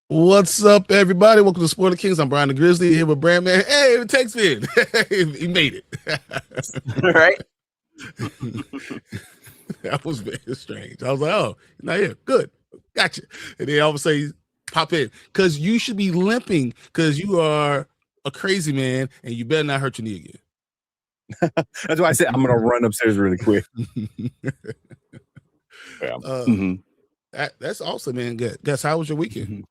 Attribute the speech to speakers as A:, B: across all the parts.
A: What's up, everybody? Welcome to Spoiler Kings. I'm Brian the Grizzly here with Brandman. Hey, it takes me. He made it.
B: Right?
A: That was very strange. I was like, oh, you're not here. Good. Gotcha. And then all of a sudden, pop in. Because you should be limping because you are a crazy man and you better not hurt your knee again.
C: That's why I said I'm going to run upstairs really quick.
A: Yeah. That's awesome, man. Guess how was your weekend?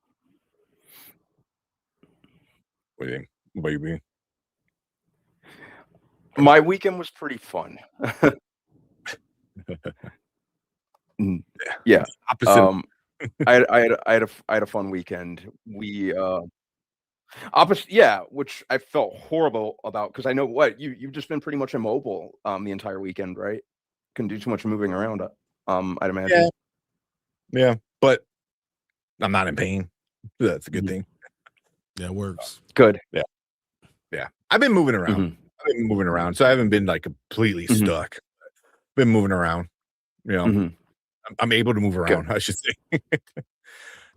C: What do you think? What do you mean?
B: My weekend was pretty fun. Yeah.
C: Opposite.
B: I had a fun weekend. We opposite, yeah, which I felt horrible about because I know what you've just been pretty much immobile the entire weekend, right? Couldn't do too much moving around. I'd imagine.
C: Yeah, but I'm not in pain. That's a good thing.
A: That works.
B: Good.
C: Yeah. I've been moving around. So I haven't been like completely stuck. Been moving around. You know, I'm able to move around. I should say.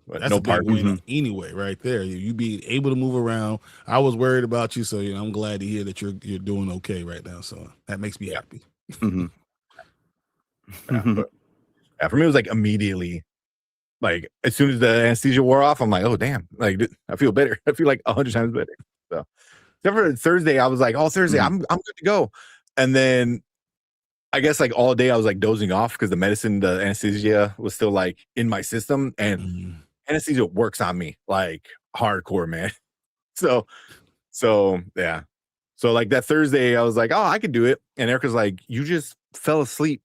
C: But
A: That's
C: no
A: a big
C: part
A: win anyway, right there. You being able to move around. I was worried about you, so I'm glad to hear that you're doing okay right now. So that makes me happy.
C: But for me, it was like immediately, like as soon as the anesthesia wore off, I'm like, oh damn, like I feel better. I feel like 100 times better. So except for Thursday, I was like, oh Thursday, I'm good to go. And then I guess like all day I was like dozing off because the anesthesia was still like in my system, and anesthesia works on me like hardcore, man. So yeah. So like that Thursday, I was like, oh, I could do it. And Erica's like, you just fell asleep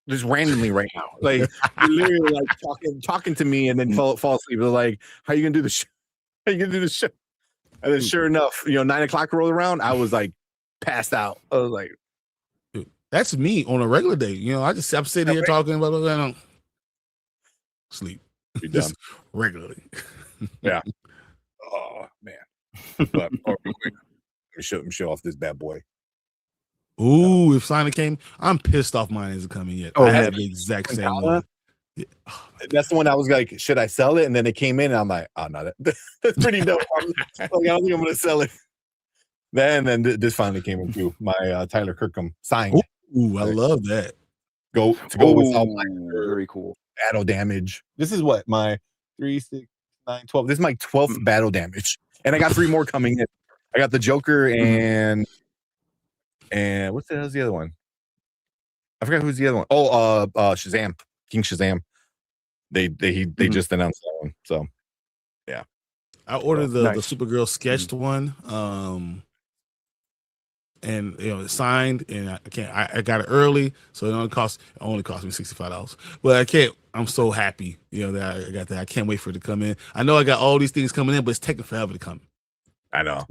C: just randomly right now. Like you literally like talking to me and then fall asleep. They're like, how are you gonna do the show? How are you gonna do the show? And then sure enough, 9 o'clock rolled around. I was like passed out. I was like,
A: that's me on a regular day. I'm sitting here talking about I don't sleep. Just regularly.
C: Yeah. Oh man. But let me show off this bad boy.
A: Ooh, if Sonic came, I'm pissed off mine isn't coming yet. I have the exact same one.
C: Yeah. That's the one I was like, should I sell it? And then it came in and I'm like, oh no, that's pretty dope. I don't think I'm gonna sell it. Then this finally came in too. My Tyler Kirkham signed.
A: Ooh, I love that.
C: Go with all my
B: very cool
C: battle damage. This is what my 3, 6, 9, 12. This is my 12th battle damage. And I got 3 more coming in. I got the Joker and what's the hell's the other one? I forgot who's the other one. Oh, Shazam, King Shazam. They just announced that one. So yeah,
A: I ordered the Supergirl sketched one, and it's signed, and I got it early, so it only cost me $65. But I can't. I'm so happy, that I got that. I can't wait for it to come in. I know I got all these things coming in, but it's taking forever to come.
C: I know.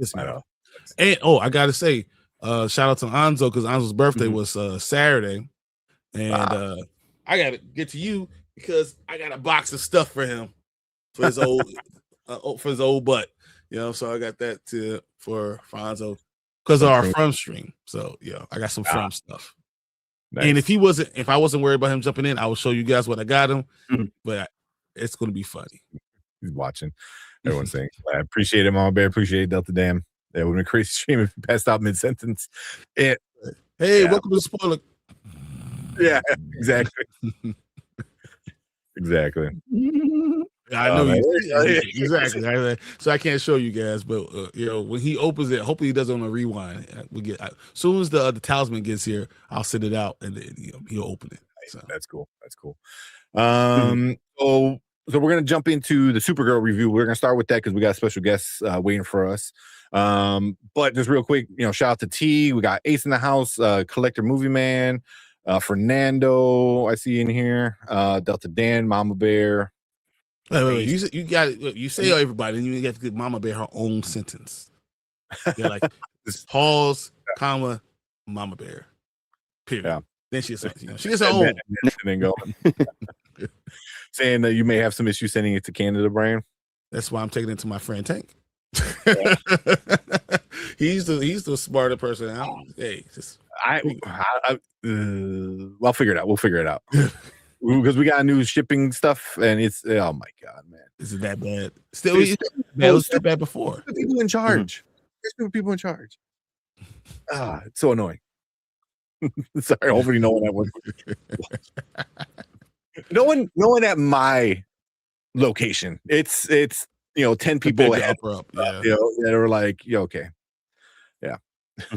A: And I gotta say, shout out to Anzo because Anzo's birthday was Saturday, and I gotta get to you because I got a box of stuff for him for his old butt. So I got that for Anzo because of our From stream. So yeah, I got some From stuff. Nice. And if I wasn't worried about him jumping in, I will show you guys what I got him. But it's gonna be funny.
C: He's watching. Everyone's saying, I appreciate it, Mama Bear. Appreciate it, Delta Dam. That would have been a crazy stream if you passed out mid-sentence.
A: Welcome to Spoiler.
C: Yeah, exactly. Exactly.
A: I know exactly. So I can't show you guys, but when he opens it, hopefully he does it on a rewind. As soon as the talisman gets here, I'll send it out and then he'll open it. So.
C: That's cool. So we're gonna jump into the Supergirl review. We're gonna start with that because we got special guests waiting for us. But just real quick, shout out to T. We got Ace in the house, Collector Movie Man, Fernando. I see in here, Delta Dan, Mama Bear.
A: Wait. You got it. You say everybody, and you got to give Mama Bear her own sentence. You're like pause, comma, Mama Bear. Period. Yeah. Then she gets her own.
C: And then go. Saying that you may have some issues sending it to Canada, Brian.
A: That's why I'm taking it to my friend Tank. He's the smarter person. I'll figure it out.
C: We'll figure it out. because we got new shipping stuff, and it's oh my god, man,
A: Is it that bad? Still,
C: It's
A: it was that bad before.
C: people in charge. There's people in charge. It's so annoying. Sorry, hopefully no one at work. No one at my location. It's 10 people
A: Pick
C: ahead.
A: up, yeah.
C: That are like, okay. Yeah.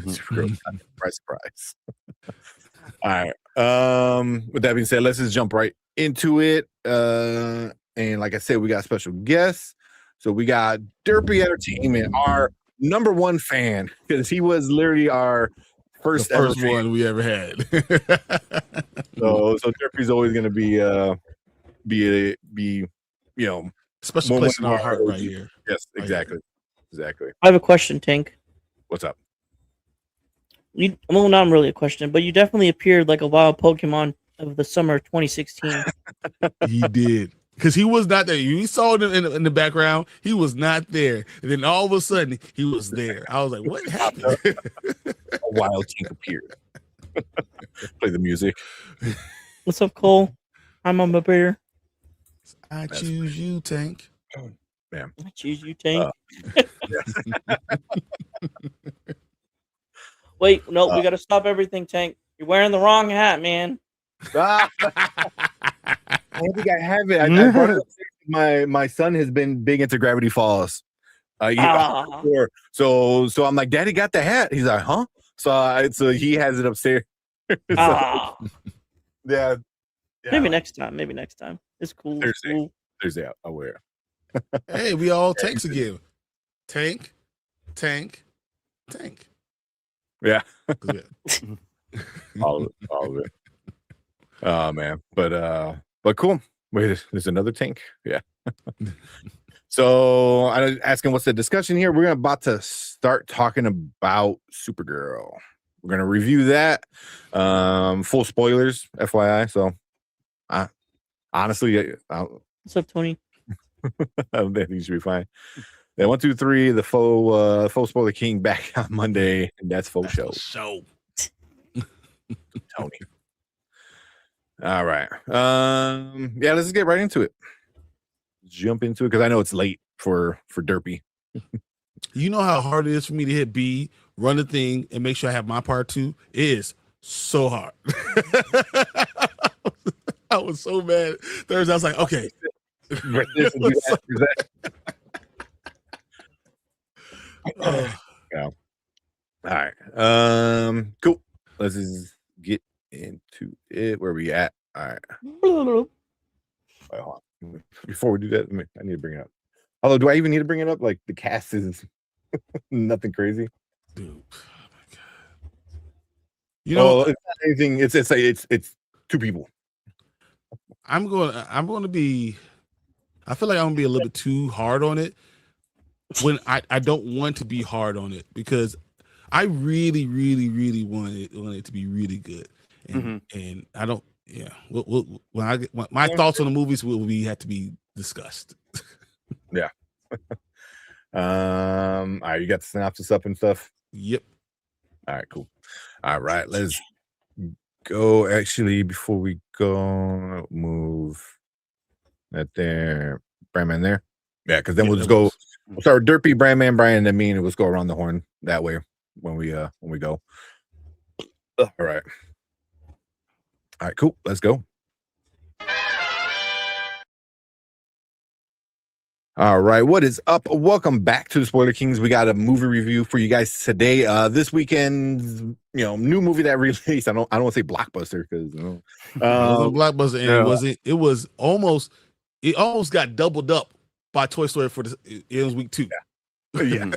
C: Surprise. All right. With that being said, let's just jump right into it. And like I said, we got special guests. So we got Derpy Entertainment, our number one fan, because he was literally our first
A: one we ever had.
C: so Derpy's always gonna be
A: special place in our heart right here.
C: Yes, exactly.
D: I have a question, Tank.
C: What's up?
D: Well, not really a question, but you definitely appeared like a wild Pokemon of the summer of 2016.
A: He did. Because he was not there. You saw it in the background. He was not there. And then all of a sudden, he was there. I was like, what happened?
C: A wild Tank appeared. Play the music.
D: What's up, Cole? I'm on my bear.
A: I choose you, Tank.
C: Man.
D: I choose you, Tank. Wait, no, we got to stop everything, Tank. You're wearing the wrong hat, man.
C: I think I have it. I brought it up. My son has been big into Gravity Falls. So I'm like, Daddy got the hat. He's like, huh? So he has it upstairs. Yeah.
D: Maybe next time. It's cool.
C: Thursday, I'll wear
A: it. Hey, we all Tanks again. Tank.
C: Yeah. all of it. Oh man, but cool. Wait, there's another Tank. Yeah. So I was asking, what's the discussion here? We're about to start talking about Supergirl. We're gonna review that. Full spoilers, FYI. So, honestly,
D: what's up, Tony?
C: I think you should be fine. Yeah, 1, 2, 3. The faux spoiler king back on Monday, and that's faux show. Tony. All right. Yeah, let's just get right into it. Jump into it because I know it's late for Derpy.
A: You know how hard it is for me to hit B, run the thing, and make sure I have my part too? It is so hard. I was so mad Thursday. I was like, okay.
C: Yeah. All right. Cool. Let's just get into it. Where we at? All right. Wait, hold on. Before we do that, I need to bring it up. Although, do I even need to bring it up? Like the cast is nothing crazy,
A: dude. Oh my god. You know,
C: it's not anything. It's two people.
A: I'm going to be. I feel like I'm gonna be a little bit too hard on it when I don't want to be hard on it because I really want it to be really good, and I don't. Yeah, when my thoughts on the movies will have to be discussed.
C: Yeah. All right, you got the synopsis up and stuff.
A: Yep.
C: All right, cool. All right, let's go. Actually, before we go, move that there, Brandman there. Yeah, because then we'll just go. We'll start with Derpy, Brandman, Brian, and then me, and we'll just go around the horn that way when we go. All right. All right, cool. Let's go. All right, what is up? Welcome back to the Spoiler Kings. We got a movie review for you guys today. This weekend, new movie that released. I don't want to say blockbuster because it
A: wasn't blockbuster, and it was almost got doubled up by Toy Story it was week 2.
C: Yeah.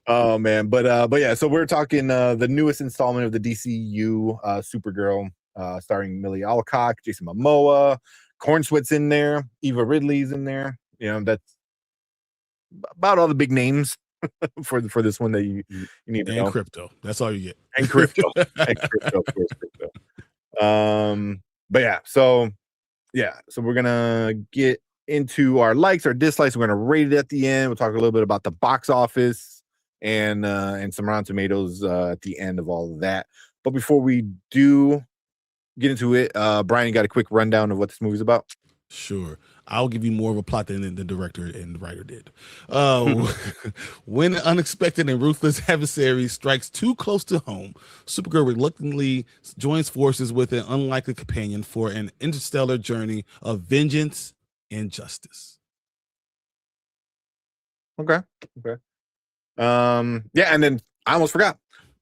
C: Oh man, but yeah. So we're talking the newest installment of the DCU, Supergirl, starring Millie Alcock, Jason Momoa, Cornsweet's in there, Eva Ridley's in there. That's about all the big names for this one that you need to know.
A: And crypto. That's all you get.
C: And crypto. And crypto, of course, crypto. But yeah, so we're gonna get into our likes, our dislikes. We're gonna rate it at the end. We'll talk a little bit about the box office and some Rotten Tomatoes at the end of all of that. But before we do, get into it. Brian, you got a quick rundown of what this movie's about?
A: Sure. I'll give you more of a plot than the director and the writer did. When an unexpected and ruthless adversary strikes too close to home, Supergirl reluctantly joins forces with an unlikely companion for an interstellar journey of vengeance and justice.
C: Okay. Yeah, and then I almost forgot.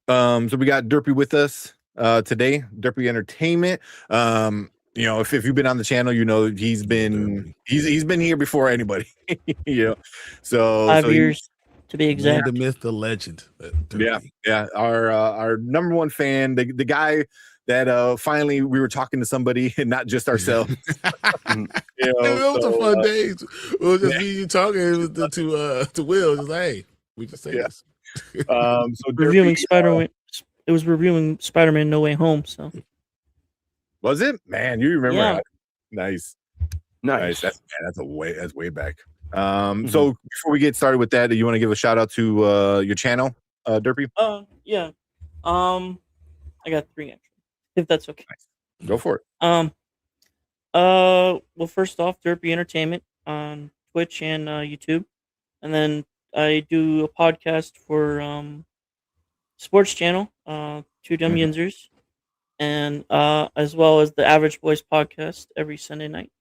C: So we got Derpy with us today, Derpy Entertainment. If you've been on the channel, he's been here before anybody. So
D: 5 years to be
A: Man,
D: exact.
A: the myth, the legend. Derpy.
C: Yeah. Our number one fan, the guy that finally we were talking to somebody and not just ourselves.
A: It was a fun days. It was just me you talking to Will. Just like, hey, we just say this.
C: So
D: Reviewing
C: Derpy,
D: Spider-Man. It was reviewing Spider-Man No Way Home. So
C: was it? Man, you remember?
D: Yeah.
C: Nice.
B: Nice.
C: That's way back. So before we get started with that, do you want to give a shout out to your channel, Derpy?
D: Yeah. I got 3 actually, if that's okay.
C: Nice. Go for it.
D: Well, first off, Derpy Entertainment on Twitch and YouTube, and then I do a podcast for sports channel, Two Dumb Yinzers, and as well as the Average Boys podcast every Sunday night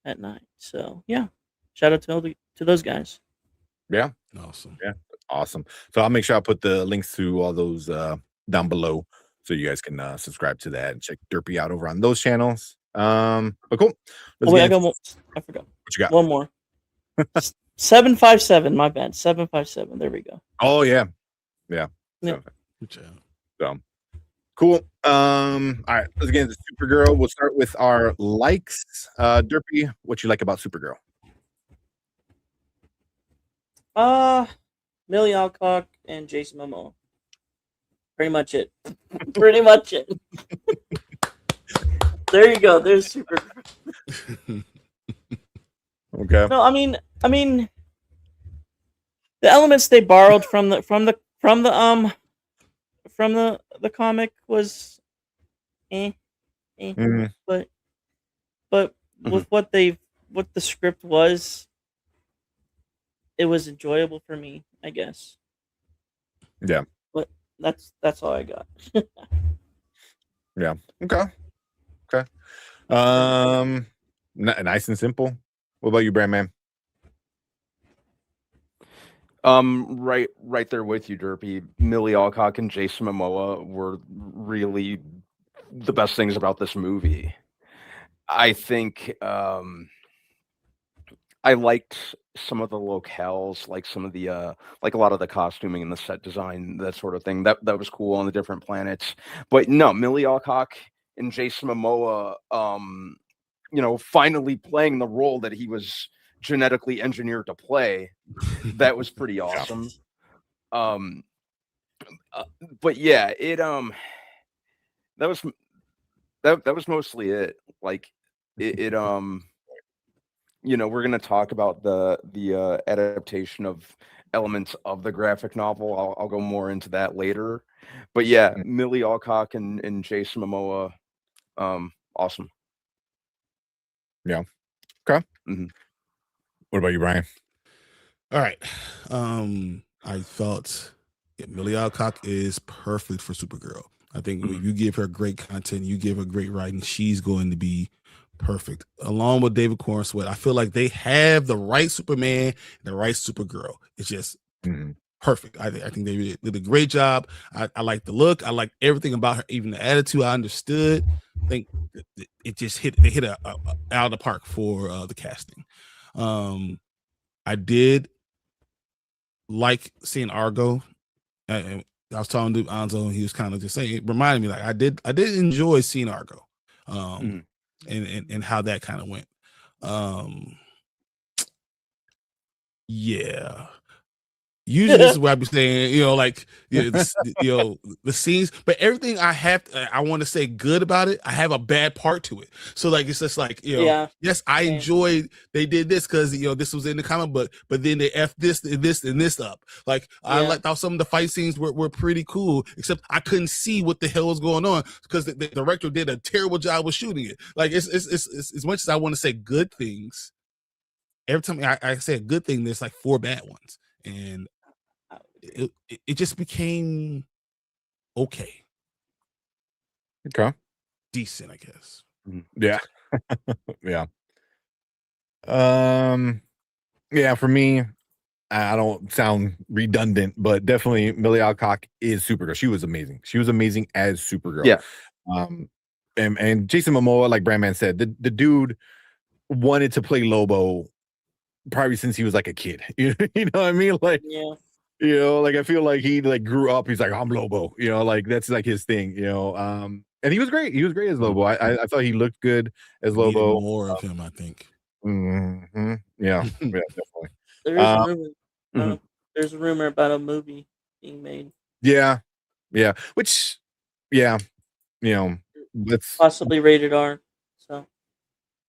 D: at 9. So yeah, shout out to those guys.
C: Yeah, awesome. So I'll make sure I put the links to all those down below, so you guys can subscribe to that and check Derpy out over on those channels. But cool.
D: I got one. I forgot.
C: What you got?
D: One more. 757. My bad. 757. There we go.
C: Oh yeah.
A: Good job.
C: So cool. All right, let's get into Supergirl. We'll start with our likes. Derpy, what you like about Supergirl?
D: Millie Alcock and Jason Momoa. Pretty much it. There you go. There's Supergirl.
C: Okay.
D: No, I mean, the elements they borrowed from the comic was, but with what the script was, it was enjoyable for me, I guess.
C: Yeah.
D: But that's all I got.
C: Yeah. Okay. Nice and simple. What about you, Brandman?
B: Right there with you, Derpy. Millie Alcock and Jason Momoa were really the best things about this movie. I think I liked some of the locales, like some of the like a lot of the costuming and the set design, that sort of thing. That was cool on the different planets. But no, Millie Alcock and Jason Momoa, finally playing the role that he was genetically engineered to play. That was pretty awesome. But yeah, it that was mostly it. Like it we're gonna talk about the adaptation of elements of the graphic novel. I'll go more into that later. But yeah, Millie Alcock and Jason Momoa, awesome.
C: Yeah. Okay. What about you, Brian?
A: All right. I thought Millie Alcock is perfect for Supergirl. I think when you give her great content, you give her great writing, she's going to be perfect. Along with David Cornsweet, I feel like they have the right Superman and the right Supergirl. It's just perfect. I think they did a great job. I like the look. I like everything about her, even the attitude. I understood. I think it just hit out of the park for the casting. I did like seeing Argo. And I was talking to Anzo, and he was kind of just saying, it reminded me, like I did enjoy seeing Argo, and how that kind of went. Yeah, usually this is what I be saying, like the scenes, but everything I want to say good about it, I have a bad part to it. So like it's just like yes, I enjoyed they did this because this was in the comic book, but then they f this and this up. Like I liked how some of the fight scenes were pretty cool, except I couldn't see what the hell was going on because the director did a terrible job with shooting it. Like it's as much as I want to say good things, every time I say a good thing, there's like 4 bad ones, and it just became okay, decent, I guess.
C: Yeah. Yeah. For me, I don't sound redundant, but definitely Millie Alcock is Supergirl. She was amazing. She was amazing as Supergirl.
B: Yeah.
C: And Jason Momoa, like Brandman said, the dude wanted to play Lobo probably since he was like a kid. You know what I mean? Like, like I feel like he like grew up. He's like, I'm Lobo. Like that's like his thing. And he was great. He was great as Lobo. I thought he looked good as Lobo.
A: More of him, I think.
C: Yeah, definitely.
D: There is a rumor. There's a rumor about a movie being made.
C: Yeah. Which, that's
D: possibly rated R. So.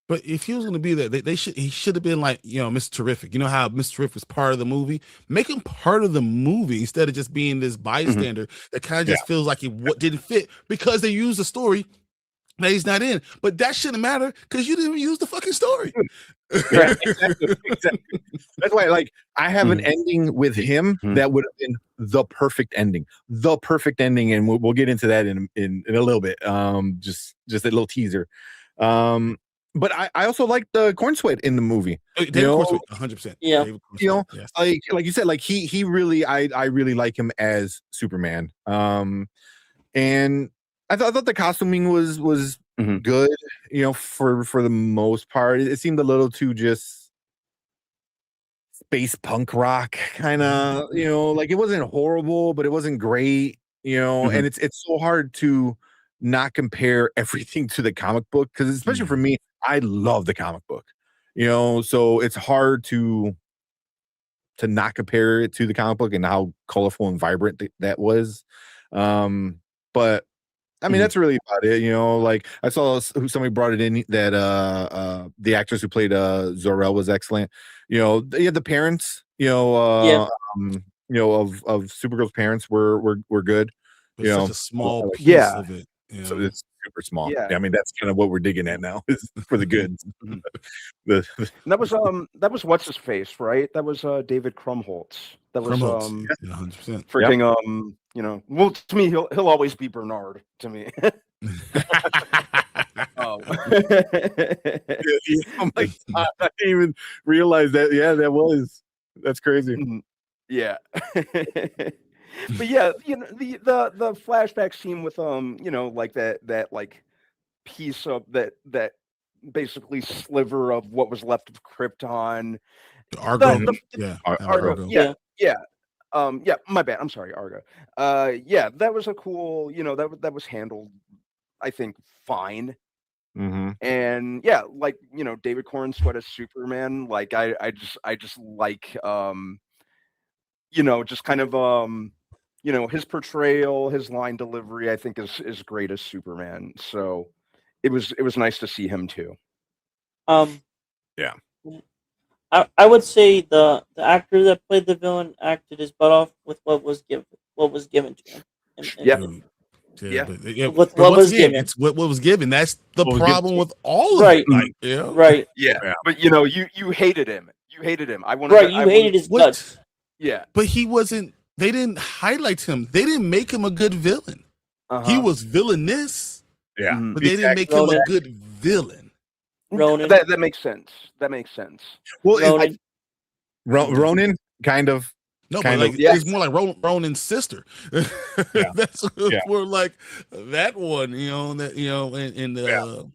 A: But if he was going to be there, he should have been like, Mr. Terrific. You know how Mr. Terrific was part of the movie? Make him part of the movie instead of just being this bystander that kind of just feels like he didn't fit because they used the story that he's not in. But that shouldn't matter because you didn't use the fucking story.
C: Yeah, exactly. That's why, like, I have an ending with him that would have been the perfect ending, and we'll get into that in a little bit. Just a little teaser. But I also like the Corn Sweat in the movie.
A: 100%.
D: Yeah.
A: Yes.
C: Like you said, like he really, I really like him as Superman. And I thought the costuming was good. For the most part, it seemed a little too just space punk rock kind of. Like it wasn't horrible, but it wasn't great. And it's so hard to not compare everything to the comic book because especially for me, I love the comic book, so it's hard to not compare it to the comic book and how colorful and vibrant that was. But I mean, that's really about it. Like I saw somebody brought it in that the actress who played Zor-El was excellent. They had the parents, of Supergirl's parents were good.
A: Such a small piece of it.
C: So it's super small. Yeah, I mean that's kind of what we're digging at now is for the goods.
B: That was what's his face, right? That was David Krumholtz. That was
A: 100%.
B: Freaking well, to me he'll always be Bernard to me.
C: Oh my God, I didn't even realize that. Yeah, that's crazy.
B: Yeah. But yeah, the flashback scene with like that like piece of that basically sliver of what was left of Krypton.
A: Argo.
B: Argo. Yeah, my bad. I'm sorry, Argo. That was a cool, that was handled, I think, fine. And yeah, like David Corn Sweat as Superman, like I just like just kind of his portrayal, his line delivery, I think is great as Superman. So it was nice to see him too.
C: Yeah.
D: I would say the actor that played the villain acted his butt off with what was given to him.
A: What was given. It's what was given. That's the problem with all of it.
D: Like,
B: right. Yeah. But you hated him. You hated him.
D: You hated his guts.
B: Yeah.
A: But he wasn't. They didn't highlight him. They didn't make him a good villain. He was villainous.
C: Yeah.
A: But they didn't make him a good villain.
D: Ronan.
B: That makes sense.
C: Well, Ronan kind of.
A: No, but like it's more like Ronan's sister. That's more like that one, in the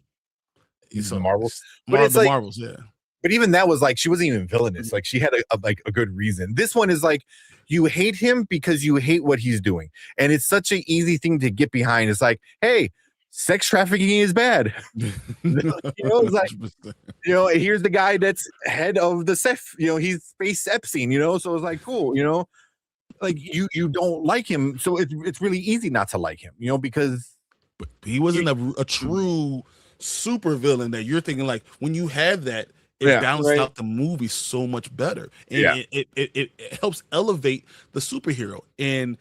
C: Marvels.
A: Marvels, yeah.
C: But even that was like she wasn't even villainous. Like she had a good reason. This one is like you hate him because you hate what he's doing, and it's such an easy thing to get behind. It's like, hey, sex trafficking is bad. It's like, here's the guy that's head of the SEF. He's Space Epstein. So it's like cool. like you don't like him, so it's really easy not to like him, because
A: But he wasn't a true super villain that you're thinking like when you have that, it
C: Yeah.
A: balances
D: Right.
A: out the movie so much better. And
C: Yeah.
A: it helps elevate the superhero. And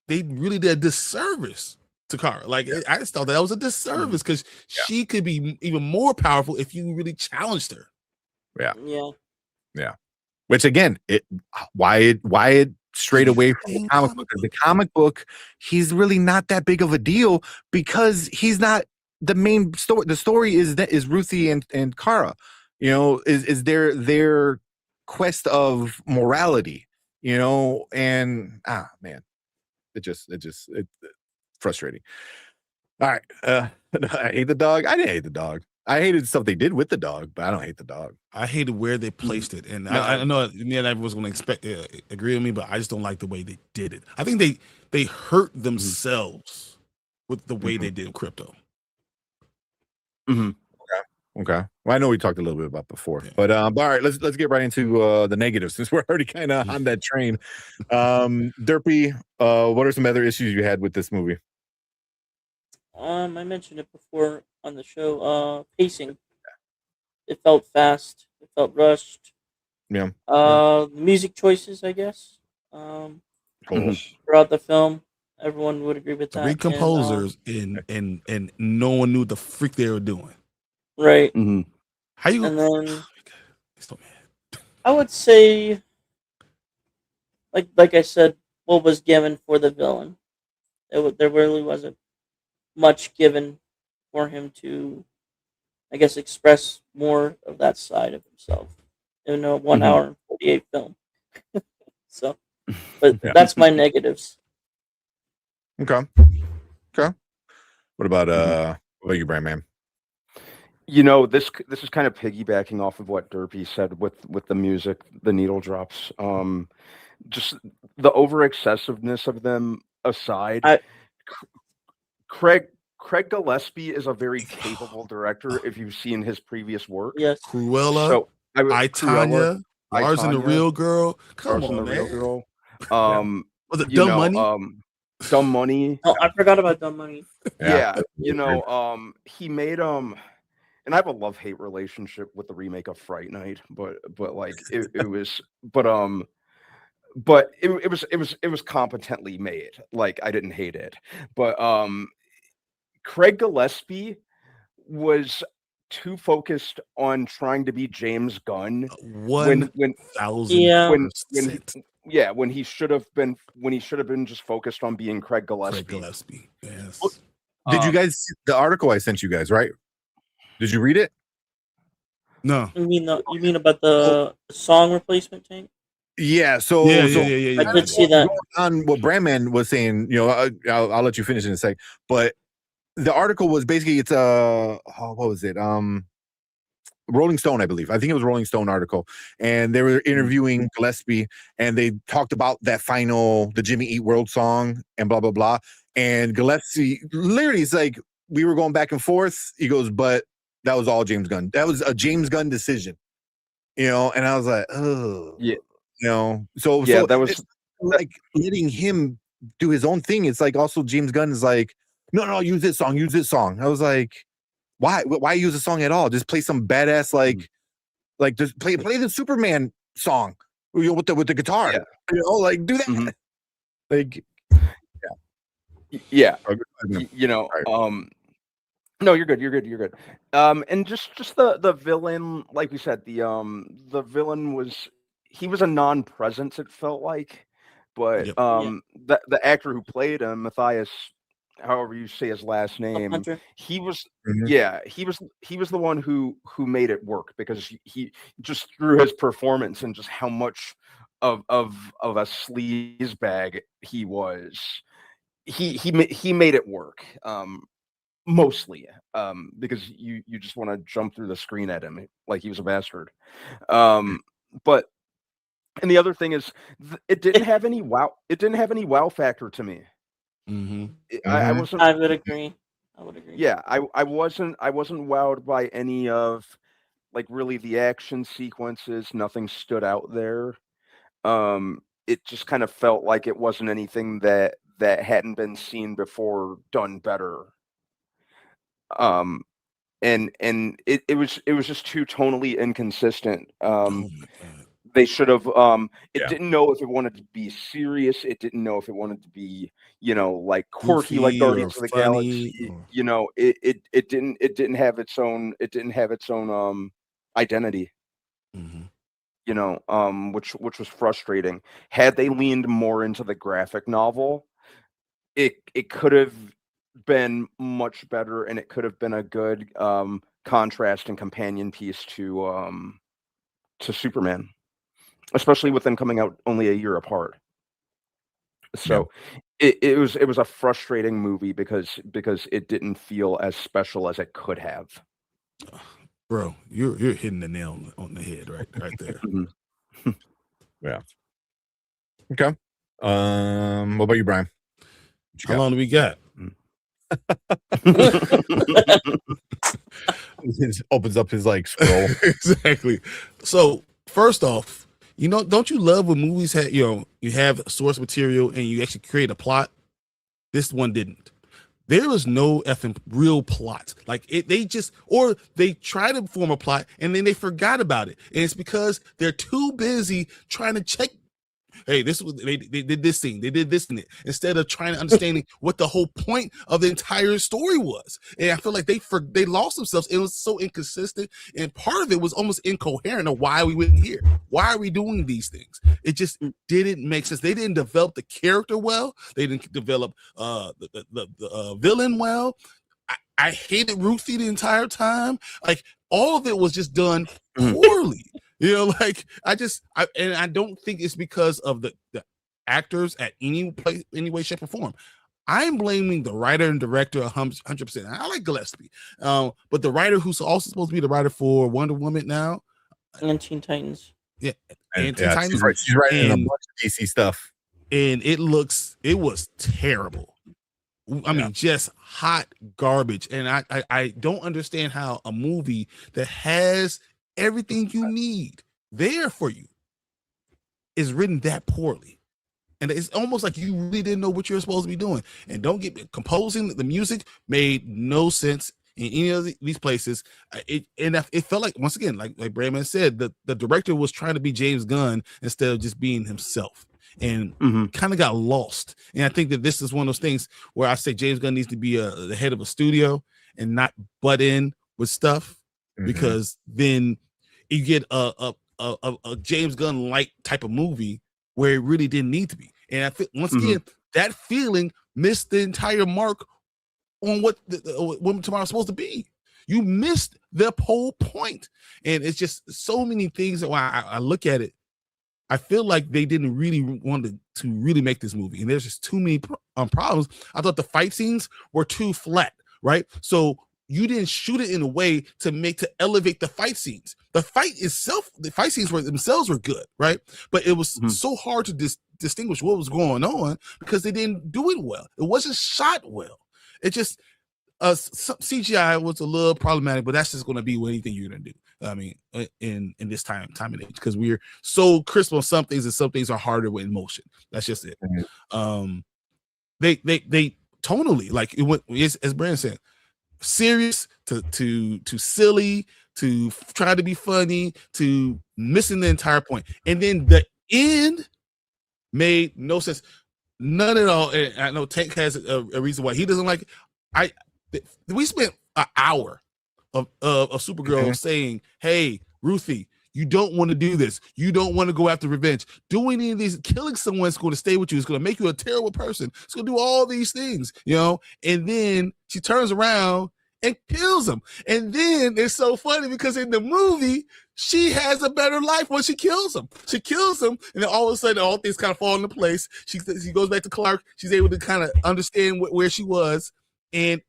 A: they really did a disservice to Kara. Like I just thought that was a disservice because she could be even more powerful if you really challenged her.
D: Yeah.
C: Which again, why it strayed away from the comic book. The comic book, he's really not that big of a deal because he's not the main story. The story is Ruthie and Kara, is their quest of morality, and man, it's frustrating. All right, I hate the dog. I didn't hate the dog. I hated stuff they did with the dog, but I don't hate the dog.
A: I hated where they placed it, and I know everyone's going to agree with me, but I just don't like the way they did it. I think they hurt themselves with the way they did Crypto.
C: Okay. Well, I know we talked a little bit about before, but all right, let's get right into the negatives since we're already kind of on that train. Derpy, what are some other issues you had with this movie?
D: I mentioned it before on the show. Pacing. It felt fast. It felt rushed.
C: Yeah.
D: Music choices, I guess. Throughout the film, everyone would agree with that.
A: 3 composers and no one knew what the freak they were doing.
D: Right.
A: How you?
D: And then I would say, like I said, what was given for the villain. There really wasn't much given for him to, I guess, express more of that side of himself in a 1 hour and 48 film. So, but that's my negatives.
C: Okay. What about you, Brandman?
B: This is kind of piggybacking off of what Derpy said with the music, the needle drops. Just the over excessiveness of them aside. Craig Gillespie is a very capable director if you've seen his previous work.
D: Yes.
A: Cruella.
B: So
A: I, Tanya, Lars and the Real Girl.
B: Come on, man.
A: Real
B: Girl.
A: Was it Dumb Money?
B: Dumb Money.
D: Oh, I forgot about Dumb Money.
B: Yeah. He made and I have a love-hate relationship with the remake of Fright Night, but like it was it was competently made. Like I didn't hate it. But Craig Gillespie was too focused on trying to be James Gunn
A: 1,000%.
B: When he should have been just focused on being Craig Gillespie.
A: Yes.
C: Did you guys see the article I sent you guys, right? Did you read it?
A: No.
D: You mean about the song replacement tank?
C: Yeah. So
D: I did see that.
C: On what Brandman was saying, I'll let you finish in a sec. But the article was basically what was it? Rolling Stone, I believe. I think it was a Rolling Stone article, and they were interviewing Gillespie, and they talked about the Jimmy Eat World song and blah blah blah. And Gillespie literally is like, we were going back and forth. He goes, but that was all James Gunn. That was a James Gunn decision, And I was like, oh,
B: yeah,
C: So
B: that was
C: like letting him do his own thing. It's like also James Gunn is like, no, use this song. I was like, why use a song at all? Just play some badass like just play the Superman song with the guitar. Like do that. Like
B: no, you're good. And just the villain, like we said, the villain was a non-presence, it felt like. But the actor who played him, Matthias, however you say his last name, he was he was the one who made it work, because he just through his performance and just how much of a sleaze bag he was, he made it work. Mostly because you just want to jump through the screen at him like he was a bastard. But and the other thing is, it didn't have any wow factor to me. I would agree. Yeah, I wasn't wowed by any of like really the action sequences. Nothing stood out there. it just kind of felt like it wasn't anything that hadn't been seen before done better. And it was just too tonally inconsistent.
A: Oh my God.
B: They should have
C: Yeah.
B: didn't know if it wanted to be serious. It didn't know if it wanted to be, like quirky,
A: Goofy
B: like Guardians
A: or
B: of the
A: funny
B: Galaxy.
A: or-
B: It didn't have its own identity.
A: Mhm.
B: Which was frustrating. Had they leaned more into the graphic novel, it could have been much better, and it could have been a good contrast and companion piece to Superman, especially with them coming out only a year apart. So it was a frustrating movie because it didn't feel as special as it could have.
A: Bro, you're hitting the nail on the head right there.
C: Yeah. Okay. What about you, Brian? What you
A: How
C: got?
A: long do we got?
C: He opens up his like scroll.
A: Exactly. So first off, don't you love when movies have you have source material and you actually create a plot? This one didn't. There was no effing real plot. Like they try to form a plot and then they forgot about it. And it's because they're too busy trying to check. Hey, this was they did this thing, they did this and it, instead of trying to understanding what the whole point of the entire story was. And I feel like they lost themselves. It was so inconsistent, and part of it was almost incoherent of why we went here. Why are we doing these things? It just didn't make sense. They didn't develop the character well. They didn't develop the villain well. I hated Ruthie the entire time. Like all of it was just done poorly. I don't think it's because of the actors at any way, shape, or form. I'm blaming the writer and director 100%. I like Gillespie, but the writer who's also supposed to be the writer for Wonder Woman now,
D: and Teen Titans.
A: Yeah,
C: and Teen Titans. She's writing a bunch of DC stuff,
A: and it was terrible. I mean, just hot garbage. And I don't understand how a movie that has everything you need there for you is written that poorly. And it's almost like you really didn't know what you're supposed to be doing. And don't get composing the music made no sense in any of these places. It felt like, once again, like Brandman said, the director was trying to be James Gunn instead of just being himself, and kind of got lost. And I think that this is one of those things where I say James Gunn needs to be the head of a studio and not butt in with stuff, because then you get a James Gunn like type of movie where it really didn't need to be. And I think once again, that feeling missed the entire mark on what Women Tomorrow is supposed to be. You missed the whole point. And it's just so many things that when I look at it, I feel like they didn't really want to really make this movie. And there's just too many problems. I thought the fight scenes were too flat, right? So you didn't shoot it in a way to elevate the fight scenes. The fight scenes themselves were good, right? But it was so hard to distinguish what was going on because they didn't do it well. It wasn't shot well. It just CGI was a little problematic, but that's just going to be anything you're going to do. I mean, in this time and age, because we're so crisp on some things and some things are harder with motion. That's just it. They tonally, like it went, as Brandon said, serious to silly to try to be funny to missing the entire point, and then the end made no sense, none at all. And I know Tank has a reason why he doesn't like it. We spent an hour of Supergirl saying, "Hey, Ruthie, you don't want to do this. You don't want to go after revenge. Doing any of these, killing someone is going to stay with you. It's going to make you a terrible person. It's going to do all these things, And then she turns around and kills him. And then it's so funny because in the movie, she has a better life when she kills him. She kills him, and then all of a sudden, all things kind of fall into place. She goes back to Clark. She's able to kind of understand where she was, and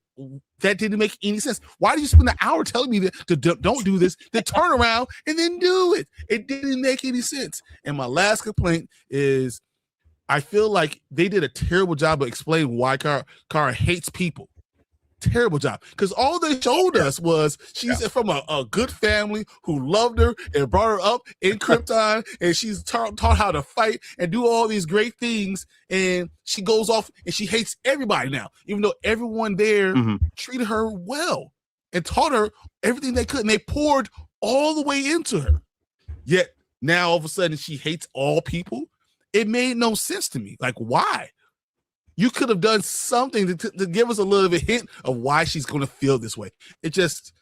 A: that didn't make any sense. Why did you spend an hour telling me that don't do this, then turn around and then do it? It didn't make any sense. And my last complaint is I feel like they did a terrible job of explaining why Kara hates people terrible job, because all they showed us was she's from a good family who loved her and brought her up in Krypton, and she's taught how to fight and do all these great things, and she goes off and she hates everybody now, even though everyone there treated her well and taught her everything they could, and they poured all the way into her. Yet now all of a sudden she hates all people. It made no sense to me. Like, why? You could have done something to give us a little bit of a hint of why she's going to feel this way. It just,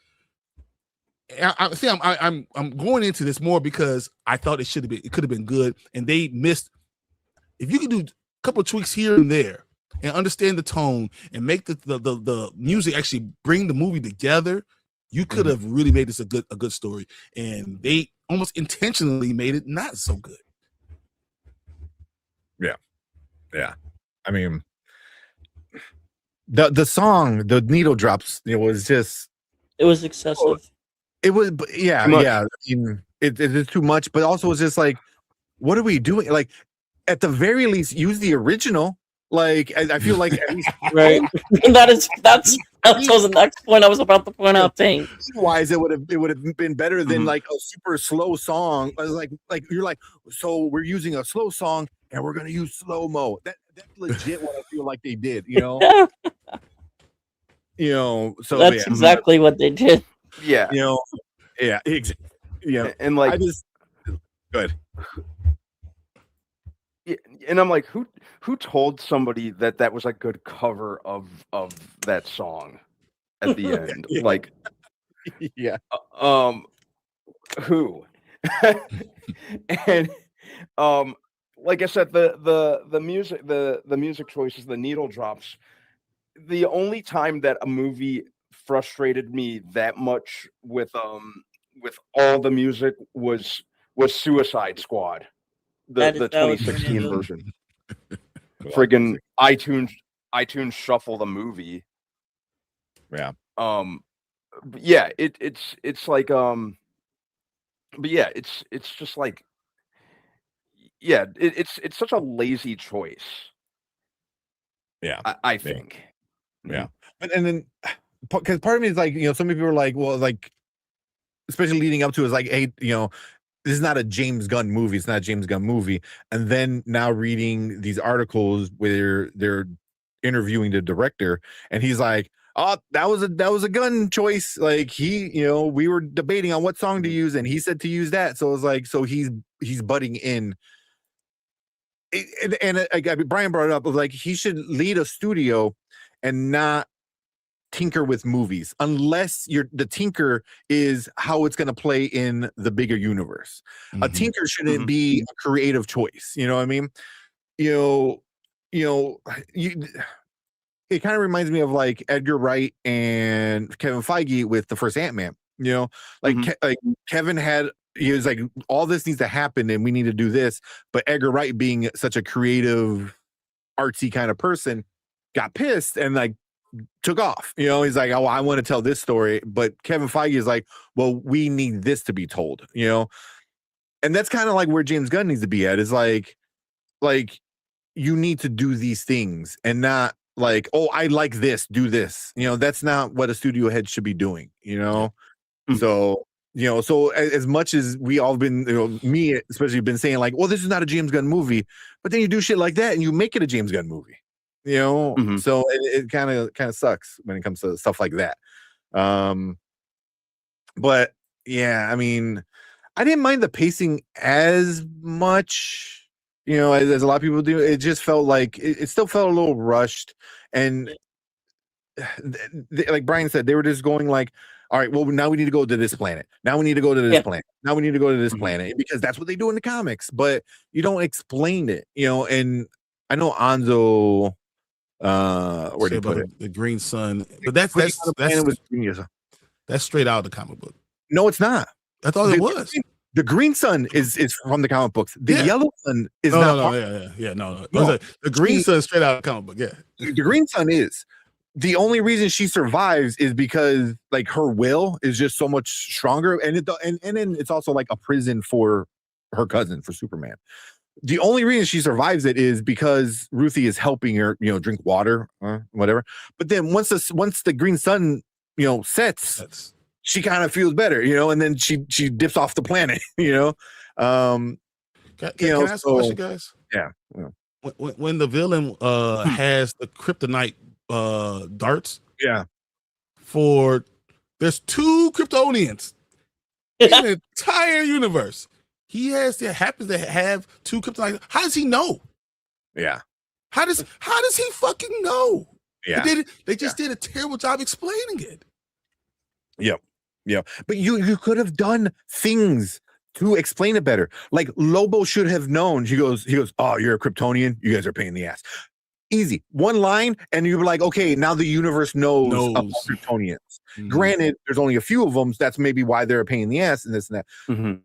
A: I'm going into this more because I thought it could have been good, and they missed. If you could do a couple of tweaks here and there, and understand the tone, and make the music actually bring the movie together, you could have really made this a good story. And they almost intentionally made it not so good.
C: Yeah. I mean, the song, the needle drops, it was
D: excessive.
C: It was, yeah. I mean, it is too much, but also it's just like, what are we doing? Like, at the very least, use the original. Like, I feel like at least
D: right. That was the next point I was about to point out. Thing
C: wise, it would have been better than like a super slow song. Like you're like, so we're using a slow song and we're gonna use slow mo. That's legit what I feel like they did. So
D: that's exactly what they did.
B: Yeah. And like,
C: I just good.
B: Yeah, and I'm like, who told somebody that was a good cover of that song at the end? Like, who? And like I said, the music choices, the needle drops. The only time that a movie frustrated me that much with all the music was Suicide Squad. The 2016 version. Friggin' iTunes shuffle the movie.
C: Yeah.
B: But yeah, it's like but yeah, it's just like, yeah, it's such a lazy choice.
C: Yeah.
B: I think.
C: Yeah. And then because part of me is like, some people are like, well, like, especially leading up to is like, hey, this is not a James Gunn movie. It's not a James Gunn movie. And then now reading these articles where they're interviewing the director, and he's like, "Oh, that was a Gunn choice. Like we were debating on what song to use, and he said to use that. So it was like, so he's butting in." And Brian brought it up. It was like he should lead a studio and not tinker with movies unless the tinker is how it's going to play in the bigger universe. A tinker shouldn't be a creative choice. You know what I mean? It kind of reminds me of like Edgar Wright and Kevin Feige with the first Ant-Man. Like Kevin he was like, all this needs to happen and we need to do this, but Edgar Wright, being such a creative, artsy kind of person, got pissed and like took off. He's like, oh, I want to tell this story, but Kevin Feige is like, well, we need this to be told. And that's kind of like where James Gunn needs to be at, is like you need to do these things and not like, oh, I like this, do this. That's not what a studio head should be doing. So as much as we all been, me especially, been saying like, well, this is not a James Gunn movie, but then you do shit like that and you make it a James Gunn movie. So it kind of sucks when it comes to stuff like that. But yeah, I mean, I didn't mind the pacing as much, as a lot of people do. It just felt like it still felt a little rushed, and like Brian said, they were just going like, all right, well, now we need to go to this planet. Now we need to go to this planet. Now we need to go to this planet, because that's what they do in the comics, but you don't explain it, and I know Anzo, where do you put it?
A: The Green Sun, but that's straight out of the comic book.
C: No, it's not.
A: I thought it was.
C: The Green Sun is from the comic books. The Yellow Sun is not.
A: No. The Green Sun is straight out of the comic book. Yeah,
C: the Green Sun is. The only reason she survives is because like her will is just so much stronger, and then it's also like a prison for her cousin, for Superman. The only reason she survives it is because Ruthie is helping her, drink water or whatever. But then once the green sun, sets, she kind of feels better, and then she dips off the planet,
A: Can I ask a question, guys?
C: Yeah.
A: When the villain has the kryptonite darts, there's 2 Kryptonians in the entire universe. He happens to have 2 kryptonite. How does he know?
C: Yeah.
A: How does he fucking know?
C: Yeah.
A: They just did a terrible job explaining it.
C: Yep. Yeah. But you could have done things to explain it better. Like Lobo should have known. He goes, "Oh, you're a Kryptonian. You guys are paying the ass." Easy. One line, and you were like, okay, now the universe knows about Kryptonians. Mm-hmm. Granted, there's only a few of them. So that's maybe why they're a pain in the ass and this and that. Mm-hmm.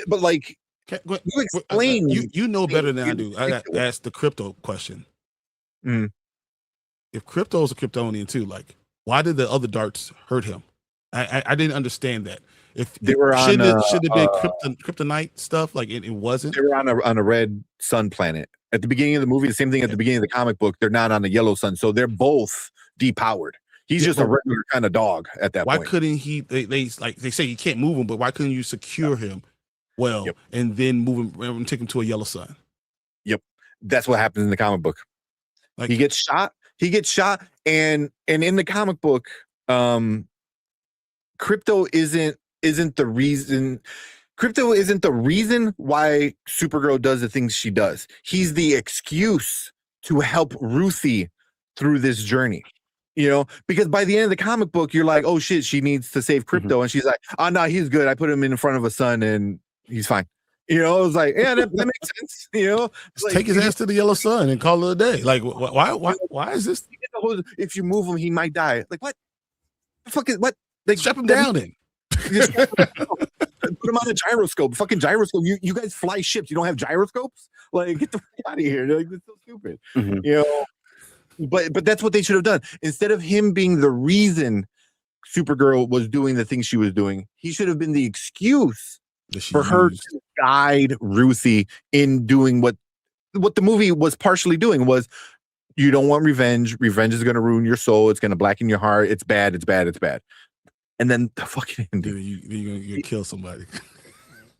C: But like, you explain.
A: You know better than I do. I got asked the Crypto question.
C: Mm.
A: If Crypto's a Kryptonian too, like, why did the other darts hurt him? I didn't understand that. If
C: they were
A: should it been kryptonite stuff? Like it wasn't.
C: They were on a red sun planet at the beginning of the movie. The same thing at the beginning of the comic book. They're not on a yellow sun, so they're both depowered. He's just a regular kind of dog at that point.
A: Why couldn't he? They say you can't move him, but why couldn't you secure him well and then move him and take him to a yellow sun?
C: Yep, that's what happens in the comic book. Like, he gets shot, and in the comic book, Crypto isn't the reason. Crypto isn't the reason why Supergirl does the things she does. He's the excuse to help Ruthie through this journey. Because by the end of the comic book, you're like, oh shit, she needs to save Crypto, and she's like, oh no, he's good. I put him in front of a sun and he's fine. It was like, yeah, that makes sense.
A: Like, take his ass to the yellow sun and call it a day. Like, why is this?
C: If you move him, he might die. Like, what? Fucking what? Like,
A: strap him down in.
C: Put him on a gyroscope. Fucking gyroscope. You guys fly ships. You don't have gyroscopes? Like, get the fuck out of here. Like, that's so stupid. Mm-hmm. But that's what they should have done. Instead of him being the reason Supergirl was doing the things she was doing, he should have been the excuse for her to guide Ruthie in doing what the movie was partially doing. Was, you don't want revenge. Revenge is going to ruin your soul. It's going to blacken your heart. It's bad. It's bad. It's bad. And then the fucking ending.
A: You're gonna kill somebody.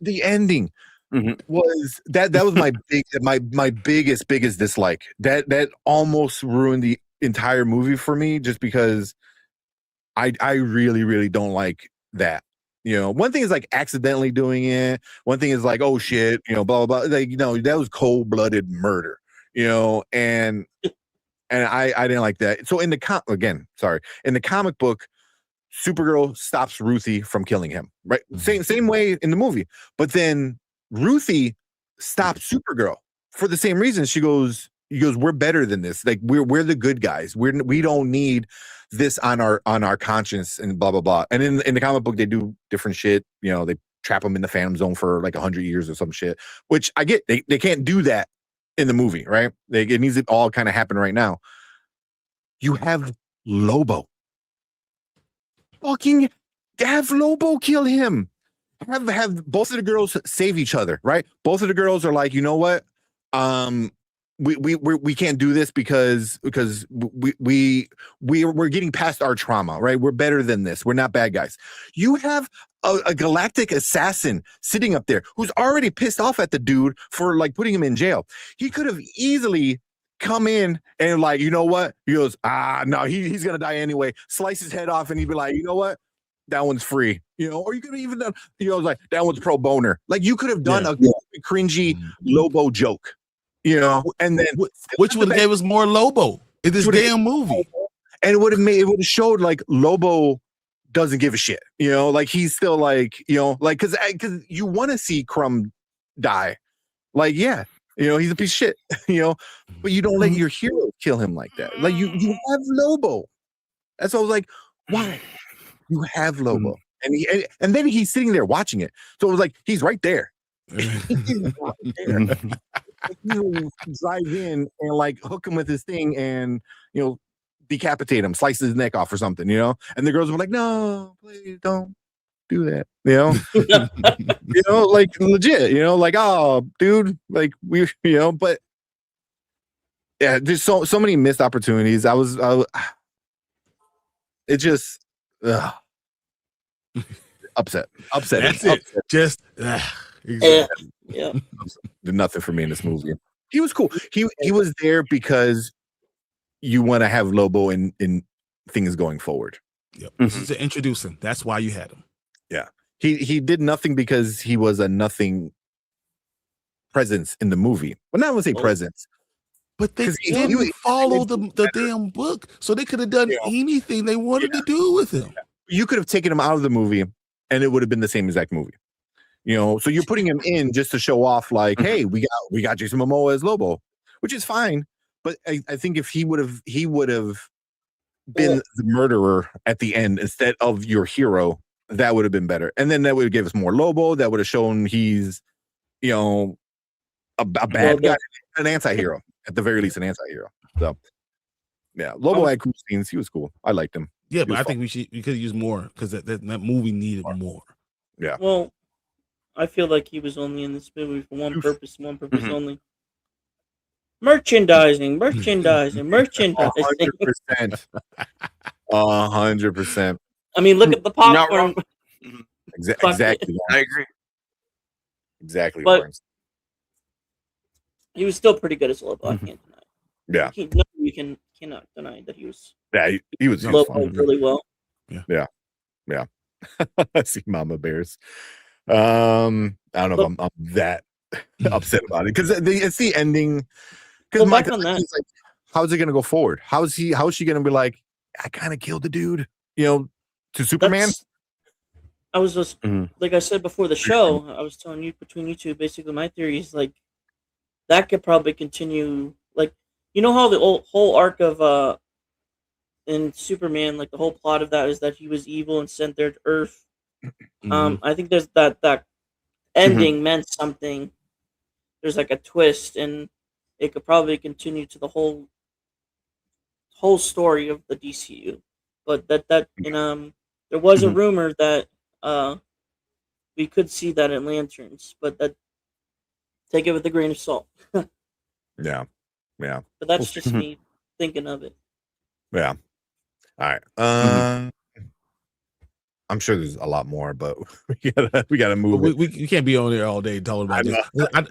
C: The ending was that was my biggest dislike. That almost ruined the entire movie for me, just because I really, really don't like that. One thing is like accidentally doing it. One thing is like, oh shit, blah blah blah. Like, that was cold-blooded murder. And I didn't like that. So in the comic book, Supergirl stops Ruthie from killing him, right? Same way in the movie. But then Ruthie stops Supergirl for the same reason. He goes, we're better than this. Like, we're the good guys. We don't need this on our conscience and blah blah blah. And in the comic book, they do different shit. They trap them in the Phantom Zone for like 100 years or some shit, which I get. They can't do that in the movie, right? It needs to all kind of happen right now. You have Lobo. Fucking have Lobo kill him. Have both of the girls save each other, right? Both of the girls are like, you know what? We can't do this because we're getting past our trauma, right? We're better than this. We're not bad guys. You have a galactic assassin sitting up there who's already pissed off at the dude for like putting him in jail. He could have easily come in and like, you know what? He goes, no, he's gonna die anyway. Slice his head off, and he'd be like, you know what? That one's free. Or you could have even done, like, that one's pro boner. Like, you could have done a cringy Lobo joke, and then
A: which would have gave us more Lobo in this damn movie,
C: and it would have showed like Lobo doesn't give a shit. Like, he's still like, like, because you want to see Crumb die. Like, yeah. He's a piece of shit, but you don't let your hero kill him like that. Like, you have Lobo. That's why I was like, why? You have Lobo. And then he's sitting there watching it. So it was like, he's right there. He's right there. You drive in and like hook him with his thing and, decapitate him, slice his neck off or something, And the girls were like, no, please don't. do that. Like legit. Like oh, dude, like we, but yeah, there's so many missed opportunities. It just upset.
A: That's it. Just exactly.
D: Yeah.
C: Did nothing for me in this movie. He was cool. He was there because you want to have Lobo in things going forward.
A: Yep. This is to introduce him. That's why you had him.
C: Yeah. He did nothing because he was a nothing presence in the movie. Well, not to say presence.
A: But they didn't follow the damn book, so they could have done anything they wanted to do with him.
C: You could have taken him out of the movie, and it would have been the same exact movie. So you're putting him in just to show off, like, hey, we got Jason Momoa as Lobo, which is fine. But I think if he would have been the murderer at the end instead of your hero, that would have been better. And then that would have given us more Lobo. That would have shown he's, a bad guy, an anti-hero. At the very least, an anti-hero. So, yeah, Lobo had cool scenes. He was cool. I liked him.
A: Yeah, but I think we could use more because that movie needed more.
C: Yeah.
D: Well, I feel like he was only in this movie for one purpose only. Merchandising.
C: 100%. 100%.
D: I mean, look at the popcorn.
C: Exactly.
B: I agree.
C: Exactly.
D: But he was still pretty good as Lobo. I can't deny.
C: Yeah.
D: You cannot deny that he was.
C: Yeah, he was
D: Lobo really well.
C: Yeah. I see Mama Bears. I don't know if I'm that upset about it because it's the ending. Because
D: back on that,
C: like, how's it going to go forward? How's she going to be like, I kind of killed the dude, to Superman?
D: I was just like I said before the show. I was telling you between you two. Basically, my theory is like that could probably continue. Like how the whole arc of in Superman, like the whole plot of that is that he was evil and sent there to Earth. I think there's that ending meant something. There's like a twist, and it could probably continue to the whole story of the DCU. But there was a rumor that we could see that in Lanterns, but that take it with a grain of salt.
C: Yeah.
D: But that's just me thinking of it.
C: Yeah. All right. I'm sure there's a lot more, but we gotta move.
A: We can't be on there all day talking about this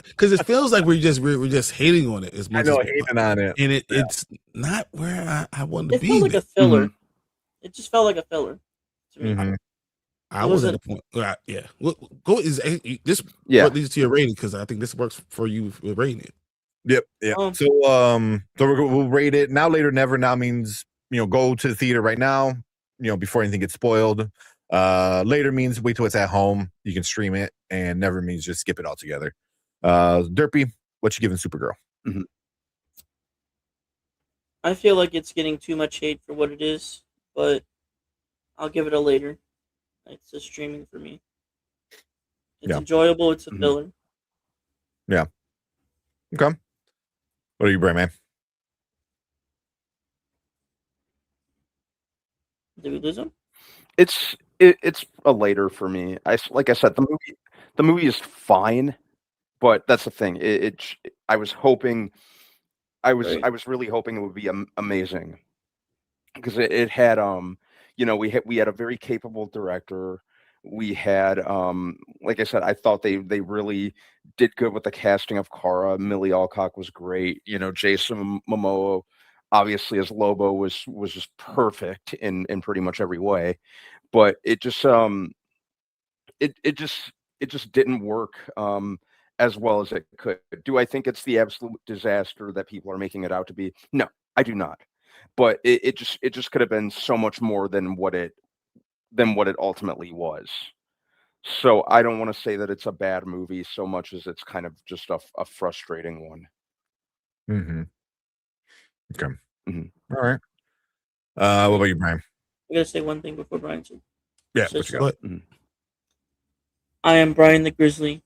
A: because it feels like we're just hating on it as much.
C: I know, hating on it,
A: and it's not where I wanted to be.
D: It felt like a filler. It just felt like a filler to me.
A: I was at a point. Yeah. Go is this what leads to your rating because I think this works for you with rating it.
C: Yep. Yeah. So we'll rate it now. Later, never. Now means go to the theater right now. Before anything gets spoiled. Later means wait till it's at home. You can stream it, and never means just skip it altogether. Derpy, what you giving Supergirl?
D: I feel like it's getting too much hate for what it is, but I'll give it a later. It's a streaming for me. It's enjoyable. It's a filler.
C: Yeah. Okay. What are you, Brian, man?
D: Did we lose him?
B: It's a later for me. Like I said, the movie is fine, but that's the thing. I was really hoping it would be amazing because it had we had a very capable director. We had like I said, I thought they really did good with the casting of Kara. Millie Alcock was great. Jason Momoa obviously as Lobo was just perfect in pretty much every way. But it just it just didn't work as well as it could. Do I think it's the absolute disaster that people are making it out to be? No, I do not. But it just could have been so much more than what it ultimately was. So I don't want to say that it's a bad movie so much as it's kind of just a frustrating one.
C: Okay. All right. What about you, Brian?
D: I gotta say one thing before Brian says.
C: Yeah, what you got?
D: I am Brian the Grizzly.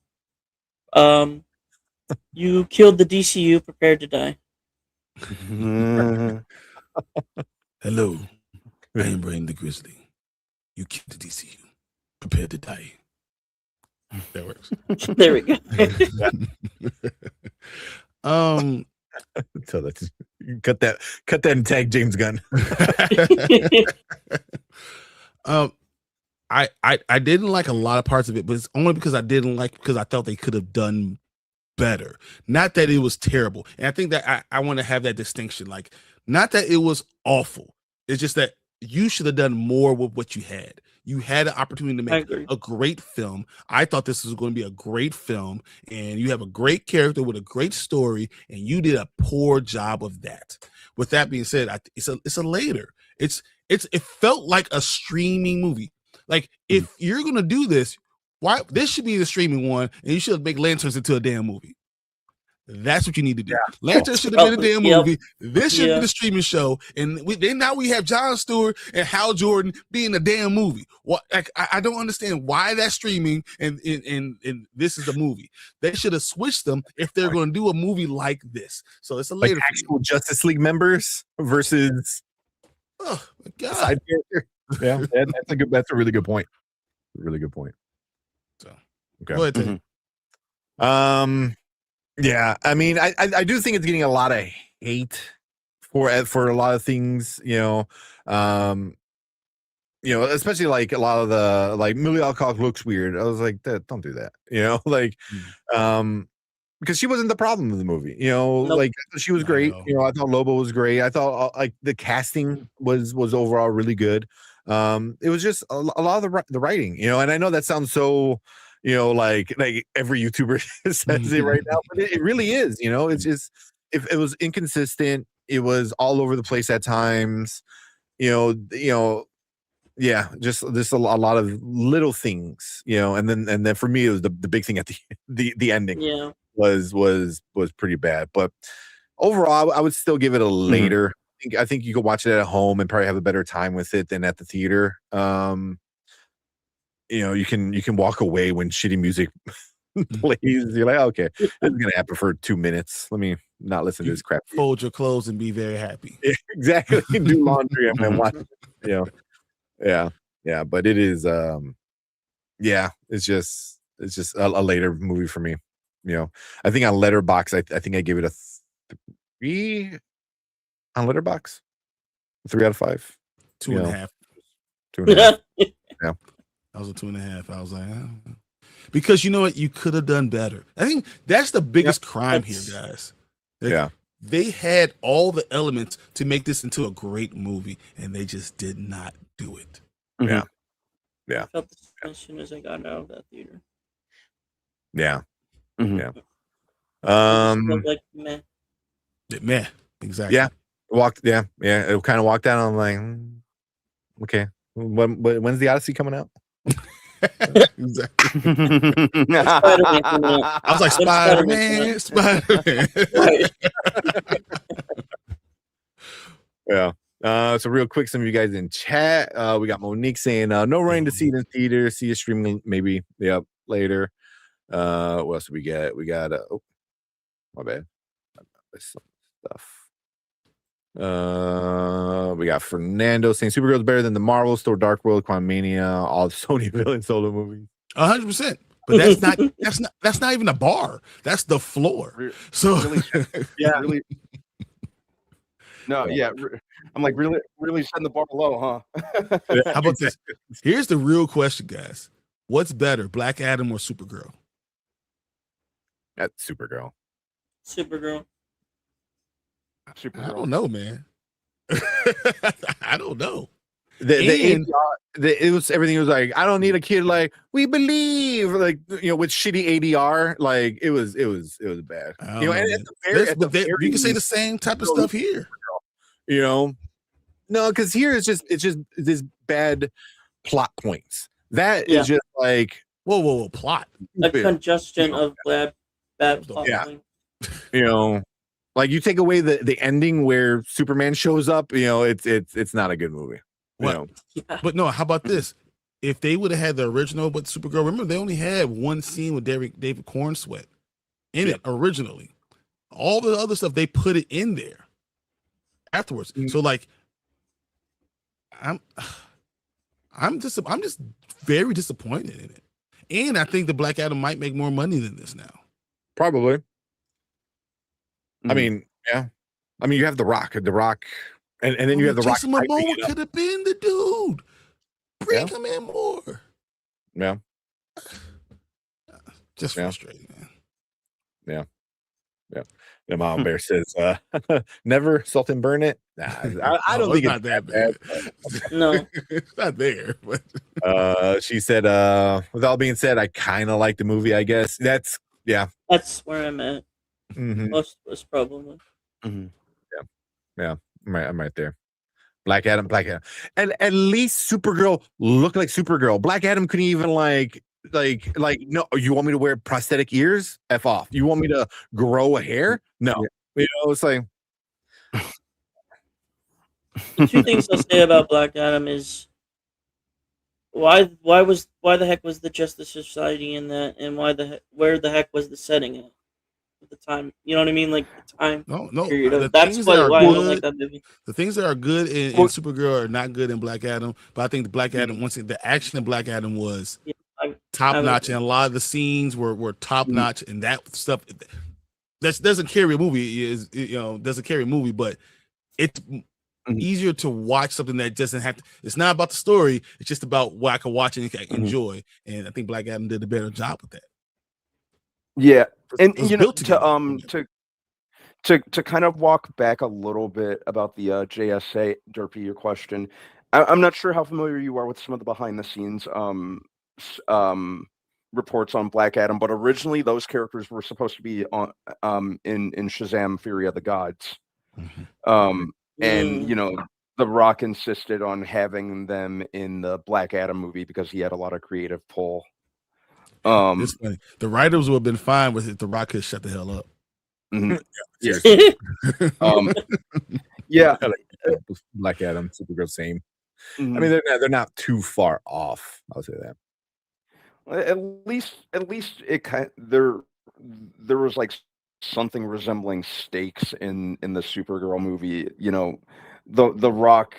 D: You killed the DCU. Prepared to die.
A: Hello, I am Brian the Grizzly. You killed the DCU. Prepared to die. That works.
D: There we go.
C: So that's cut that and tag James Gunn.
A: I didn't like a lot of parts of it, but it's only because I felt they could have done better. Not that it was terrible. And I think that I want to have that distinction. Like, not that it was awful. It's just that you should have done more with what you had. You had an opportunity to make a great film. I thought this was going to be a great film, and you have a great character with a great story, and you did a poor job of that. With that being said, it's a later. It felt like a streaming movie. Like, if you're gonna do this, why this should be the streaming one, and you should make Lanterns into a damn movie. That's what you need to do. Yeah. Lanterns should have been a damn movie. This should be the streaming show, and now we have Jon Stewart and Hal Jordan being a damn movie. What? Like, I don't understand why that's streaming and this is the movie. They should have switched them if they're going to do a movie like this. So it's a later,
C: like actual Justice League members versus.
A: Oh my God!
C: Yeah, that's a really good point. Really good point.
A: So,
C: okay.
A: Go ahead,
C: yeah, I mean, I do think it's getting a lot of hate for a lot of things, especially like a lot of the like Millie Alcock looks weird. I was like, don't do that, because she wasn't the problem of the movie, nope. Like she was great. I thought Lobo was great. I thought like the casting was overall really good. It was just a lot of the writing, and I know that sounds so. Like every YouTuber says it right now, but it really is. It's just if it was inconsistent, it was all over the place at times. Yeah, just a lot of little things. And then for me, it was the big thing at the ending.
D: Yeah,
C: was pretty bad, but overall, I would still give it a later. I think you could watch it at home and probably have a better time with it than at the theater. You can walk away when shitty music plays. You're like, okay, this is gonna happen for 2 minutes. Let me not listen to this crap.
A: Fold your clothes and be very happy.
C: Yeah, exactly. Do laundry and watch it. Yeah. But it is. It's just a later movie for me. I think on Letterboxd, I think I gave it a 3 on Letterboxd. 3 out of 5.
A: 2.5.
C: 2.5. Yeah.
A: I was a 2.5. I was like, because you know what, you could have done better. I think that's the biggest crime here, guys. They had all the elements to make this into a great movie, and they just did not do it.
C: Yeah.
D: I felt this as soon as I got out of that theater.
C: Yeah.
A: Yeah.
D: Like
A: meh. Exactly.
C: Yeah. It kind of walked out. I'm like, okay. When's the Odyssey coming out?
A: Exactly. I was like, Spider-Man.
C: Yeah. So real quick, some of you guys in chat. We got Monique saying, no running to see it in theater. See a streaming maybe. Yep. Later. What else do we get? We got my bad. Some stuff. We got Fernando saying Supergirl is better than the Marvels, Thor, Dark World, Quantumania, all the Sony villain solo movies.
A: 100%. But that's not even a bar. That's the floor. So
B: really, really. No, yeah. I'm like, really setting the bar low, huh?
A: How about this? Here's the real question, guys. What's better, Black Adam or Supergirl?
C: That's Supergirl.
D: Supergirl.
A: I don't know, man. I don't know.
C: It was everything was like, I don't need a kid like we believe, like with shitty ADR, like it was bad.
A: You can say the same type of stuff here.
C: No, because here it's just this bad plot points. That is just like
A: whoa, plot.
D: A congestion of bad plot points.
C: Like you take away the ending where Superman shows up, it's not a good movie.
A: But no, how about this? If they would have had the original, but Supergirl, remember they only had one scene with David Cornsweet in it originally. All the other stuff they put it in there afterwards. So like, I'm I'm just very disappointed in it. And I think the Black Adam might make more money than this now.
C: Probably. I
B: Mhm.
C: mean, yeah. I mean, you have The Rock, and then you have The Rock.
A: Jason Momoa could have been the dude. Bring
C: Yeah.
A: him in more.
C: Yeah.
A: Just
C: Yeah.
A: frustrating, man.
C: The Mom Bear says, never salt and burn it. Nah, I don't
A: No,
C: think
A: it's
C: it's
A: not that bad.
D: No.
A: It's not there. But
C: She said, with all being said, I kind of like the movie, I guess. That's
D: That's where I'm at.
C: mhm.
D: Most probably.
B: Mhm.
C: I'm right there. Black Adam. And at least Supergirl looked like Supergirl. Black Adam couldn't even like, no, you want me to wear prosthetic ears? F off. You want me to grow a hair? No.
B: Yeah.
C: It's like,
D: The two things I'll say about Black Adam is why the heck was the Justice Society in that, and where the heck was the setting at the time? You know what I mean? Like the time
A: no.
D: period.
A: The
D: That's
A: things
D: why
A: that are
D: I don't
A: good-
D: like that movie.
A: The things that are good in Supergirl are not good in Black Adam. But I think the Black Adam, the action in Black Adam was top notch, and a lot of the scenes were top notch, and that stuff that doesn't carry a movie doesn't carry a movie, but it's easier to watch something that doesn't have to. It's not about the story; it's just about what I can watch and enjoy. And I think Black Adam did a better job with that.
B: Yeah, and
A: It was
B: you know,
A: built together.
B: to kind of walk back a little bit about the JSA, Derpy, your question. I'm not sure how familiar you are with some of the behind the scenes reports on Black Adam, but originally those characters were supposed to be on in Shazam: Fury of the Gods. And you know, The Rock insisted on having them in the Black Adam movie because he had a lot of creative pull.
A: It's funny. The writers would have been fine with it. The Rock could shut the hell up.
B: Mhm.
C: Yeah. Black Adam, Supergirl, same. I mean, they're not too far off. I'll say that.
B: At least it kind there was like something resembling stakes in the Supergirl movie. You know, the Rock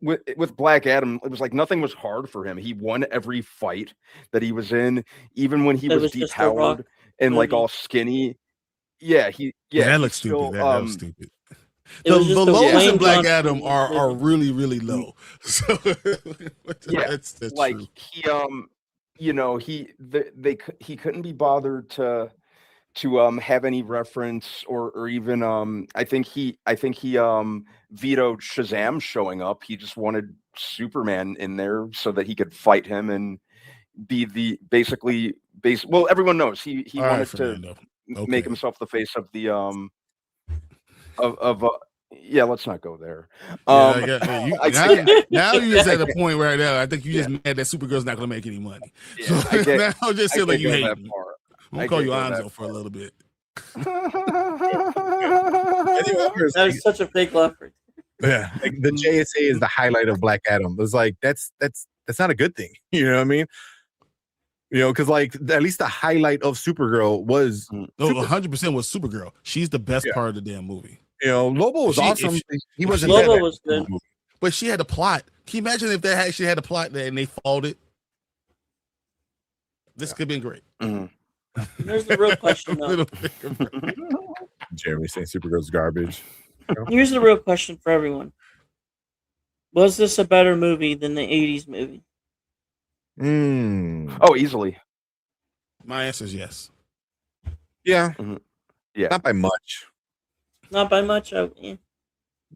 B: with Black Adam, it was like nothing was hard for him. He won every fight that he was in, even when he was depowered and like all skinny. Yeah,
A: that looks stupid. That was stupid. The lows in Black Adam are really, really low. So that's
B: like
A: true.
B: he you know, he couldn't be bothered to have any reference or even I think he vetoed Shazam showing up. He just wanted Superman in there so that he could fight him and be the well, everyone knows he wanted to make himself the face of the yeah, let's not go there.
A: Now you're just at a point right now. I think you just mad that Supergirl's not going to make any money.
B: Yeah,
A: so now just feel like you hate me. I'm gonna call you Anzo for a little bit.
D: That was such a fake laugh.
C: Yeah, like the JSA is the highlight of Black Adam. It was like that's not a good thing. You know what I mean? You know, because like at least the highlight of Supergirl was
A: 100% was Supergirl. She's the best part of the damn movie.
C: You know, Lobo was awesome. He wasn't.
D: Lobo was good,
A: but she had a plot. Can you imagine if they actually had a plot and they followed it? This could have been great.
D: Here's the real question, though.
C: Jeremy saying Supergirl's garbage.
D: Here's the real question for everyone: was this a better movie than the '80s movie?
B: Oh, easily.
A: My answer is yes.
C: Yeah.
B: Yeah.
C: Not by much.
D: Not by much.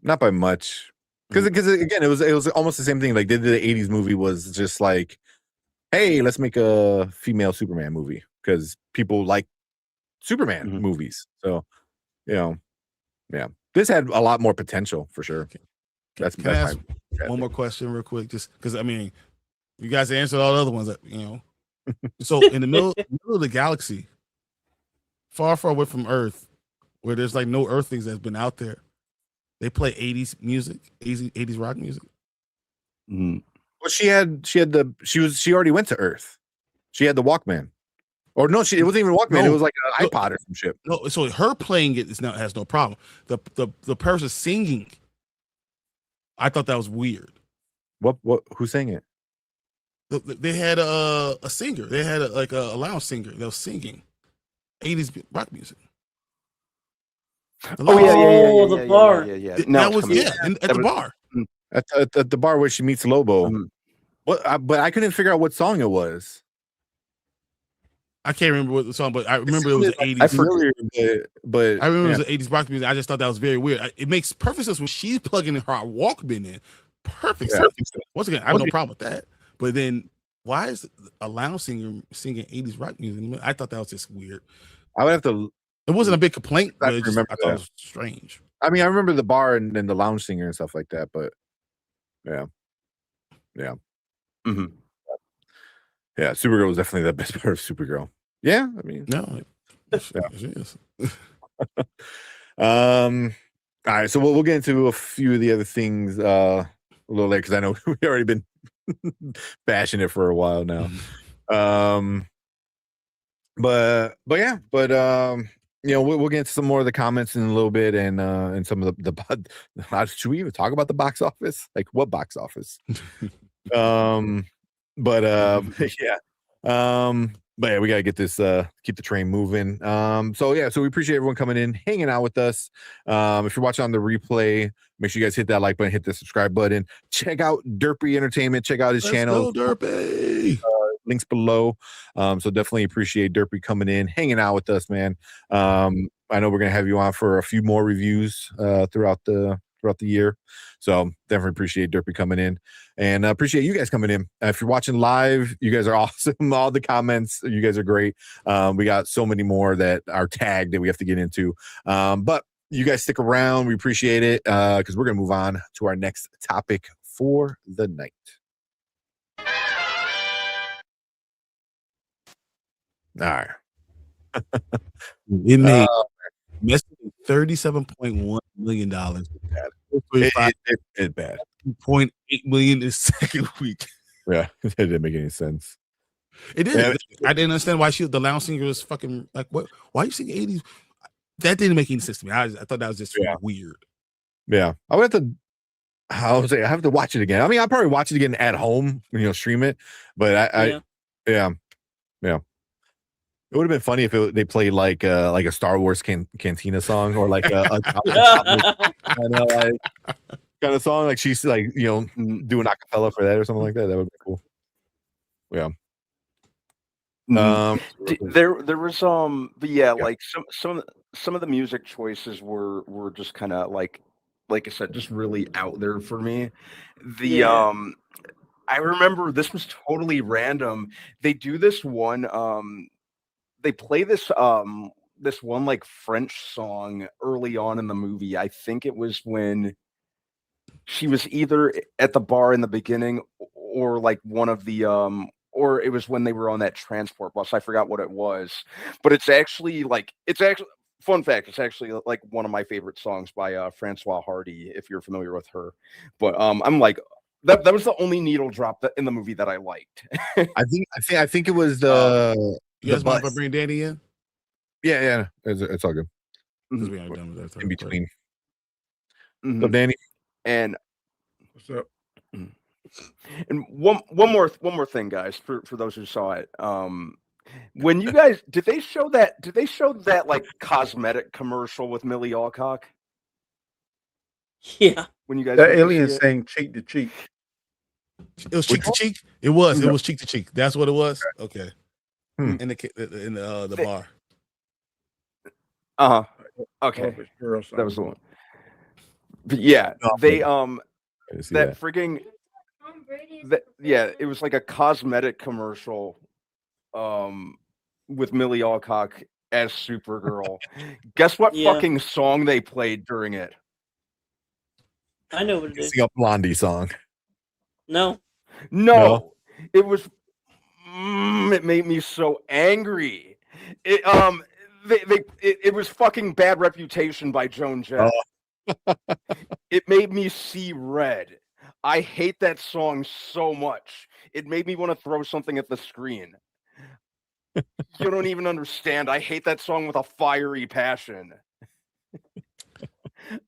C: Not by much. Because again, it was almost the same thing. Like the 80s movie was just like, hey, let's make a female Superman movie because people like Superman movies. So, you know, yeah, this had a lot more potential for sure. That's
A: Can I ask one more question real quick? Just because I mean, you guys answered all the other ones that you know. So in the middle of the galaxy, far away from Earth, where there's like no Earthlings that's been out there, they play 80s music, 80s rock music.
C: Well, she already went to Earth. She had the Walkman. Or no, it wasn't even a Walkman. It was like an iPod or some shit.
A: No, so her playing it has no problem. The person singing, I thought that was weird.
C: What? Who sang it?
A: They had a singer. They had a lounge singer that was singing 80s rock music.
B: Oh yeah,
D: the bar.
B: yeah.
A: That was at the bar.
C: At the bar where she meets Lobo. What? But I couldn't figure out what song it was.
A: I can't remember what the song, but I remember it was an 80s.
C: But
A: I remember it was an 80s rock music. I just thought that was very weird. It makes perfect sense when she's plugging her Walkman in. Perfect sense. Once again, I have no problem with that. But then, why is a lounge singer singing 80s rock music? I thought that was just weird.
C: I would have to.
A: It wasn't a big complaint, but I thought it was strange.
C: I mean, I remember the bar and the lounge singer and stuff like that, but yeah.
B: Mm-hmm.
C: Yeah, Supergirl was definitely the best part of Supergirl. Yeah, I mean,
A: no, it is.
C: All right, so we'll get into a few of the other things a little later because I know we've already been bashing it for a while now. But we'll get into some more of the comments in a little bit and some of the should we even talk about the box office? Like what box office? But yeah, we gotta get this keep the train moving. So we appreciate everyone coming in, hanging out with us. If you're watching on the replay, make sure you guys hit that like button, hit the subscribe button, check out Derpy Entertainment, check out his channel.
A: Go, Derpy.
C: Links below. So definitely appreciate Derpy coming in, hanging out with us, man. I know we're gonna have you on for a few more reviews throughout the year. So definitely appreciate Derpy coming in and appreciate you guys coming in. If you're watching live, you guys are awesome. All the comments, you guys are great. We got so many more that are tagged that we have to get into. But you guys stick around. We appreciate it because we're going to move on to our next topic for the night. All right.
A: It made $37.1 million.
C: It's bad.
A: $2.8 million the second week.
C: Yeah, it didn't make any sense.
A: It didn't. I didn't understand why the lounge singer was fucking like, what? Why are you singing 80s? That didn't make any sense to me. I thought that was just weird.
C: Yeah, I would have to. I would say I have to watch it again. I mean, I'll probably watch it again at home, stream it. But yeah. It would have been funny if they played like a Star Wars Cantina song or like a kind of song, like she's like doing acapella for that or something like that. That would be cool. Yeah.
B: There was like some of the music choices were just kind of like I said, just really out there for me. I remember this was totally random. They do this one. They play this one like French song early on in the movie. I think it was when she was either at the bar in the beginning or like one of the or it was when they were on that transport bus. I forgot what it was, but it's actually fun fact. It's actually like one of my favorite songs by Francois Hardy, if you're familiar with her. But I'm like that was the only needle drop in the movie that I liked.
C: I think it was the.
A: You guys mind if I bring Danny in?
C: Yeah, it's all good.
A: Mm-hmm.
C: In between.
B: Mm-hmm.
C: So Danny,
B: and
A: what's up?
B: And one more thing, guys, for those who saw it. When you guys did they show that like cosmetic commercial with Millie Alcock?
D: Yeah.
B: When you guys
E: the alien saying cheek to cheek.
A: It was cheek to cheek. It was cheek to cheek. That's what it was. Okay. In the bar.
B: Okay. That was the one. But yeah, they that frigging it was like a cosmetic commercial with Millie Alcock as Supergirl. Guess what fucking song they played during it?
D: I know what it is.
C: Sing a Blondie song.
D: No.
B: It was it made me so angry. It was fucking Bad Reputation by Joan Jett. It made me see red. I hate that song so much. It made me want to throw something at the screen. You don't even understand. I hate that song with a fiery passion.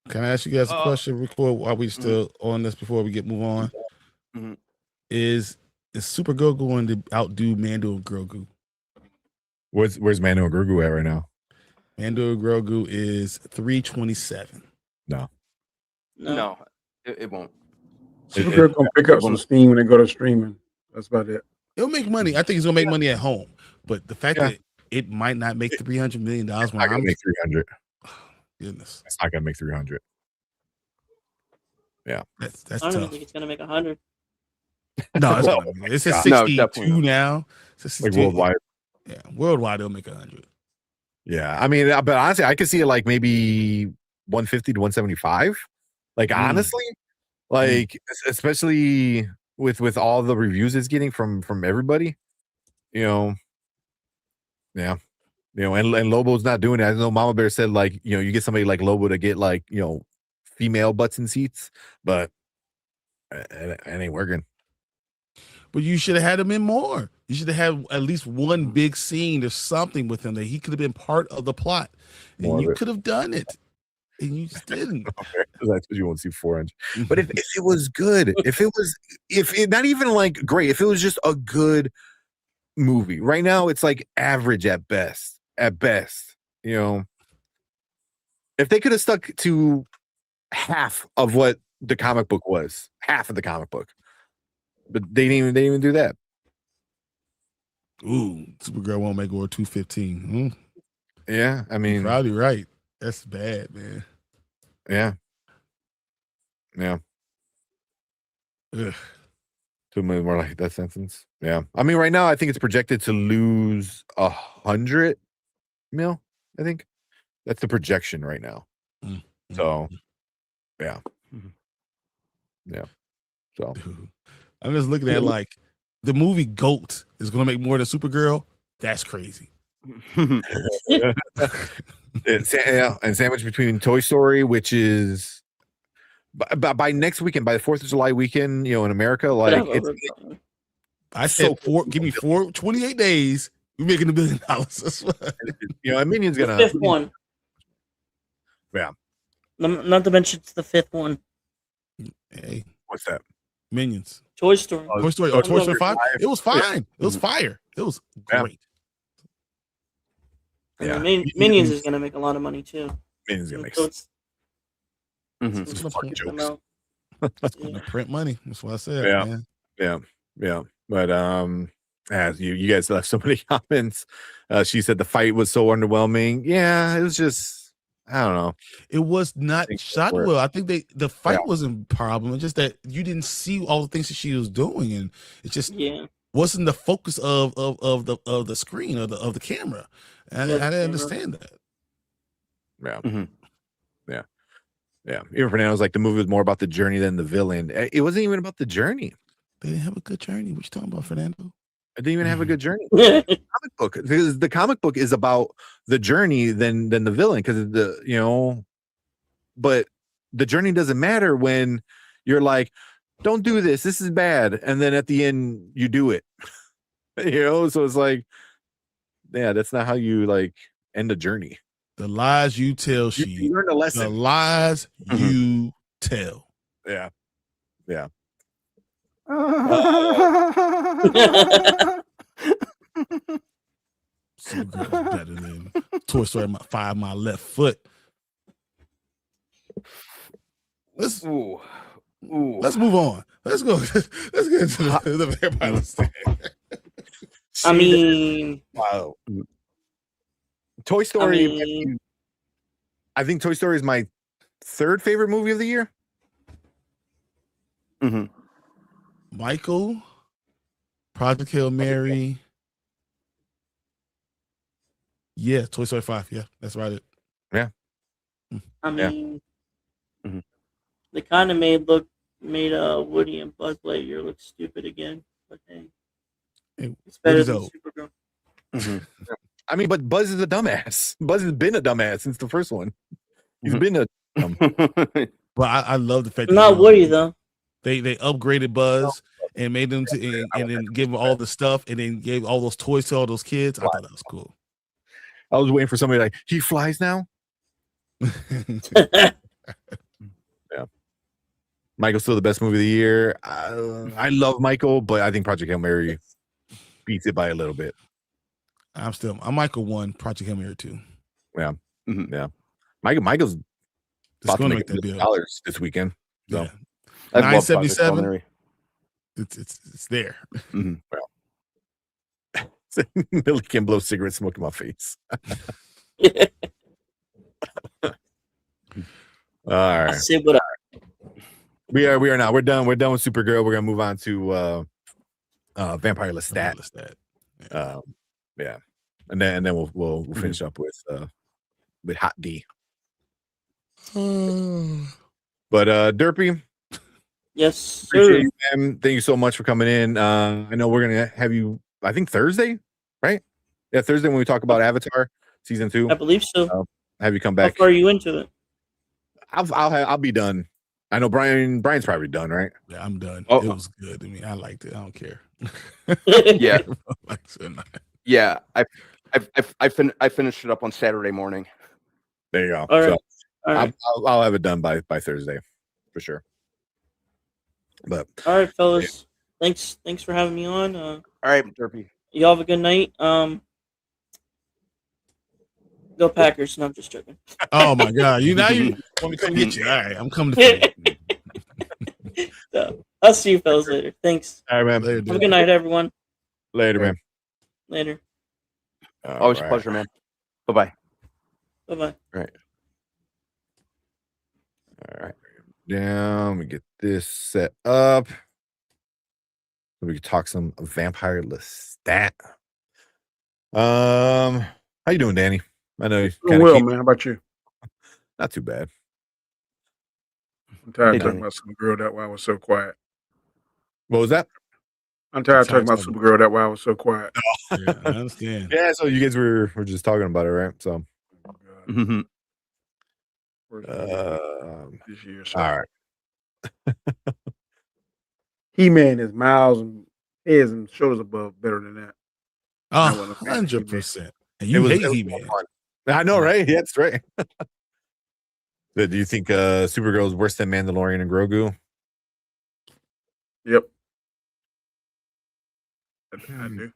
A: Can I ask you guys a question real quick while we still on this before we move on?
B: Mm-hmm.
A: Is Supergirl going to outdo Mando and Grogu?
C: Where's Mando and Grogu at right now?
A: Mando and Grogu is 327.
C: No.
B: No, it won't.
E: Supergirl gonna pick up some steam when they go to streaming. That's about it.
A: It'll make money. I think it's gonna make money at home, but the fact that it might not make $300 million when
C: It's not gonna make 300.
A: Goodness,
C: it's not gonna make 300. Yeah,
A: that's
D: I don't even
A: tough.
D: think it's gonna make 100.
A: No, it's not. It's at 62 now. It's
C: like worldwide.
A: Yeah, worldwide it'll make 100.
C: Yeah, I mean, but honestly, I could see it like maybe 150 to 175. Like honestly, like especially with all the reviews it's getting from everybody, yeah, and Lobo's not doing it. I know Mama Bear said like you get somebody like Lobo to get like female butts in seats, but it ain't working.
A: But you should have had him in more. You should have had at least one big scene or something with him that he could have been part of the plot, and you could have done it, and you just didn't.
C: That's what you won't see 400. But if it was good, if it not even like great, if it was just a good movie. Right now, it's like average at best. At best, if they could have stuck to half of what the comic book was, half of the comic book. But they didn't even do that.
A: Ooh, Supergirl won't make over 215.
C: Yeah, I mean,
A: you're probably right. That's bad, man.
C: Yeah.
A: Ugh.
C: 2 million more like that sentence. Yeah, I mean, right now I think it's projected to lose 100 mil. I think that's the projection right now. So, yeah. So.
A: I'm just looking at like the movie Goat is going to make more than Supergirl. That's crazy.
C: And sandwich between Toy Story, which is by next weekend, by the 4th of July weekend, in America, like
A: I said give me 28 days. We're making $1 billion.
C: And Minion's gonna
D: the 5th one.
C: Yeah.
D: Not to mention it's the 5th one.
A: Hey,
C: what's that?
A: Minions.
D: Toy Story.
A: Toy Story. Oh, Toy Story 5. It was fine. It was fire. It was great.
D: Yeah. Minions is gonna make a lot of money too.
C: Minions gonna make
A: it's gonna print money. That's what I said.
C: Yeah. But as you guys left so many comments. She said the fight was so underwhelming. Yeah, it was just. I don't know.
A: It was not shot well. I think the fight wasn't a problem. It's just that you didn't see all the things that she was doing, and it just wasn't the focus of the screen or of the camera. And I didn't understand that.
C: Yeah. Even Fernando's like the movie was more about the journey than the villain. It wasn't even about the journey.
A: They didn't have a good journey. What you talking about, Fernando?
C: I didn't even have a good journey. The comic book is about the journey than the villain, because but the journey doesn't matter when you're like, don't do this, this is bad, and then at the end you do it. So it's like, that's not how you like end a journey.
A: The lies you tell,
C: you learn a lesson.
A: The lies you tell.
C: Yeah.
A: Supergirl's better than Toy Story 5. My left foot. Let's move on. Let's go. Let's get into the Vampire Stand.
D: I mean,
C: wow. Toy Story. I think Toy Story is my 3rd favorite movie of the year.
A: Michael, Project Hail Mary. Yeah, Toy Story 5. Yeah, that's right.
C: Yeah.
D: I mean, they kind of made Woody and Buzz Lightyear look stupid again. But hey, it's better than Supergirl.
C: I mean, but Buzz is a dumbass. Buzz has been a dumbass since the first one. He's been a.
A: But I love the fact that
D: not Woody though.
A: They upgraded Buzz and made them and then gave him all the stuff and then gave all those toys to all those kids. I thought that was cool.
C: I was waiting for somebody like, he flies now. Michael's still the best movie of the year. I love Michael, but I think Project Hail Mary beats it by a little bit.
A: I'm Michael 1, Project Hail Mary 2.
C: Yeah. Yeah. Michael's
A: It's
C: about to
A: going to
C: make
A: make that bill.
C: $1 this weekend. So
A: Yeah.
B: I love Project Hail
A: 977.
B: Mary.
A: It's there.
C: Billy can blow cigarette smoke in my face. All right.
D: I say what
C: We are now. We're done. We're done with Supergirl. We're gonna move on to Vampire Lestat. Yeah. And then we'll finish up with Hot D. But Derpy,
D: Yes, sir.
C: appreciate you, man. Thank you so much for coming in. I know we're gonna have you, I think Thursday, right? Yeah, Thursday when we talk about Avatar season 2.
D: I believe so.
C: Have you come
D: How
C: back?
D: far are you into it?
C: I'll be done. I know Brian's probably done, right?
A: Yeah, I'm done.
B: Oh.
A: It was good. I mean, I liked it. I don't care.
B: Yeah.
A: Like I said, nah.
B: Yeah. I finished it up on Saturday morning.
C: There you go.
D: All right.
C: So
D: All right.
C: I'll have it done by Thursday for sure. But
D: All right, fellas. Thanks for having me on.
B: All right, Derpy.
D: Y'all have a good night. Go Packers. No, I'm just joking.
A: Oh my God! You want me to come get you? All right, I'm coming to you.
D: So, I'll see you fellas later. Thanks.
C: all right, man.
A: Later,
D: Have a
A: dude.
D: good night, everyone.
C: Later, man.
D: Later.
B: Always a pleasure, man. Bye-bye.
D: Bye-bye.
C: All right. Down. We get this set up. We can talk some Vampire Lestat. How you doing, Danny? I know you
E: Doing well, man. How about you?
C: Not too bad.
E: I'm tired
B: Hey,
E: of talking
B: Danny.
E: about Supergirl. That's why I was so quiet.
C: What was that?
E: I'm tired of talking about Supergirl. That's why I was so quiet.
A: Yeah, I understand.
C: Yeah, so you guys were just talking about it, right? So
E: Oh, God.
B: Mm-hmm.
E: Worst movie this year. So.
C: all right.
E: He-Man is miles and heads and shoulders above better than that. I wasn't a fan of
A: 100%. And you hate He-Man.
C: fun. I know, right? Yeah, that's right. But do you think Supergirl is worse than Mandalorian and Grogu?
E: Yep. I do.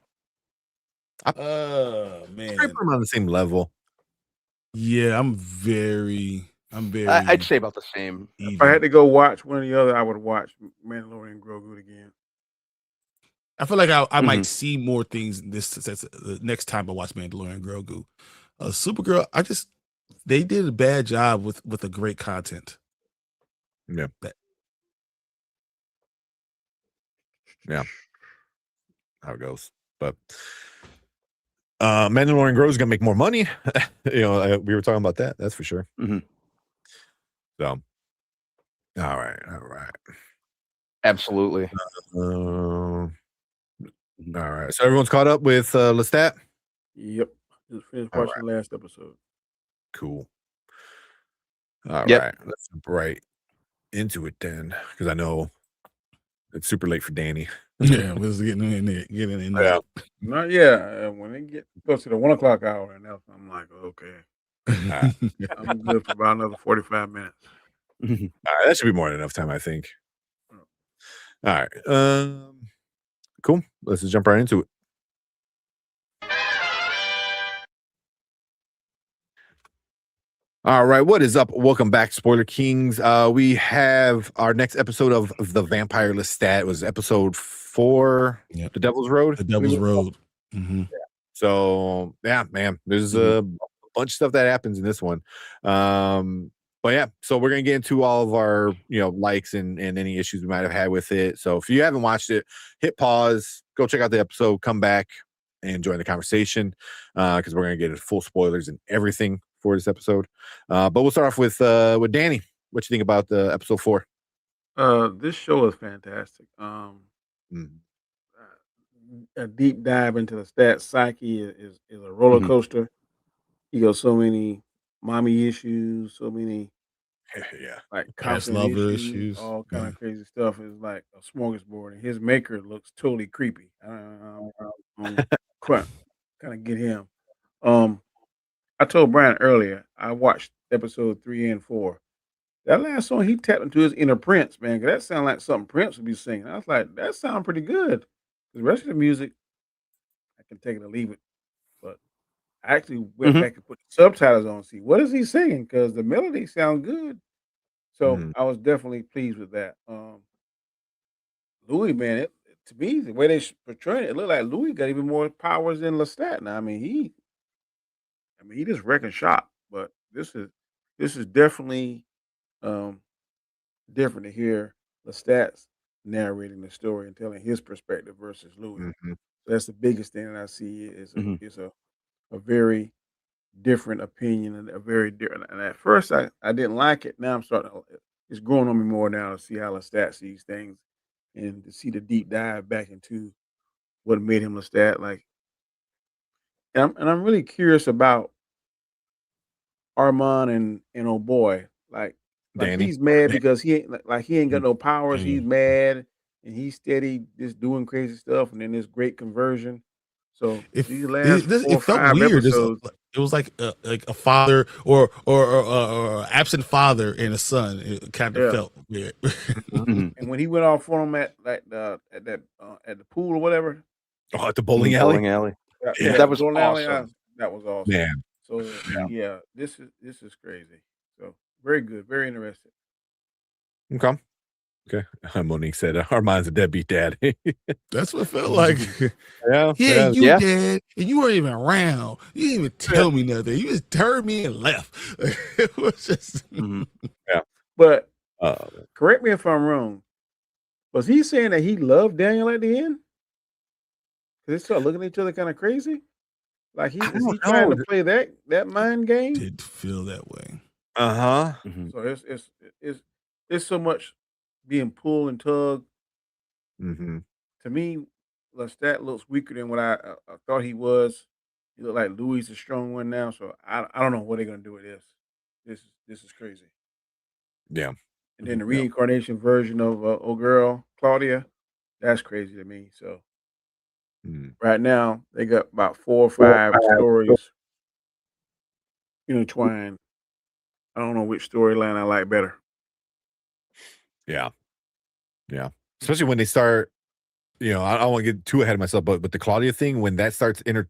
A: Man.
C: I put them on the same level.
A: Yeah, I'm very.
B: I'd say about the same.
E: If I had to go watch one or the other, I would watch Mandalorian and Grogu again.
A: I feel like I might see more things the next time I watch Mandalorian and Grogu. Supergirl, they did a bad job with a great content.
C: Yeah. Yeah. How it goes. But Mandalorian Grow is gonna make more money. We were talking about that. That's for sure.
B: Mm-hmm.
C: So, all right.
B: Absolutely.
C: All right. So everyone's caught up with Lestat.
E: Yep. Just finished
C: All
E: watching the last episode.
C: Cool. All
B: Yep.
C: right. Let's jump right into it then, because I know it's super late for Danny.
A: Yeah, we're just getting in there.
C: Yeah.
E: Not yet. When they get close to the 1 o'clock hour, and that's, I'm like, okay, I'm good for about another 45 minutes.
C: All right, that should be more than enough time, I think. All right. Cool. Let's just jump right into it. All right, what is up? Welcome back, Spoiler Kings. We have our next episode of The Vampire Lestat. It was episode 4,
A: Yep.
C: The Devil's Road.
A: The Devil's Road. Mm-hmm.
C: So, yeah, man, there's a bunch of stuff that happens in this one. But yeah, so we're going to get into all of our, likes and any issues we might have had with it. So if you haven't watched it, hit pause, go check out the episode, come back and join the conversation because we're going to get into full spoilers and everything for this episode. But we'll start off with Danny. What you think about the episode 4?
E: This show is fantastic. A deep dive into the stat psyche is a roller coaster. You got so many mommy issues, so many like
A: Past
E: confident
A: lover issues.
E: all kind of crazy stuff. Is like a smorgasbord, and his maker looks totally creepy. I'm kind of get him. I told Brian earlier I watched episode 3 and 4. that last song he tapped into his inner Prince, man. 'Cause that sounded like something Prince would be singing. I was like, that sounds pretty good. The rest of the music, I can take it or leave it. But I actually went
B: Mhm.
E: back and put the subtitles on to see what is he singing because the melody sounds good. So
C: Mhm.
E: I was definitely pleased with that. Louis, man, to me, the way they portray it, it looked like Louis got even more powers than Lestat. Now, I mean, he just wrecking shop. But this is definitely um, different to hear Lestat's narrating the story and telling his perspective versus Louis.
C: Mhm.
E: That's the biggest thing that I see
B: Mhm.
E: is a very different opinion and a very different. And at first, I didn't like it. Now I'm starting to. It's growing on me more now to see how Lestat sees things and to see the deep dive back into what made him Lestat. Like, and I'm really curious about Armand and oh boy, like
C: Danny.
E: he's mad because he ain't like he ain't got
A: Mm,
E: no powers. He's
A: Danny.
E: mad and he's steady just doing crazy stuff, and then this great conversion. So
A: If
E: these
A: it,
E: last
A: it
E: 4 or
A: felt
E: 5
A: weird.
E: episodes,
A: It was like a father or absent father and a son. It kind of
E: yeah.
A: felt weird.
C: Mhm.
B: Mhm.
E: And when he went off on him at the pool or whatever,
C: Oh, at the bowling alley.
B: Bowling alley.
E: yeah,
C: Yeah,
B: That
E: the
B: was
E: bowling alley,
B: awesome.
E: that was awesome.
C: man.
E: So
C: Yeah.
E: yeah, this is crazy. So very good, very interesting.
C: Okay. Okay. Monique said, Armand's a deadbeat dad.
A: That's what it felt like.
C: Yeah.
A: Yeah,
C: Yeah.
A: you
B: Yeah.
A: did, and you weren't even around. You didn't even tell me nothing. You just turned me and left. It was just
B: Mhm.
E: But
C: Uh,
E: correct me if I'm wrong. Was he saying that he loved Daniel at the end? Because they start looking at each other kind of crazy. Like
C: I
E: is he
C: don't
E: trying
C: know.
E: to play that mind game?
A: did feel that way.
C: Uh-huh.
B: Mhm.
E: So it's so much being pulled and tugged.
C: Mm-hmm.
E: To me, Lestat looks weaker than what I thought he was. He look like Louis is a strong one now. So I don't know what they're gonna do with this. This is crazy.
C: Yeah.
E: And then the
C: Yeah.
E: reincarnation version of old girl Claudia, that's crazy to me. So
C: Mm.
E: right now they got about 4 or 5 stories intertwined. I don't know which storyline I like better.
C: Yeah. Yeah. Especially when they start, I don't want to get too ahead of myself, but with the Claudia thing, when that starts interconnecting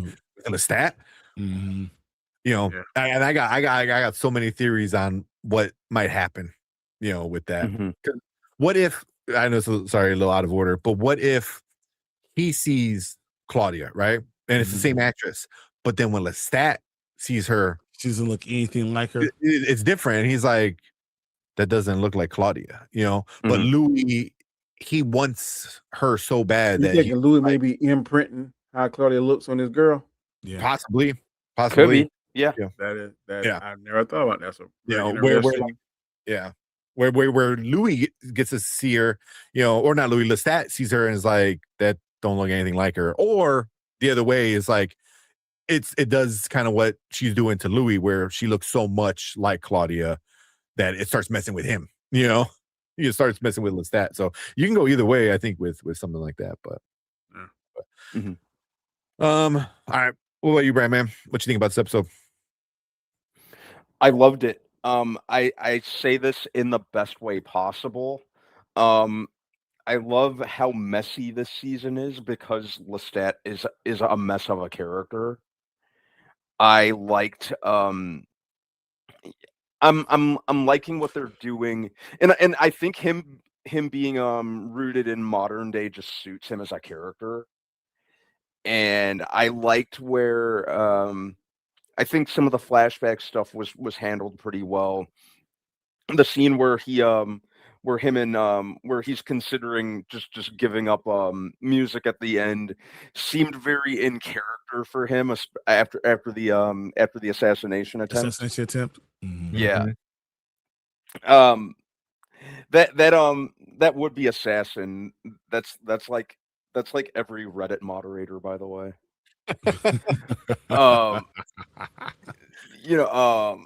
A: Mm,
C: with Lestat,
A: mhm.
E: Yeah.
C: and I got so many theories on what might happen, with that.
B: Mhm.
C: 'Cause what if I know, sorry, a little out of order, but what if he sees Claudia, right? And it's the
A: Mhm.
C: same actress, but then when Lestat sees her,
A: She doesn't look anything like her.
C: it's different. He's like, that doesn't look like Claudia, But
B: Mhm.
C: Louis, he wants her so bad
E: You
C: that he
E: thinking Louis may
C: like
E: be imprinting how Claudia looks on this girl?
A: Yeah.
C: possibly,
B: Could be. Yeah.
E: That
C: yeah,
E: I never thought about that. So very
C: where
E: interesting.
C: yeah, where Louis gets to see her, or not Louis, Lestat sees her and is like, that don't look anything like her, or the other way is like, it does kind of what she's doing to Louis, where she looks so much like Claudia that it starts messing with him, It starts messing with Lestat. So you can go either way, I think, with something like that. But
E: Yeah.
B: Mhm.
C: all right. What about you, Brad, man? What you think about this episode?
B: I loved it. I say this in the best way possible. Um, I love how messy this season is because Lestat is a mess of a character. I liked I'm liking what they're doing, and I think him being rooted in modern day just suits him as a character. And I liked where I think some of the flashback stuff was handled pretty well. The scene where where he's considering just giving up music at the end seemed very in character for him after the assassination attempt.
A: Assassination attempt. Mhm.
B: Yeah.
C: Mhm.
B: Um that would be assassin. That's like every Reddit moderator, by the way. Um you know,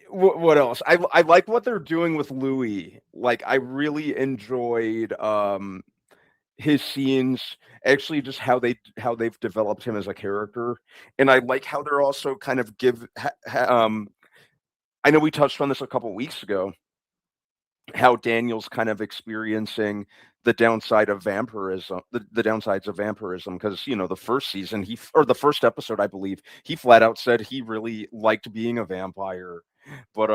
B: what else? I like what they're doing with Louis. Like I really enjoyed his scenes, actually just how they've developed him as a character. And I like how they're also kind of I know we touched on this a couple weeks ago, how Daniel's kind of experiencing the downside of vampirism, the downsides of vampirism, because the first season or the first episode, I believe, he flat out said he really liked being a vampire, but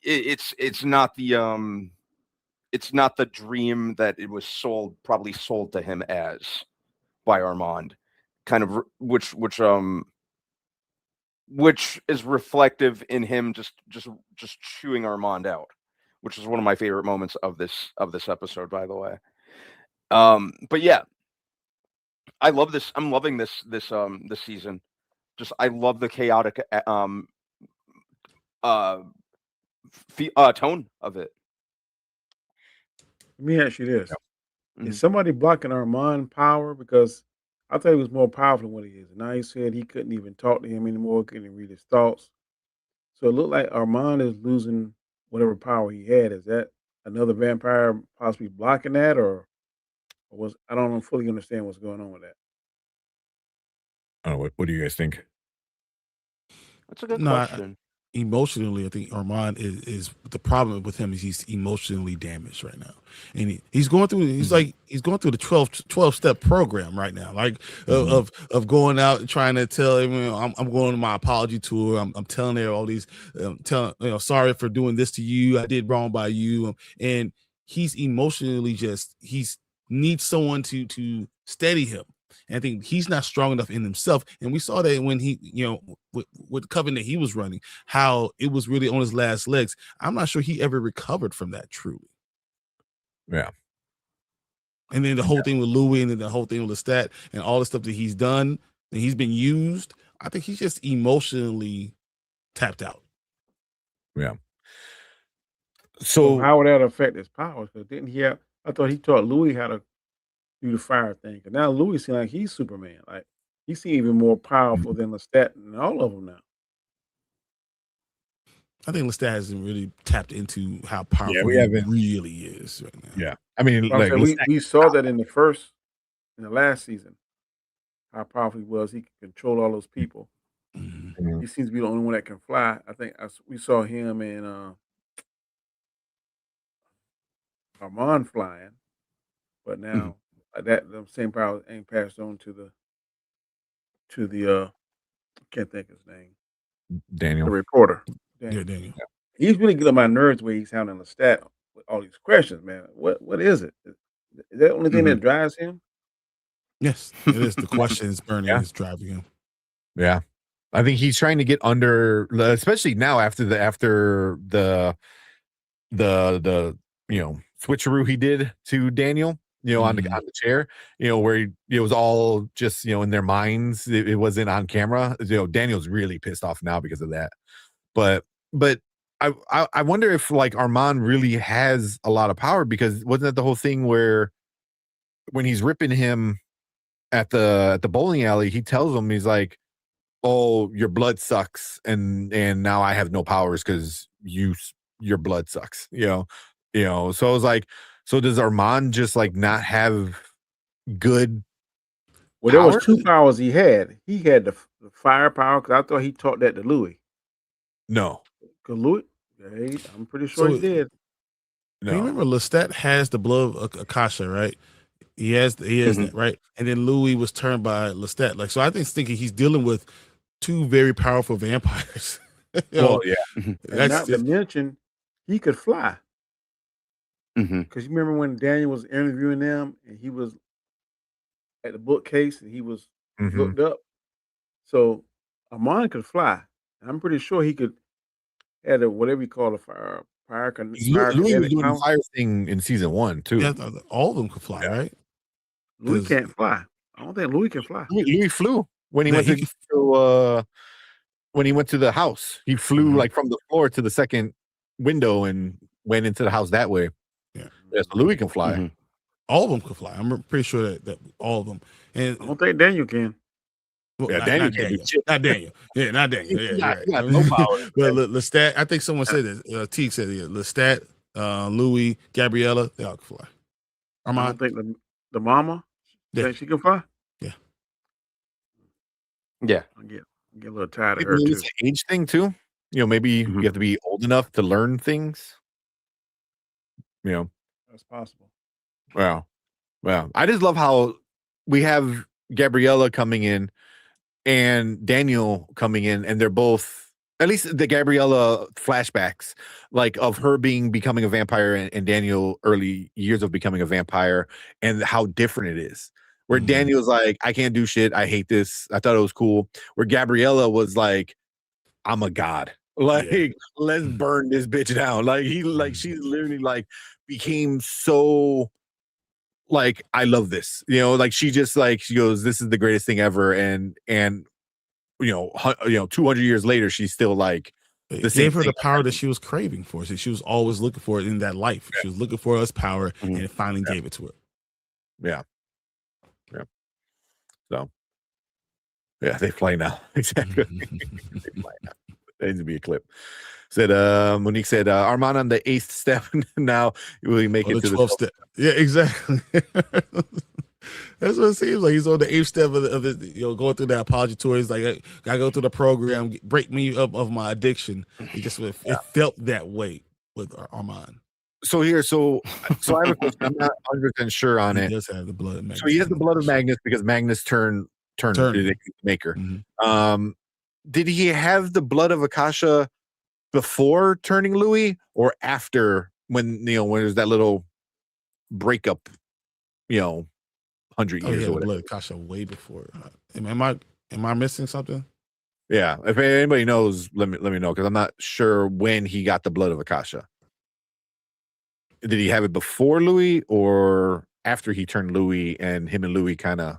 B: it's not the dream that it was probably sold to him as by Armand, kind of which is reflective in him just chewing Armand out, which is one of my favorite moments of this episode, by the way. But yeah, I love this. I'm loving this season. Just I love the chaotic tone of it.
E: Let me ask you this:
B: Mhm.
E: Is somebody blocking Armand power? Because I thought he was more powerful than what he is. And now he said he couldn't even talk to him anymore, couldn't even read his thoughts. So it looked like Armand is losing whatever power he had. Is that another vampire possibly blocking that, or was I don't fully understand what's going on with that.
C: I don't know. What do you guys think?
B: That's a good
A: No,
B: question.
A: emotionally, I think Armand is the problem with him is he's emotionally damaged right now, and he's going through. He's like he's going through the 12 step program right now, like of going out and trying to tell everyone I'm going on my apology tour. I'm telling her all these, telling sorry for doing this to you. I did wrong by you, and he's emotionally he's needs someone to steady him. And I think he's not strong enough in himself. And we saw that when he, with the coven that he was running, how it was really on his last legs. I'm not sure he ever recovered from that truly.
C: Yeah.
A: And then the whole thing with Louis and then the whole thing with Lestat and all the stuff that he's done and he's been used. I think he's just emotionally tapped out.
C: Yeah.
E: So how would that affect his powers? Because didn't he have, I thought he taught Louis how to do the fire thing. Because now Louis seems like he's Superman. Like he seems even more powerful than Lestat and all of them now.
C: Mm-hmm.
A: I think Lestat hasn't really tapped into how powerful he really is right now.
C: Yeah. I mean, like
E: we saw that in the last season, how powerful he was. He could control all those people.
C: Mm-hmm.
E: He seems to be the only one that can fly. I think we saw him and Armand flying, but now that the same power ain't passed on to the I can't think of his name.
C: Daniel.
E: The reporter.
A: Yeah, Daniel.
E: Yeah. He's really getting on my nerves where he's handling the stat with all these questions, man. What is it? Is that the only thing that drives him?
A: Yes, it is. The question is burning is driving him.
C: Yeah. I think he's trying to get under, especially now after the switcheroo he did to Daniel, on the chair, where it was all just, in their minds. It wasn't on camera. Daniel's really pissed off now because of that. But I wonder if like Armand really has a lot of power, because wasn't that the whole thing where when he's ripping him at the bowling alley, he tells him, he's like, oh, your blood sucks, and now I have no powers because your blood sucks, so I was like, so does Armand just like not have good
E: there was two powers he had the firepower, because I thought he taught that to Louis.
C: No,
E: because Louis, I'm pretty sure he did.
A: No. You remember Lestat has the blood of Akasha, right? He has that, right? And then Louis was turned by Lestat. Like, so I think thinking he's dealing with two very powerful vampires.
E: Yeah. And not to mention, he could fly. Because you remember when Daniel was interviewing them and he was at the bookcase and he was looked up. So Armand could fly. And I'm pretty sure he could add whatever you call a fire
C: Louis was doing the fire thing in season 1 too.
A: Yeah, all of them could fly, right?
E: Louis can't fly. I don't think Louis can fly.
C: Louis flew when he went to the house. He flew like from the floor to the second window and went into the house that way. Yeah, so Louis can fly.
A: All of them can fly. I'm pretty sure that all of them. And
E: I don't think Daniel can.
A: Well, Daniel can't do shit. Not Daniel. Yeah, not Daniel. Yeah, right. No power. But Lestat, I think someone said this. Teague said it. Lestat, Louis, Gabriella, they all can fly. Armand.
E: I don't think the mama, think she can fly.
B: Yeah.
E: I get a little tired of her too.
C: It's an age thing too. maybe
B: Mhm.
C: you have to be old enough to learn things.
E: That's possible.
C: Wow. I just love how we have Gabriella coming in and Daniel coming in, and they're both, at least the Gabriella flashbacks, like of her becoming a vampire and Daniel early years of becoming a vampire, and how different it is. Where
A: Mhm.
C: Daniel's like, I can't do shit. I hate this. I thought it was cool. Where Gabriella was like, I'm a god. Like, let's burn this bitch down. Like she literally like became so like, I love this. Like she just like she goes, this is the greatest thing ever. And 200 years later, she's still like
A: It
C: the same
A: gave her
C: thing.
A: the power that she was craving for. So she was always looking for it in that life. She was looking for us power,
B: Mhm.
A: and it finally gave it to her.
C: Yeah. So yeah, they fly now. Exactly. They fly now. That needs to be a clip. Said Monique said Armand on the 8th step now. Will he make
A: Or
C: it
A: the
C: to
A: 12th step. Yeah, exactly. That's what it seems like. He's on the 8th step of it, going through that apology tour. He's like, I gotta go through the program, break me of my addiction. It felt that way with Armand.
C: So I have a question. I'm not 100% sure on
A: He
C: it.
A: does have the blood of Magnus.
C: So he has the blood of Magnus because Magnus turned maker.
A: Mhm.
C: Did he have the blood of Akasha before turning Louis, or after, when when there's that little breakup, 100
A: Oh,
C: years
A: he
C: or
A: had the
C: whatever?
A: blood of Kasha way before. Am I missing something?
C: Yeah, if anybody knows, let me know, because I'm not sure when he got the blood of Akasha. Did he have it before Louis or after he turned Louis, and him and Louis kind of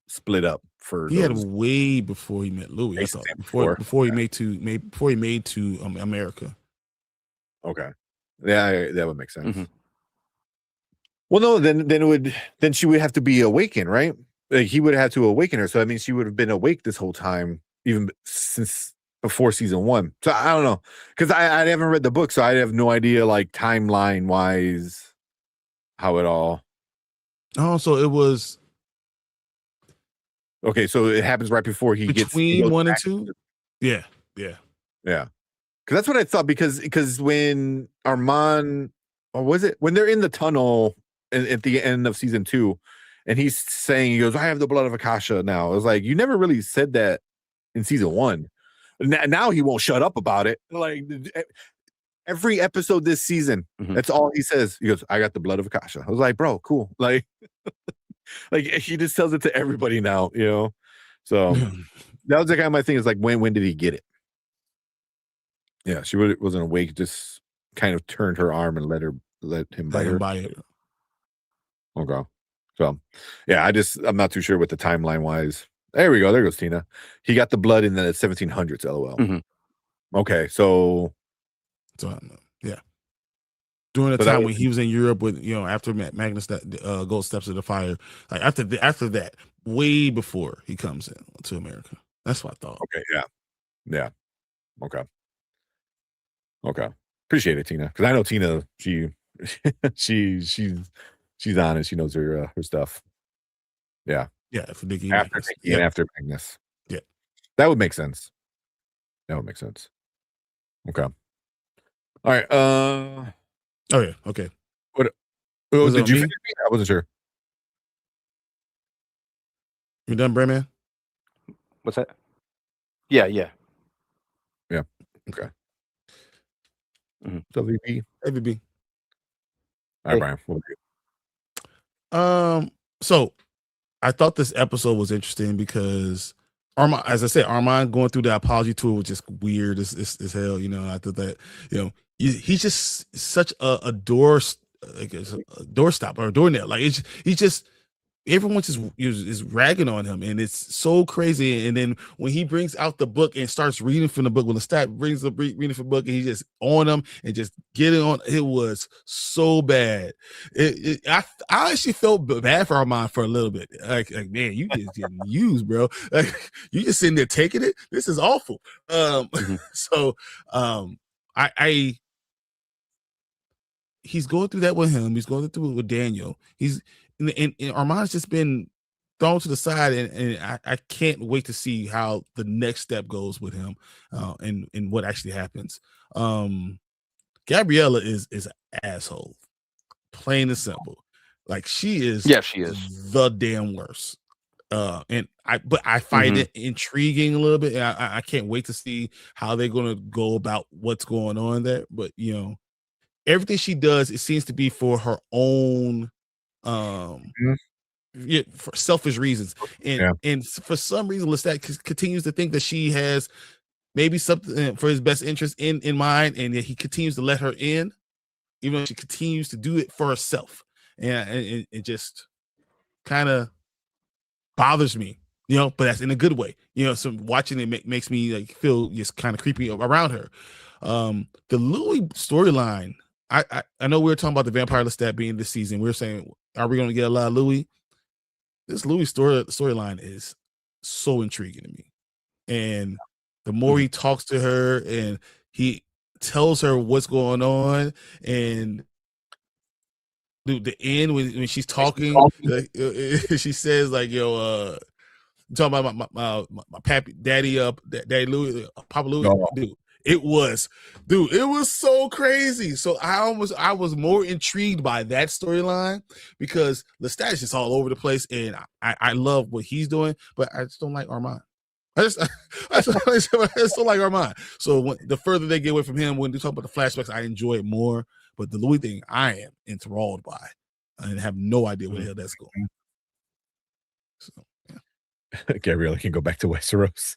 C: split up for
A: He had
C: those
A: it way before he met Louis. I thought
C: before.
A: before he made to America.
C: Okay, yeah, that would make sense.
B: Mhm.
C: Well, no, then she would have to be awakened, right? Like, he would have to awaken her. So I mean, she would have been awake this whole time, even since before season 1. So I don't know, because I haven't read the book, so I have no idea, like, timeline wise, how it all.
A: Oh, so it was
C: Okay, so it happens right before he
A: between
C: goes
A: 1 and
C: back.
A: 2. Yeah.
C: Yeah, because that's what I thought. Because when Armand, or was it when they're in the tunnel at the end of season 2, and he's saying, he goes, I have the blood of Akasha now. I was like, you never really said that in season 1. Now he won't shut up about it. Like, every episode this season,
B: Mhm.
C: that's all he says. He goes, I got the blood of Akasha. I was like, bro, cool. Like, like he just tells it to everybody now, So that was the kind of my thing, is like, when did he get it? Yeah, she wasn't awake, just kind of turned her arm and let him bite her.
A: By it.
C: Okay. So yeah, I'm not too sure with the timeline wise. There we go. There goes Tina. He got the blood in the 1700s, LOL.
B: Mhm.
C: Okay, so
A: So yeah. During the
C: So that
A: time
C: was-
A: when he was in Europe with, after Magnus Gold steps to the fire, like after that, way before he comes in to America. That's what I thought.
C: okay, yeah. Okay. Appreciate it, Tina. Because I know Tina, she's on it. She knows her stuff. Yeah.
A: Yeah, for Dickie.
C: After
A: Magnus.
C: Nikki and after Magnus.
A: Yeah.
C: That would make sense. Okay. All right.
A: Oh yeah. Okay.
C: Oh,
A: Was it
C: did
A: on
C: you
A: me?
C: finish me? I wasn't sure.
A: You done, Brayman?
B: What's that? Yeah.
C: Okay.
B: Mhm.
C: So VP.
A: AVB.
C: All right,
B: Hey.
C: Brian. What about you?
A: So I thought this episode was interesting because Armand, as I said, Armand going through the apology tour was just weird as hell. I thought that, he's just such a door, like a doorstop or a doornail. Like he's just, everyone just is ragging on him, and it's so crazy. And then when he brings out the book and starts reading from the book, when Lestat brings up reading from the book, and he's just on him and just getting on, it was so bad. I actually felt bad for Armand for a little bit. Like man, you just getting used, bro. Like you just sitting there taking it. This is awful. So he's going through that with him. He's going through it with Daniel. And Armand's just been thrown to the side, and I can't wait to see how the next step goes with him, and what actually happens. Gabriella is an asshole, plain and simple. Like she is,
B: she is
A: the damn worst. But I find it intriguing a little bit. And I can't wait to see how they're gonna go about what's going on there. But everything she does, it seems to be for her own for selfish reasons. And for some reason, Lestat continues to think that she has maybe something for his best interest in mind, and yet he continues to let her in, even though she continues to do it for herself. And it just kind of bothers me, but that's in a good way. So watching it makes me like feel just kind of creepy around her. The Louis storyline, I know we were talking about the Vampire Lestat being this season. We were saying, are we going to get a lot of Louis? This Louis storyline is so intriguing to me. And the more he talks to her and he tells her what's going on, and dude, the end when she's talking, she says like, "Yo, talking about my pappy, daddy, daddy Louis, Papa Louis."
C: No.
A: Dude, it was so crazy. So I was more intrigued by that storyline because Lestat is just all over the place, and I love what he's doing, but I just don't like Armand. I just don't like Armand. So the further they get away from him, when they talk about the flashbacks, I enjoy it more. But the Louis thing, I am enthralled by, and have no idea where the hell that's going. So, yeah.
C: Gabriella can go back to Westeros.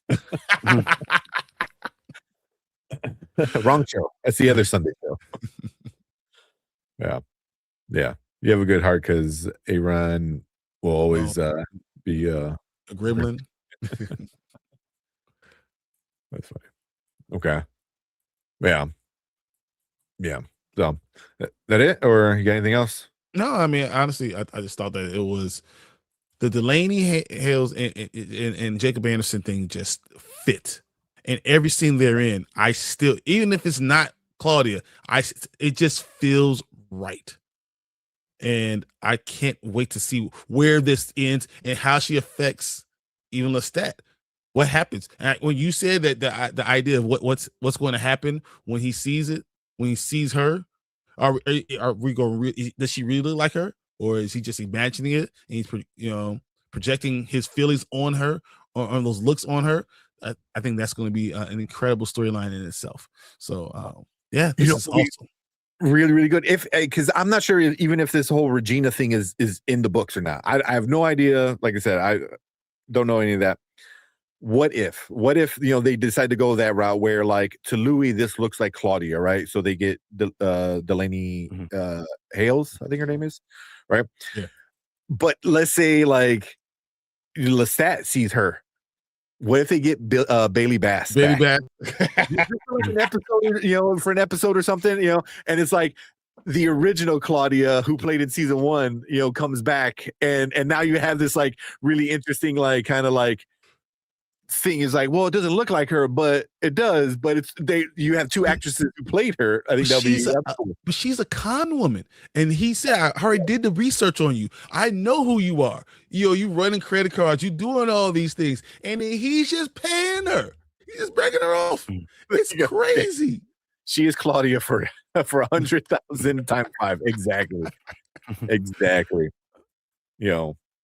C: Wrong show. That's the other Sunday show. Yeah. You have a good heart because Aaron will always be a
A: gremlin.
C: That's funny. Okay. Yeah. So that it, or you got anything else?
A: No, I mean, honestly, I just thought that it was the Delaney Hales and Jacob Anderson thing just fit. And every scene they're in, I still, even if it's not Claudia, it just feels right. And I can't wait to see where this ends and how she affects even Lestat. What happens? And when you said that the idea of what's going to happen when he sees it, when he sees her, are we going? Does she really look like her, or is he just imagining it and he's projecting his feelings on her or on those looks on her? I think that's going to be an incredible storyline in itself. So this is awesome.
C: Really, really good. Because I'm not sure even if this whole Regina thing is in the books or not. I have no idea. Like I said, I don't know any of that. What if they decide to go that route where, like, to Louis this looks like Claudia, right? So they get Delaney Hales, I think her name is, right?
A: Yeah.
C: But let's say like Lestat sees her. What if they get Bailey Bass?
A: Bailey Bass.
C: An episode, for an episode or something, and it's like the original Claudia who played in season 1, comes back, and now you have this like really interesting like kind of like thing is like, well, it doesn't look like her, but it does. But you have two actresses who played her. I think that'll be
A: but she's a con woman, and he said, I already did the research on you. I know who you are. You running credit cards, you doing all these things, and then he's just paying her. He's just breaking her off. It's crazy.
C: She is Claudia for 100,000 times 5. Exactly.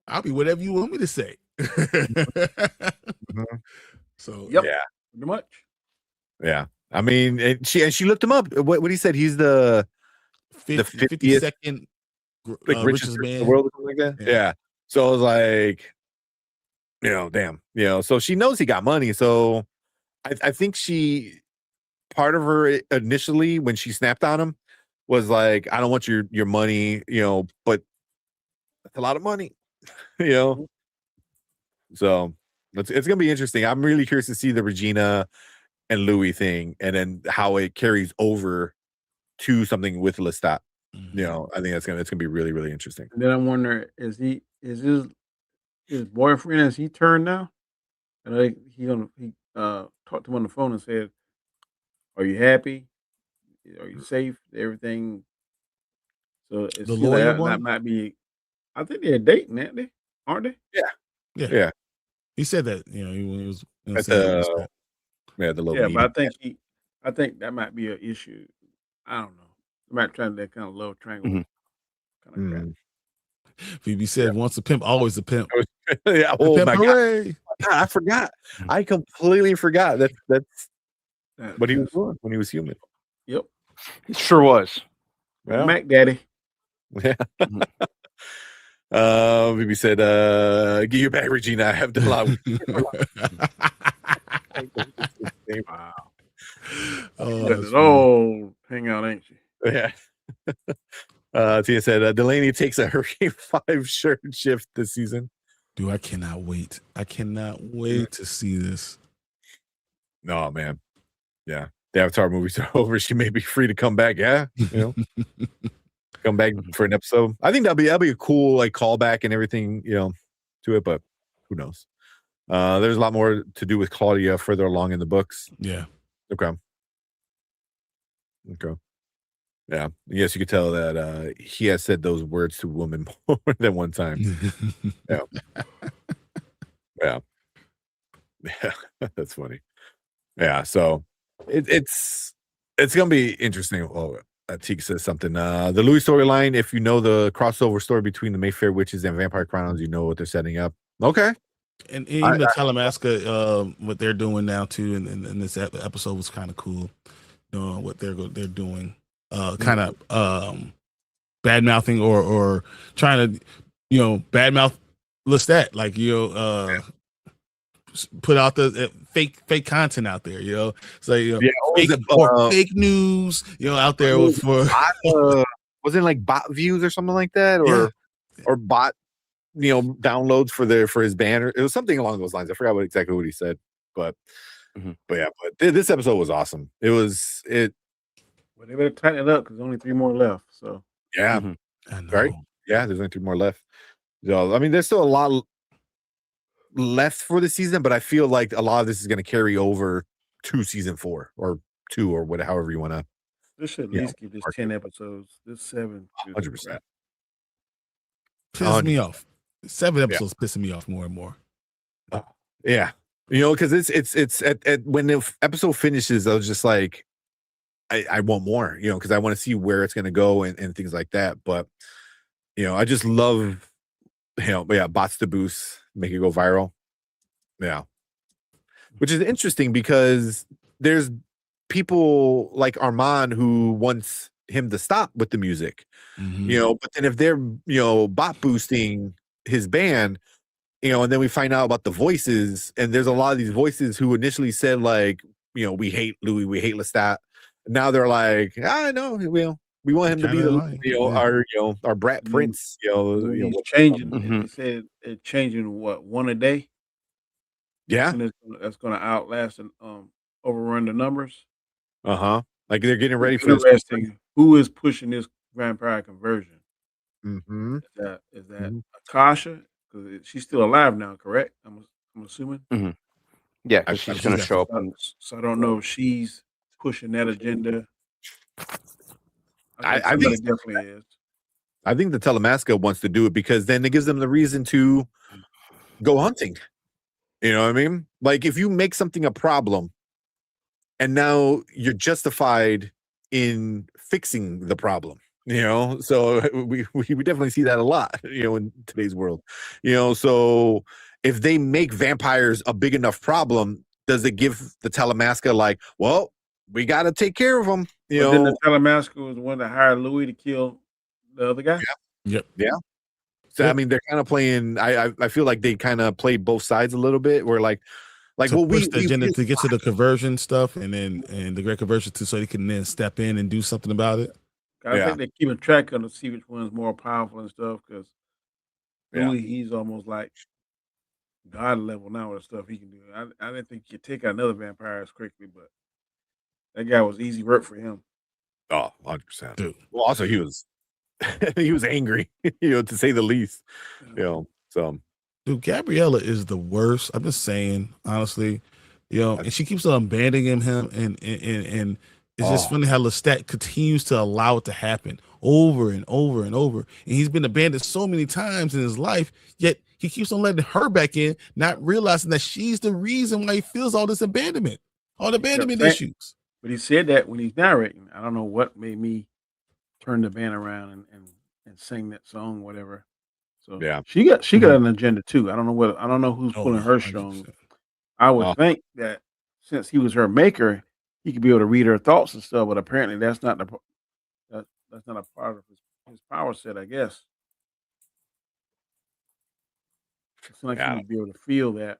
A: I'll be whatever you want me to say. So
E: yeah, pretty much.
C: Yeah, I mean, she looked him up. What he said, he's the
A: 52nd richest man
C: in the world, or something like that. Yeah. So I was like, damn, so she knows he got money. So I think part of her initially when she snapped on him was like, I don't want your money, but that's a lot of money, So it's gonna be interesting. I'm really curious to see the Regina and Louis thing, and then how it carries over to something with Lestat. I think it's gonna be really, really interesting.
E: And then I'm wondering, is his boyfriend, has he turned now? And he talked to him on the phone and said, "Are you happy? Are you safe? Everything." So it's
A: the lawyer
E: that might be. I think they're dating, aren't they?
C: Yeah.
A: He said that, you know, he was
C: At
A: saying
C: the little
E: Yeah,
C: meeting.
E: but I think that might be an issue. I don't know. They might try that kind of love triangle
B: Mhm.
E: kind of crap.
C: Mm.
A: Phoebe said, "Once a pimp, always a pimp."
C: Yeah.
A: A
C: Oh
A: pimp
C: my God.
A: hooray!
C: I forgot.
B: Mhm.
C: I completely forgot. That's
E: That-
C: what he was
E: that's-
C: doing when he was human.
E: Yep.
B: It sure was.
C: Yeah.
E: Mac Daddy.
C: Yeah.
B: Mhm.
C: Maybe said, "Get your back, Regina. I have done a lot."
E: Wow.
A: Oh,
E: Got
A: that's
E: it
A: funny.
E: all hang out, ain't she?
C: Yeah. Tia said, Delaney takes a Hurricane 5 shirt shift this season.
A: Dude, I cannot wait. I cannot wait to see this.
C: No, man. Yeah. The Avatar movies are over. She may be free to come back. Yeah. You know, come back for an episode. I think that'll be a cool like callback and everything, you know, to it, but who knows? There's a lot more to do with Claudia further along in the books.
A: Yeah.
C: Okay. Yeah. Yes, you could tell that he has said those words to a woman more than one time. Yeah. Yeah. Yeah. That's funny. Yeah. So it's gonna be interesting. Oh, Teague says something. The Louis storyline, if you know the crossover story between the Mayfair Witches and Vampire Crowns, you know what they're setting up. Okay.
A: And even the Talamasca, what they're doing now too, and this episode was kind of cool. You know what they're doing, kind of bad mouthing or trying to, you know, badmouth Lestat, like, you know, put out the fake content out there, you know. So, you know, fake news, you know, out there for
C: wasn't it like bot views or something like that, or bot, you know, downloads for his banner. It was something along those lines. I forgot exactly what he said, but this episode was awesome.
E: Well, they better tighten it up because only 3 more left. So
C: yeah,
A: I know.
C: right. Yeah, there's only 3 more left. So I mean, there's still a lot left for the season, but I feel like a lot of this is going to carry over to season 4 or 2 or whatever, however you want to.
E: this should at least give this 10 episodes. This 7.
C: 100%.
A: Pisses me off. 7 episodes pissing me off more and more.
C: Yeah, you know, because it's at when the episode finishes, I was just like, I want more, you know, because I want to see where it's going to go and things like that. But you know, I just love, you know, bots to boost, make it go viral. Yeah, which is interesting because there's people like Armand who wants him to stop with the music, you know, but then if they're, you know, bot boosting his band, you know, and then we find out about the voices, and there's a lot of these voices who initially said like, you know, we hate Louis, we hate Lestat. Now they're like, no, we want him to be the, you know, our brat prince, you know,
E: he's changing. He said it's changing one a day.
C: Yeah,
E: and that's going to outlast and overrun the numbers.
C: Like they're getting ready for
E: interesting. Who is pushing this vampire conversion? Is that Akasha? Because she's still alive now, correct? I'm assuming.
B: Yeah, because she's going to show up.
E: So I don't know if she's pushing that agenda.
C: I think
E: it definitely is.
C: I think the Talamasca wants to do it because then it gives them the reason to go hunting. You know what I mean? Like if you make something a problem and now you're justified in fixing the problem, you know, so we definitely see that a lot, you know, in today's world, you know. So if they make vampires a big enough problem, does it give the Talamasca like, well, we got to take care of them, you know?
E: Then the Talamasca was the one that hired Louis to kill the other guy.
A: Yeah.
C: So I mean, they're kind of playing. I feel like they kind of play both sides a little bit. Where like
A: push the agenda to get to the conversion stuff, and the great conversion so they can then step in and do something about it.
E: I think they're keeping track of to see which one's more powerful and stuff. Because Louis, he's almost like God level now with the stuff he can do. I didn't think you could take out another vampire as quickly, but that guy was easy work for him.
C: Oh, 100%. Dude. Well, also he was he was angry, you know, to say the least. You know, so
A: dude, Gabriella is the worst. I'm just saying, honestly, you know, and she keeps on abandoning him, and it's just funny how Lestat continues to allow it to happen over and over and over. And he's been abandoned so many times in his life, yet he keeps on letting her back in, not realizing that she's the reason why he feels all this abandonment, all the abandonment issues.
E: But he said that when he's narrating. I don't know what made me turn the band around and sing that song, whatever. So
C: Yeah.
E: she got an agenda too. I don't know who's pulling her
A: 100%.
E: strings. I would think that since he was her maker, he could be able to read her thoughts and stuff. But apparently, that's not that's not a part of his power set, I guess. It's like he would be able to feel that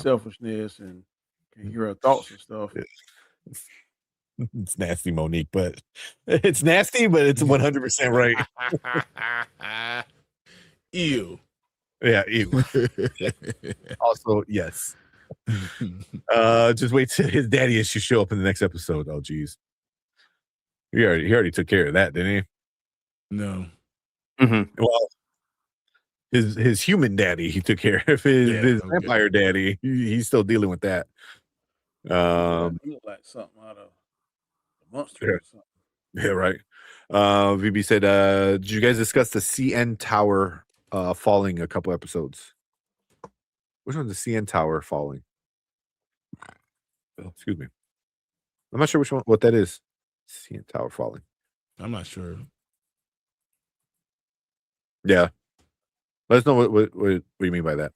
E: selfishness and can hear her thoughts and stuff.
C: It's nasty, Monique, but it's nasty, but it's 100% right.
A: Ew.
C: Yeah, ew. Also, yes. Just wait till his daddy issues show up in the next episode. Oh, geez. He already took care of that, didn't he?
A: No.
C: Well, his human daddy, he took care of his vampire daddy. He's still dealing with that.
E: He looked like something out of a monster or something.
C: Yeah, right. VB said, did you guys discuss the CN Tower falling a couple episodes? Which one's the CN Tower falling? Oh, excuse me. I'm not sure what that is. CN Tower falling.
A: I'm not sure.
C: Yeah. Let us know what you mean by that.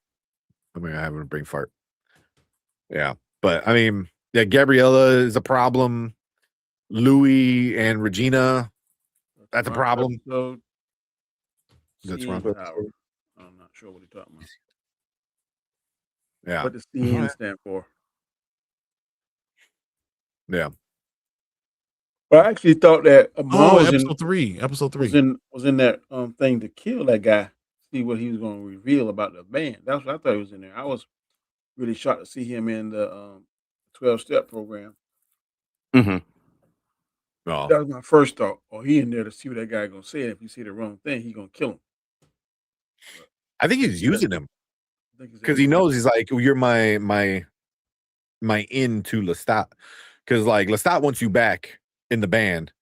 C: I mean, I having a brain fart. Yeah. But I mean, yeah, Gabriella is a problem. Louis and Regina, that's a problem. That's wrong.
E: I'm not sure what you're talking about.
C: Yeah.
E: What does CN stand for?
C: Yeah.
E: But I actually thought that
A: episode three
E: was in that thing to kill that guy. See what he was going to reveal about the band. That's what I thought he was in there. I was really shocked to see him in the 12-step program.
C: Oh.
E: That was my first thought. Oh, he in there to see what that guy gonna say. And if he see the wrong thing, he gonna kill him.
C: I think he's using him because he knows he's like, you're my in to Lestat, because like Lestat wants you back in the band.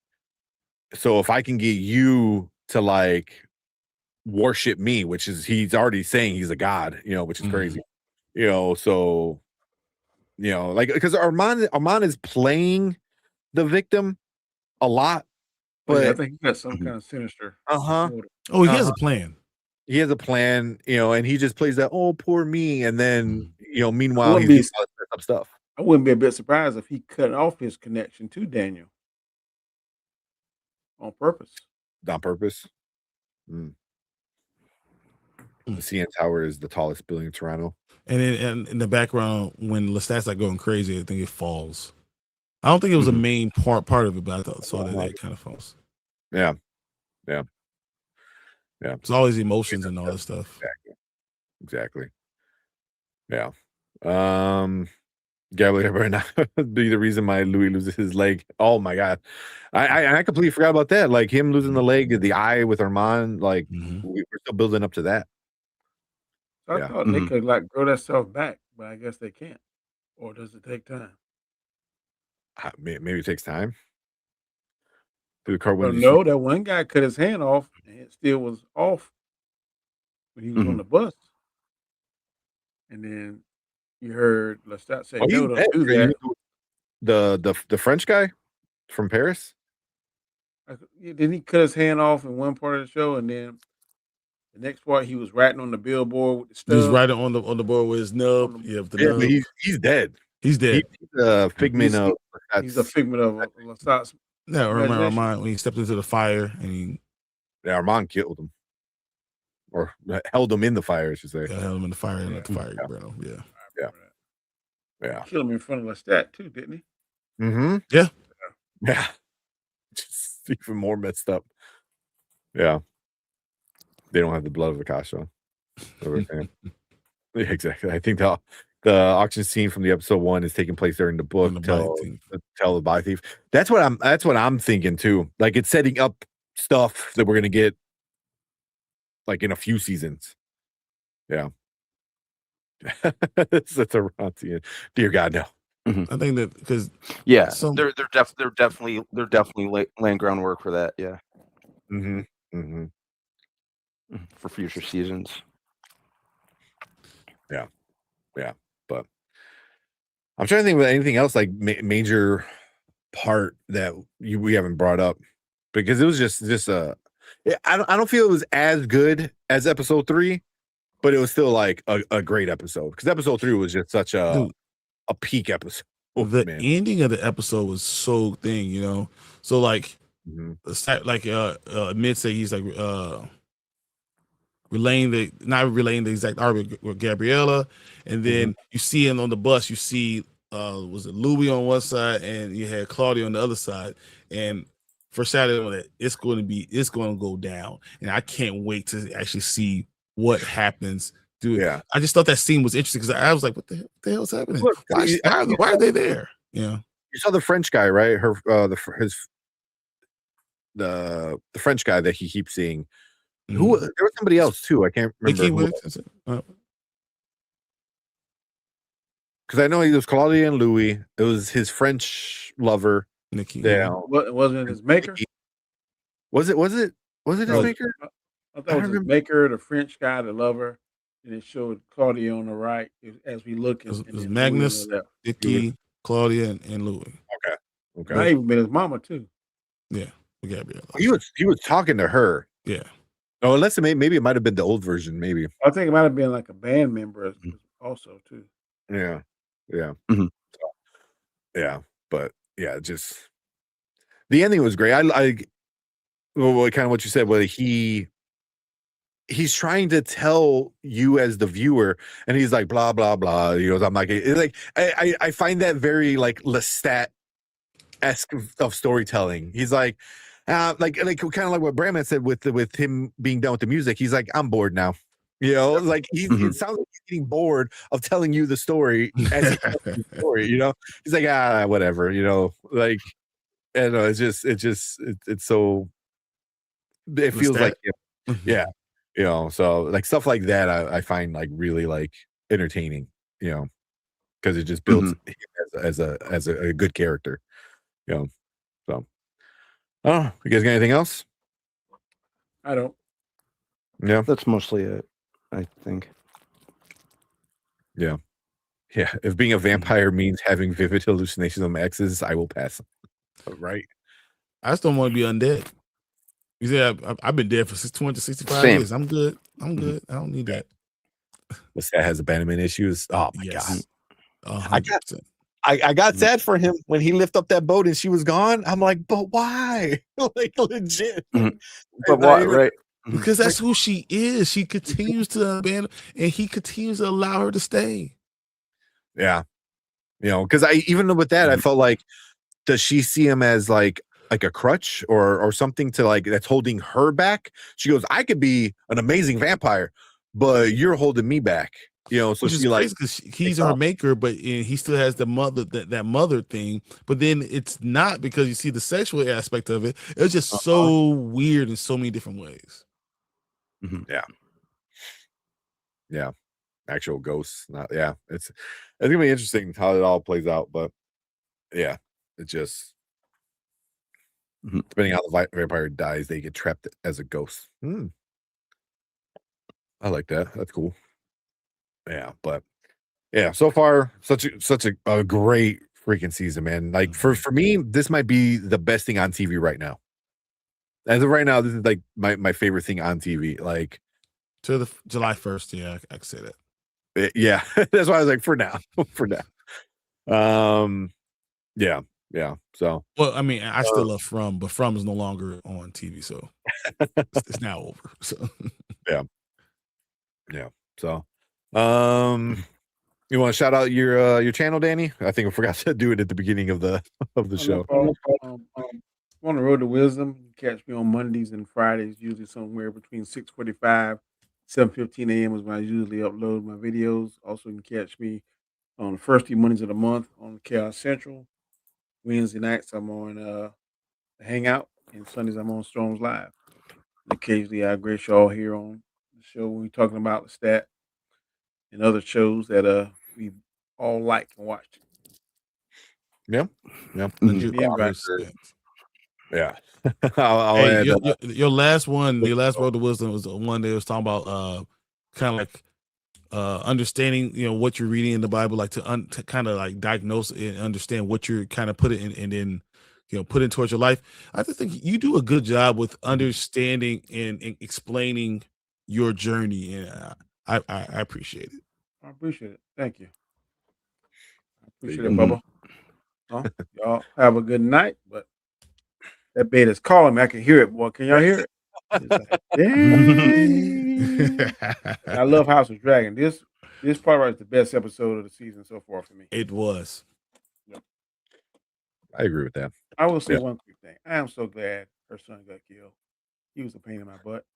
C: So if I can get you to like worship me, which is he's already saying he's a god, which is crazy, So like because Armand is playing the victim a lot, but
E: I think he got some kind of sinister.
A: Oh, he has a plan.
C: He has a plan, and he just plays that, oh, poor me, and then meanwhile he's doing some stuff.
E: I wouldn't be a bit surprised if he cut off his connection to Daniel on purpose.
C: On purpose. The CN Tower is the tallest building in Toronto.
A: And then in the background, when Lestat's like going crazy, I think it falls. I don't think it was a main part of it, but I thought that kind of falls.
C: Yeah.
A: It's always emotions and all that stuff.
C: Exactly. Yeah. Gabriel better not be the reason my Louis loses his leg. Oh my god, I completely forgot about that. Like him losing the leg, the eye with Armand. Like we're still building up to that.
E: I thought they could like grow that stuff back, but I guess they can't. Or does it take time?
C: Maybe it takes time.
E: No, that one guy cut his hand off and it still was off when he was on the bus. And then you heard Lestat say, "No, don't do
C: that." The French guy from Paris.
E: Didn't he cut his hand off in one part of the show, and then the next part he was writing on the billboard with the stuff.
A: He was writing on the board with his nub.
C: But he's dead.
A: He's dead.
C: He's a figment of.
E: He's a figment of Lestat's.
A: No, remember Armand when he stepped into the fire and
C: Armand killed him, or held him in the fire, I should say.
A: Yeah, held him in the fire and let the fire burn him.
C: Yeah.
E: He killed him in front of Lestat too, didn't he?
C: Yeah. Just even more messed up. Yeah. They don't have the blood of Picasso. Yeah, exactly. I think the auction scene from the episode 1 is taking place during the book. Tell the body thief. That's what I'm thinking too. Like it's setting up stuff that we're gonna get like in a few seasons. Yeah. That's a Ronti. Dear God, no.
A: I think that because
B: they're definitely laying groundwork for that. Yeah. for future seasons.
C: Yeah, but I'm trying to think of anything else like major part that we haven't brought up, because it was just I don't feel it was as good as episode 3, but it was still like a great episode, because episode 3 was just such a peak episode.
A: The
C: Man.
A: ending of the episode was so thing, you know. So like, like Mid say he's like not relaying the exact argument with Gabriella, and then you see him on the bus. You see, was it Louis on one side, and you had Claudia on the other side, and foreshadowing that it's going to go down, and I can't wait to actually see what happens.
C: Yeah,
A: I just thought that scene was interesting, because I was like, what the hell is happening?
C: Look,
A: Why are they there? Yeah,
C: you saw the French guy, right? The French guy that he keeps seeing. Who there was somebody else too. I can't remember. Because I know he was Claudia and Louis. It was his French lover,
A: Nikki.
C: Yeah,
E: wasn't it his maker?
C: Was it his maker?
E: I thought it was his maker, the French guy, the lover, and it showed Claudia on the right as we look.
A: It was Magnus, Nikki, Claudia, and Louis.
C: Okay.
E: Might even been his mama too.
A: Yeah, Gabriella.
C: He was talking to her.
A: Yeah.
C: Oh, unless maybe it might have been the old version. Maybe
E: I think it might have been like a band member also too.
C: Yeah. Yeah, but yeah, just the ending was great. I well, kind of what you said. Well, he's trying to tell you as the viewer, and he's like blah blah blah. You know, I'm like, it's like I find that very like Lestat-esque of storytelling. He's like kind of like what Bramman said with him being done with the music. He's like, I'm bored now. You know, like it sounds like he's getting bored of telling you the story as he tells the story. You know, he's like, whatever. You know, like, I don't know. It's so. It feels like, yeah, you know. So like stuff like that, I find like really like entertaining. You know, because it just builds him as a good character. You know, so. Oh, you guys got anything else?
E: I don't.
B: Yeah, that's mostly it, I think.
C: Yeah. If being a vampire means having vivid hallucinations of exes, I will pass. Right.
A: I just don't want to be undead. You say I've been dead for 265 years. I'm good. I don't need that.
C: Lestat has abandonment issues. Oh my god.
A: 100%.
C: I got sad for him when he lifted up that boat and she was gone. I'm like, but why? Like legit.
B: But why? Right.
A: Because that's who she is. She continues to abandon, and he continues to allow her to stay.
C: Yeah. You know, because even with that, I felt like, does she see him as like a crutch or something to like that's holding her back? She goes, I could be an amazing vampire, but you're holding me back. You know, so she like,
A: because he's her maker, but he still has the mother that mother thing. But then it's not, because you see the sexual aspect of it. It's just so weird in so many different ways.
C: Yeah, actual ghosts. It's gonna be interesting how it all plays out. But yeah, it just depending on how the vampire dies, they get trapped as a ghost. I like that. That's cool. Yeah, but yeah, so far such a great freaking season, man. Like for me, this might be the best thing on TV right now. As of right now, this is like my favorite thing on TV. Like
A: to the July 1st, yeah, I can say that.
C: Yeah, that's why I was like, for now. Yeah. So,
A: well, I mean, I still love From, but From is no longer on TV, so it's now over. So
C: yeah. So, you want to shout out your channel, Danny? I think I forgot to do it at the beginning of the show.
E: On the Road to Wisdom, you catch me on Mondays and Fridays, usually somewhere between 6:45, 7:15 a.m. is when I usually upload my videos. Also, you can catch me on the first 2 Mondays of the month on Chaos Central. Wednesday nights I'm on the Hangout, and Sundays I'm on Storms Live. And occasionally I grace y'all here on the show when we're talking about Lestat and other shows that we all like and watch.
C: Yeah. Yeah. I'll
A: Hey,
C: add,
A: your last one, your last word of wisdom was the one that was talking about kind of like understanding, what you're reading in the Bible, like to kind of like diagnose and understand what you're kind of put it in, and then put it towards your life. I just think you do a good job with understanding and explaining your journey, and I appreciate it.
E: I appreciate it. Thank you. I
C: There you
E: appreciate it,
C: go.
E: Bubba. Huh? Y'all have a good night. But that beta's calling me. I can hear it, boy. Can y'all hear it? It's like, dang. I love House of Dragon. This part right is the best episode of the season so far for me.
A: It was.
C: I agree with that.
E: I will say
C: Yeah.
E: one quick thing. I am so glad her son got killed. He was a pain in my butt.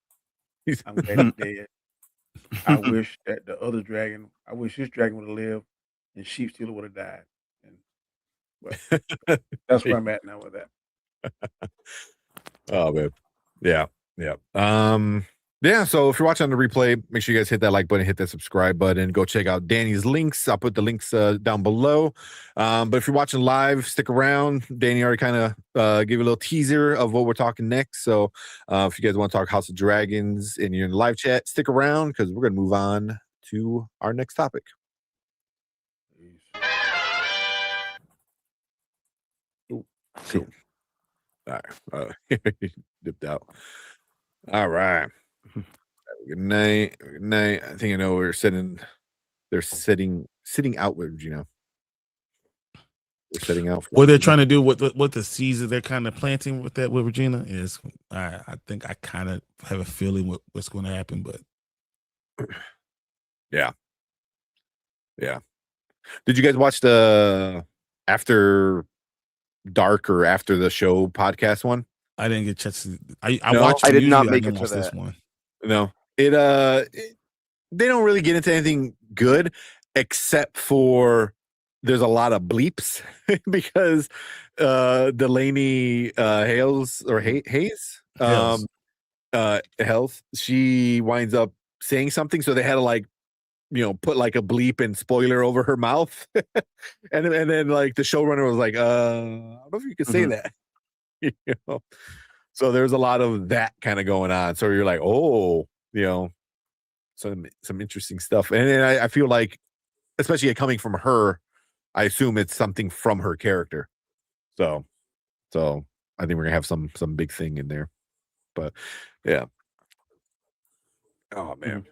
C: He's-
E: I'm glad he's dead. I wish that the other dragon, I wish his dragon would have lived and Sheep Stealer would have died. But that's where I'm at now with that.
C: Oh man. Yeah. Yeah, so if you're watching on the replay, make sure you guys hit that like button, hit that subscribe button, go check out Danny's links. I'll put the links down below. But if you're watching live, stick around. Danny already kind of gave a little teaser of what we're talking next. So if you guys want to talk House of Dragons and you're in the live chat, stick around because we're going to move on to our next topic. Ooh, cool. All right. Dipped out. All right. Good night. Good night. I think I know we're sitting. They're sitting out with Regina. They're setting out.
A: What they're trying to do, what the season they're kind of planting with Regina is. I think I kind of have a feeling what's going to happen, but
C: yeah. Did you guys watch the After Dark or After the Show podcast one?
A: I didn't get a chance to. I
B: No,
A: watched.
B: I did not
A: usually
B: make
A: I
B: it
A: didn't
B: to
A: watch this
B: that.
A: one.
C: No, they don't really get into anything good except for there's a lot of bleeps because Delaney Hayes, she winds up saying something, so they had to put like a bleep and spoiler over her mouth, and then like the showrunner was like, I don't know if you could say that. So there's a lot of that kind of going on. So you're like, oh, some interesting stuff. And then I feel like, especially coming from her, I assume it's something from her character. So I think we're gonna have some big thing in there. But yeah. Oh man.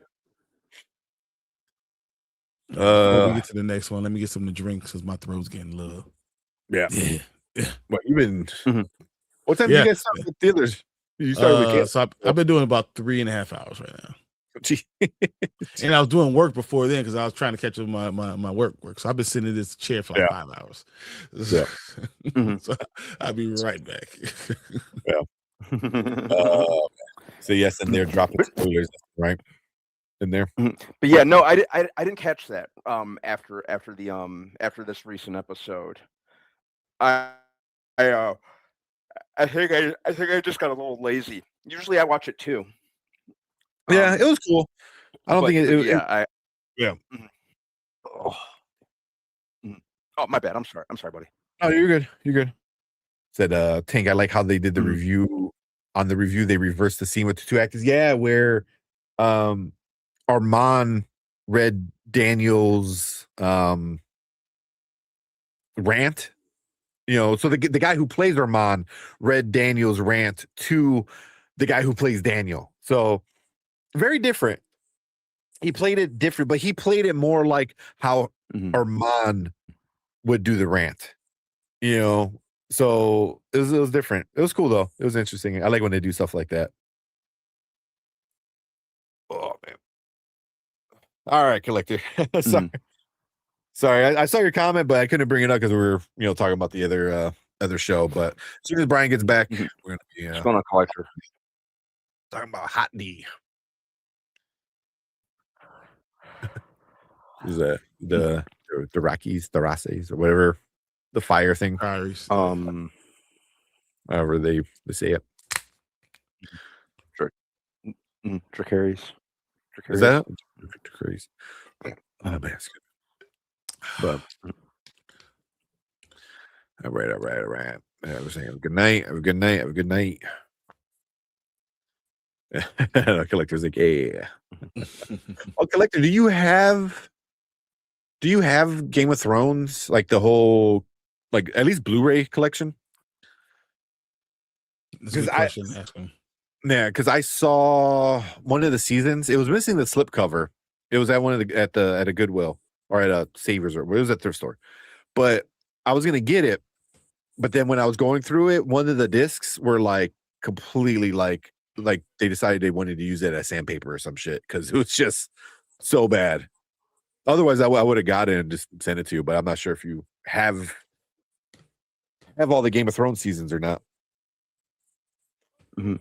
A: Before we get to the next one, let me get something to drink because my throat's getting low.
C: Yeah.
A: Yeah.
C: What you been? What time did you guys start with the others? You started with
A: so I've been doing about 3.5 hours right now.
C: Gee.
A: And I was doing work before then because I was trying to catch up my work. So I've been sitting in this chair for like 5 hours.
C: Yeah.
A: So I'll be right back.
C: So yes, and they're dropping spoilers, right? In there.
B: But yeah, no, I didn't catch that after this recent episode. I think I just got a little lazy. Usually I watch it too.
C: Yeah, it was cool. I don't think it
A: yeah.
B: Oh, my bad. I'm sorry, buddy.
C: Oh, you're good. Said Tank, I like how they did the review. On the review, they reversed the scene with the two actors. Yeah, where Armand read Daniel's rant. So the guy who plays Armand read Daniel's rant to the guy who plays Daniel. So very different. He played it different, but he played it more like how Armand would do the rant. So it was different. It was cool though. It was interesting. I like when they do stuff like that. Oh man. All right, Collector. Sorry, I saw your comment, but I couldn't bring it up because we were, talking about the other show. But as soon as Brian gets back, we're gonna be
B: What's going on, Collector?
C: talking about Hot D. Is that the Rockies, the Rosses, or whatever, the fire thing?
A: Fires.
C: However they say it.
B: Dracarys.
C: Is that it? Dracarys. Oh man, it's good. But All right. I was saying, good night. Have a good night. Have a good night. Collector's like, yeah. Oh, Collector, do you have Game of Thrones, like the whole, like at least Blu-ray collection?
A: That's a good question. Asking.
C: Yeah, because I saw one of the seasons. It was missing the slipcover. It was at one of the at a Goodwill or at a Savers, or it was at thrift store. But I was gonna get it, but then when I was going through it, one of the discs were like completely like they decided they wanted to use it as sandpaper or some shit because it was just so bad. Otherwise, I would have got it and just sent it to you, but I'm not sure if you have all the Game of Thrones seasons or not.
B: Mhm.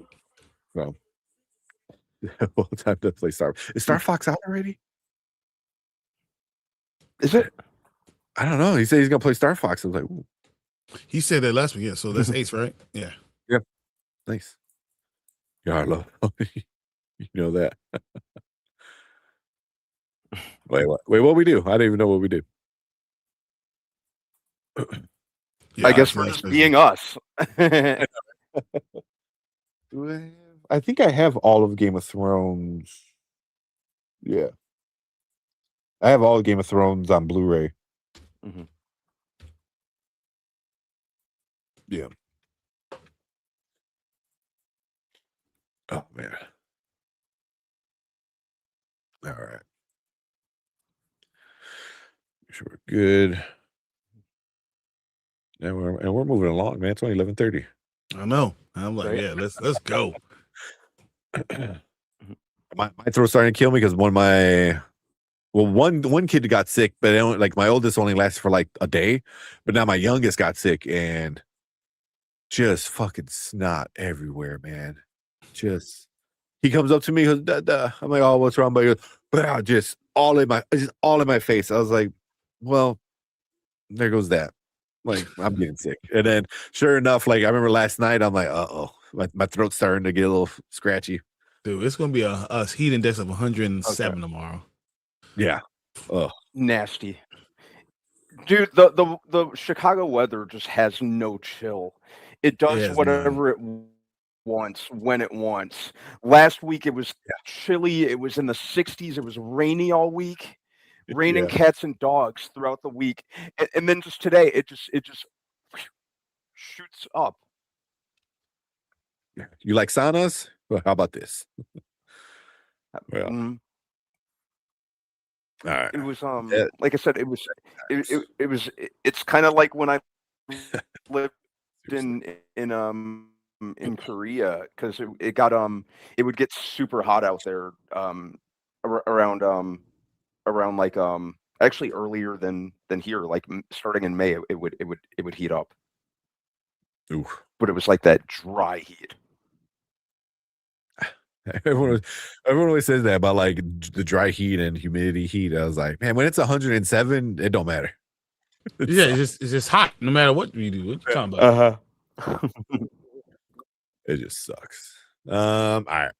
C: So, well, time to play Star. Is Star Fox out already?
B: Is it?
C: I don't know. He said he's gonna play Star Fox. I was like, ooh.
A: He said that last week. Yeah, so that's Ace, right? Yeah.
C: Nice. Yarlo. You know that. Wait, what we do? I didn't even know what we did.
A: Yeah,
B: I guess we're just being us.
C: I think I have all of Game of Thrones. Yeah. I have all of Game of Thrones on Blu-ray.
B: Mhm.
C: Yeah. Oh man. All right. Make sure we're good. And we're moving along, man. It's only 11:30.
A: I know. I'm like, yeah, let's go.
C: My throat's starting to kill me because one kid got sick, but like my oldest only lasted for like a day, but now my youngest got sick and just fucking snot everywhere, man. Just he comes up to me, goes, Duh. I'm like, oh, what's wrong? But he goes, just all in my face. I was like, well, there goes that. Like, I'm getting sick. And then sure enough, like I remember last night, I'm like, my throat's starting to get a little scratchy.
A: Dude, it's gonna be a heat index of 107 tomorrow.
C: Yeah. Oh,
B: Nasty. Dude, the Chicago weather just has no chill. It does whatever it wants when it wants. Last week it was chilly. It was in the 60s. It was rainy all week. Raining cats and dogs throughout the week. And then just today it just shoots up.
C: you like saunas? Well, how about this? Well, all right.
B: It was like I said, it's kind of like when I lived in Korea, because it got it would get super hot out there around like actually earlier than here, like starting in May it would heat up.
C: Oof.
B: But it was like that dry heat.
C: Everyone always says that about like the dry heat and humidity heat. I was like, man, when it's 107, it don't matter.
A: It's just hot no matter what we do. What you talking about?
C: It just sucks. All right.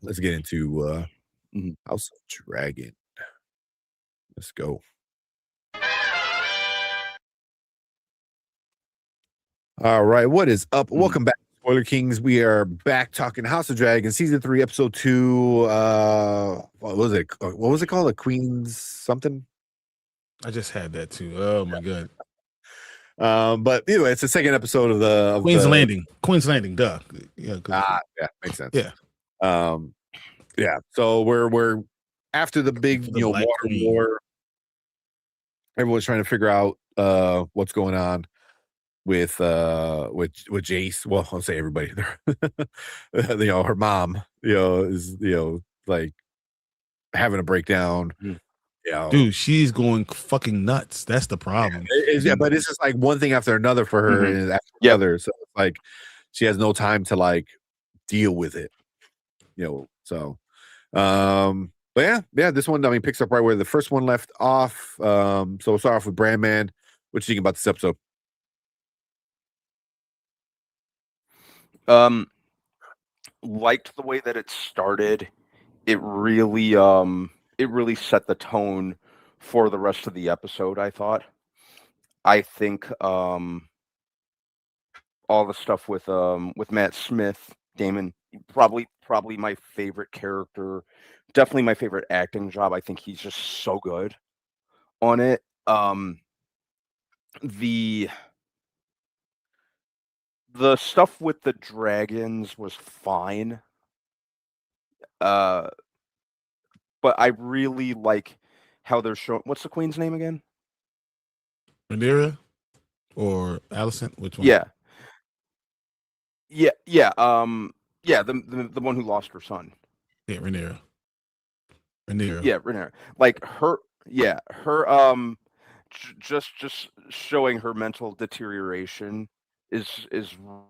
C: Let's get into House of Dragon. Let's go. All right, what is up? Welcome back, Spoiler Kings. We are back talking House of Dragon, season 3, episode 2. What was it? What was it called? A Queen's something?
A: I just had that too. Oh my god.
C: But anyway, it's the second episode of
A: Queen's Landing. Queen's Landing, duh. Yeah,
C: makes sense.
A: Yeah.
C: Yeah. So we're after the big water war. Everyone's trying to figure out what's going on with Jace. Well, I'll say everybody. Her mom, is like having a breakdown.
A: Dude, she's going fucking nuts. That's the problem.
C: But it's just like one thing after another for her, and after another. So it's like she has no time to like deal with it. So but yeah, this one picks up right where the first one left off. So we'll start off with Brandman. What you think about this episode?
B: Liked the way that it started. It really set the tone for the rest of the episode, I thought. I think all the stuff with Matt Smith, Damon, probably my favorite character, definitely my favorite acting job. I think he's just so good on it. The stuff with the dragons was fine. But I really like how they're showing. What's the queen's name again?
A: Rhaenyra or Alicent? Which one?
B: Yeah. The one who lost her son.
A: Yeah, Rhaenyra.
B: Yeah, Rhaenyra. Like her. Yeah, her. Just showing her mental deterioration is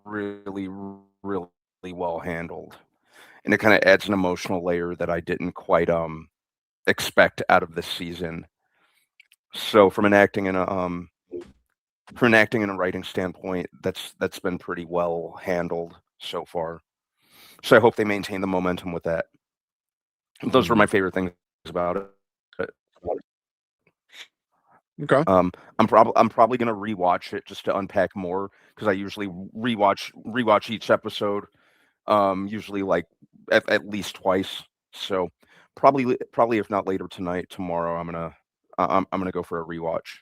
B: really well handled, and it kind of adds an emotional layer that I didn't quite expect out of this season. So from an acting and a writing standpoint, that's been pretty well handled so far. So I hope they maintain the momentum with that. Those were my favorite things about it.
C: Okay.
B: I'm probably gonna rewatch it just to unpack more, because I usually rewatch each episode, usually like at least twice. So probably if not later tonight, tomorrow I'm gonna go for a rewatch.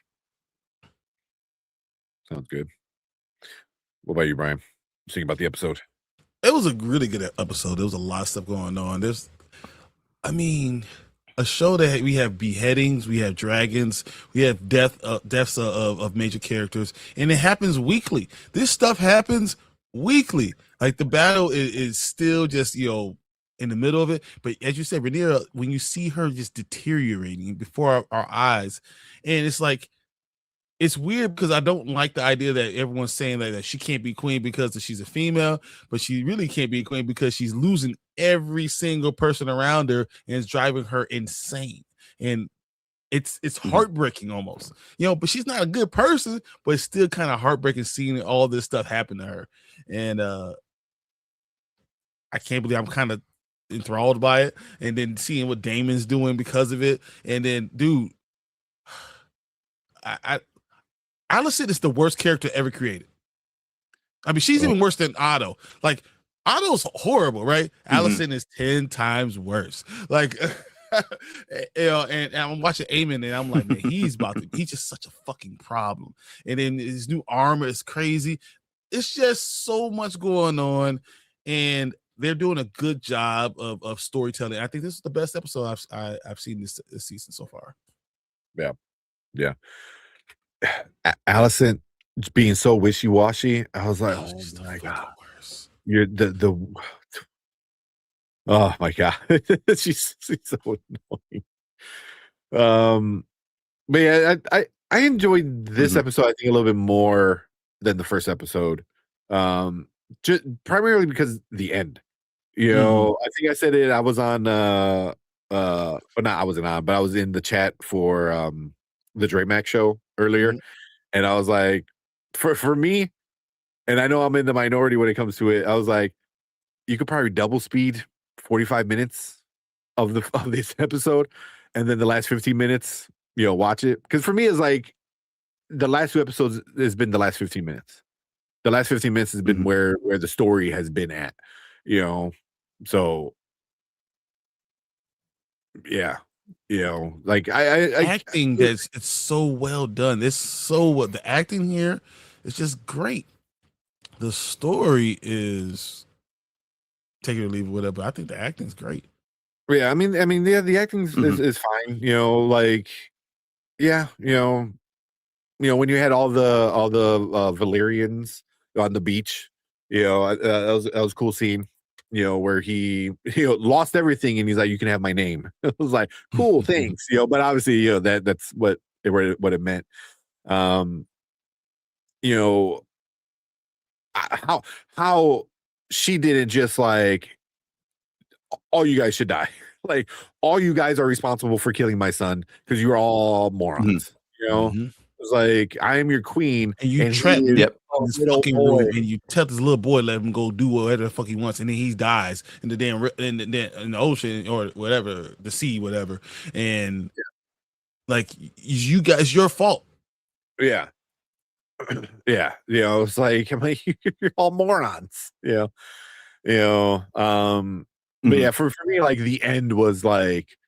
C: Sounds good. What about you, Brian? Thinking about the episode?
A: It was a really good episode. There was a lot of stuff going on. A show that we have beheadings, we have dragons, we have deaths of major characters, and it happens weekly. This stuff happens weekly. Like the battle is still just in the middle of it. But as you said, Rhaenyra, when you see her just deteriorating before our eyes, and it's like, it's weird because I don't like the idea that everyone's saying that she can't be queen because she's a female, but she really can't be queen because she's losing every single person around her and it's driving her insane. And it's heartbreaking almost, but she's not a good person, but it's still kind of heartbreaking seeing all this stuff happen to her. And I can't believe I'm kind of enthralled by it. And then seeing what Damon's doing because of it. And then, dude, Alicent is the worst character ever created. I mean, she's even worse than Otto. Like, Otto's horrible, right? Alicent is 10 times worse. Like, and I'm watching Aemon, and I'm like, man, he's just such a fucking problem. And then his new armor is crazy. It's just so much going on, and they're doing a good job of storytelling. I think this is the best episode I've seen this season so far.
C: Yeah. Alicent being so wishy-washy, I was like, oh my god, you're the oh my god, she's so annoying. But yeah, I enjoyed this episode, I think, a little bit more than the first episode, just primarily because the end. I think I said it. I was on well, not I wasn't on, but I was in the chat for the Dre Mac show earlier, and I was like, for me, and I know I'm in the minority when it comes to it, I was like, you could probably double speed 45 minutes of this episode, and then the last 15 minutes, watch it, because for me, it's like the last 2 episodes has been the last 15 minutes. The last 15 minutes has been where the story has been at, so yeah. Like I
A: acting, it's so well done. It's so the acting here is just great. The story is take it or leave it, whatever. I think the acting's great.
C: Yeah, I mean, yeah, the acting is fine. Like, yeah, when you had all the Valyrians on the beach, that was a cool scene. Where he lost everything and he's like, you can have my name. It was like, cool, thanks. But obviously, that's what it meant. How she didn't just like, all you guys should die. Like, all you guys are responsible for killing my son because you're all morons. It's like, I am your queen,
A: and you trap me in this fucking room, and you tell this little boy let him go do whatever the fuck he wants, and then he dies in the damn in the ocean or whatever, the sea, whatever, and like, you guys, your fault.
C: Yeah, Yeah, it's like, I'm like, you're all morons, but yeah, for me, like the end was like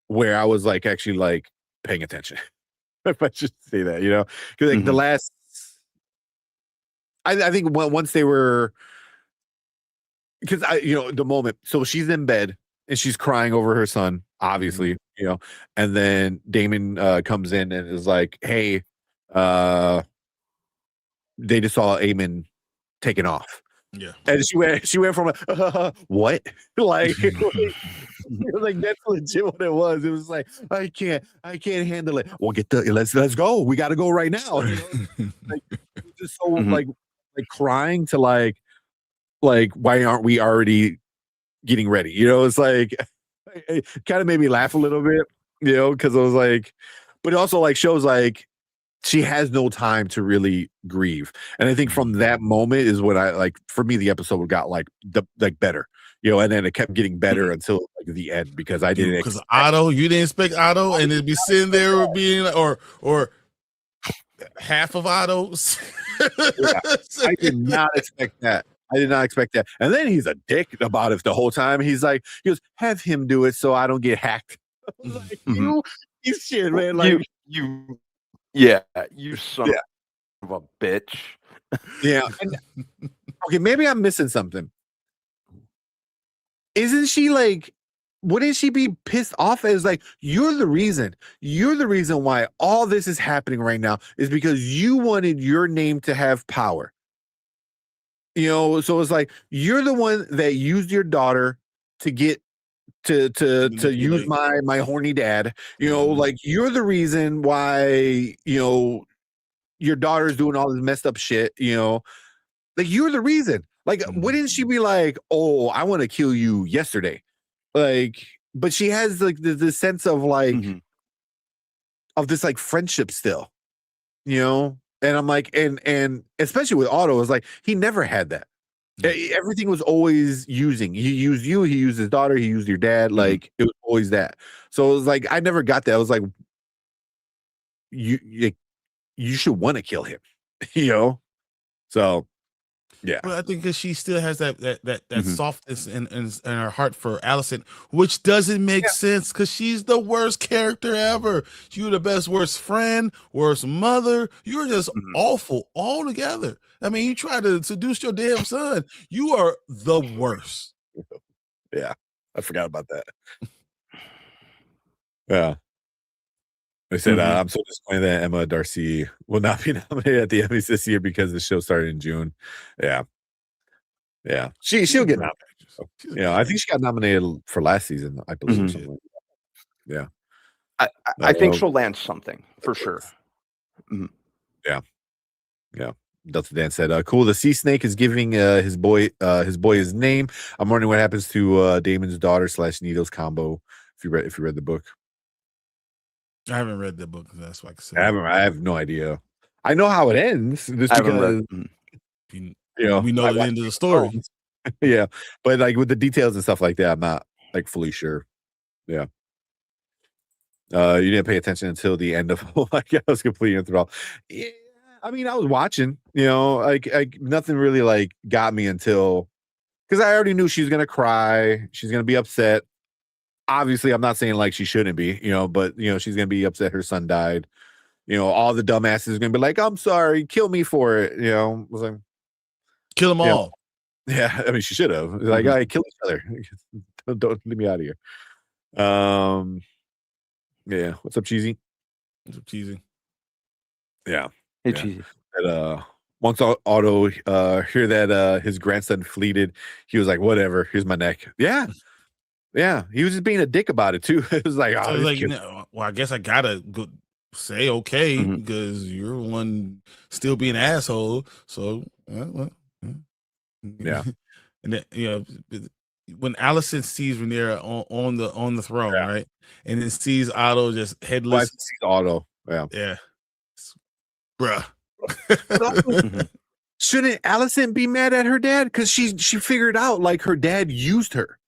C: where I was like actually like paying attention. If I should say that, because like the last, I think once they were, because the moment, so she's in bed and she's crying over her son, obviously, and then Damon comes in and is like, hey, they just saw Eamon taken off.
A: Yeah.
C: And she went from what? Like, it was like that's legit what it was. It was like, I can't handle it. Well, let's go. We gotta go right now. Like, just so like crying to like why aren't we already getting ready? It's like it kind of made me laugh a little bit, because I was like, but it also like shows like she has no time to really grieve. And I think from that moment is when I like, for me, the episode got like better, and then it kept getting better until like the end, because I didn't
A: because Otto, you didn't expect Otto and it'd be sitting there being or half of Otto's.
C: Yeah, I did not expect that. And then he's a dick about it the whole time. He goes, have him do it so I don't get hacked. Like, you shit, man. Like
B: you son of a bitch.
C: Yeah. And, okay, maybe I'm missing something. Isn't she like, wouldn't she be pissed off as like, you're the reason why all this is happening right now is because you wanted your name to have power. So it's like, you're the one that used your daughter to get to use my horny dad, like you're the reason why, your daughter's doing all this messed up shit, like you're the reason. Like, wouldn't she be like, oh, I want to kill you yesterday? Like, but she has like the sense of like, of this like friendship still, and I'm like, and especially with Otto, it's like, he never had that. Everything was always using. He used you, he used his daughter, he used your dad. Like, it was always that. So it was like, I never got that. I was like, you should want to kill him, So, yeah.
A: But I think because she still has that softness in her heart for Allison, which doesn't make sense because she's the worst character ever. You're the best, worst friend, worst mother. You're just awful altogether. I mean, you try to seduce your damn son. You are the worst.
C: Yeah, I forgot about that. Yeah. They said, I'm so disappointed that Emma Darcy will not be nominated at the Emmys this year because the show started in June. Yeah. Yeah. She'll get nominated. I think she got nominated for last season, I believe. Yeah.
B: I think she'll land something for sure.
C: Yeah. Yeah. Delta Dan said, cool. The sea snake is giving his boy his name. I'm wondering what happens to Damon's daughter / Nito's combo. If you read the book.
A: I haven't read the book. That's why I can say.
C: I have no idea. I know how it ends. Just because
A: we know the end of the story.
C: Yeah, but like with the details and stuff like that, I'm not like fully sure. Yeah. You didn't pay attention until the end of. Like, I was completely enthralled. Yeah, I mean, I was watching. Like nothing really like got me until, because I already knew she was gonna cry. She's gonna be upset. Obviously, I'm not saying like she shouldn't be, but she's gonna be upset her son died. All the dumbasses are gonna be like, I'm sorry, kill me for it. I was like,
A: kill them all.
C: Yeah, I mean, she should have. Like, I kill each other. Don't leave me out of here. Yeah. What's up, Cheesy?
A: What's up, Cheesy?
C: Yeah.
B: Hey, Cheesy.
C: Once Otto hear that his grandson fleeted, he was like, whatever, here's my neck. Yeah. Yeah, he was just being a dick about it too. It was like,
A: well, I guess I gotta go say okay because you're one still being an asshole. So,
C: yeah,
A: and then when Allison sees Rhaenyra on the throne, right, and then sees Otto just headless.
C: Sees Otto,
A: yeah, bruh.
C: Shouldn't Allison be mad at her dad because she figured out like her dad used her?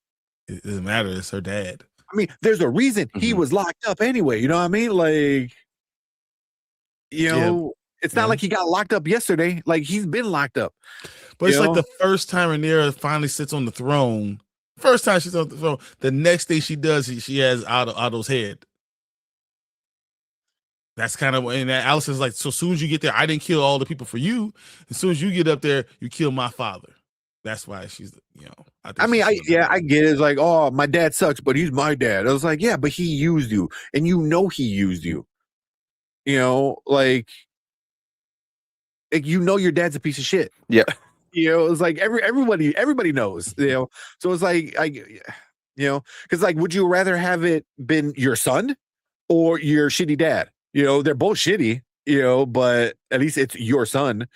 A: It doesn't matter. It's her dad.
C: I mean, there's a reason he was locked up anyway. You know what I mean? Like, it's It's not like he got locked up yesterday. Like he's been locked up.
A: But it's like the first time Rhaenyra finally sits on the throne. First time she's on the throne. The next thing she does, she has Otto's head. That's kind of, and Allison's like, so as soon as you get there, I didn't kill all the people for you. As soon as you get up there, you kill my father. That's why she's,
C: I get it. It's like, oh, my dad sucks, but he's my dad. I was like, yeah, but he used you, and he used you. Like your dad's a piece of shit.
B: Yeah.
C: It's like everybody knows. So it's like because like, would you rather have it been your son or your shitty dad? They're both shitty. But at least it's your son.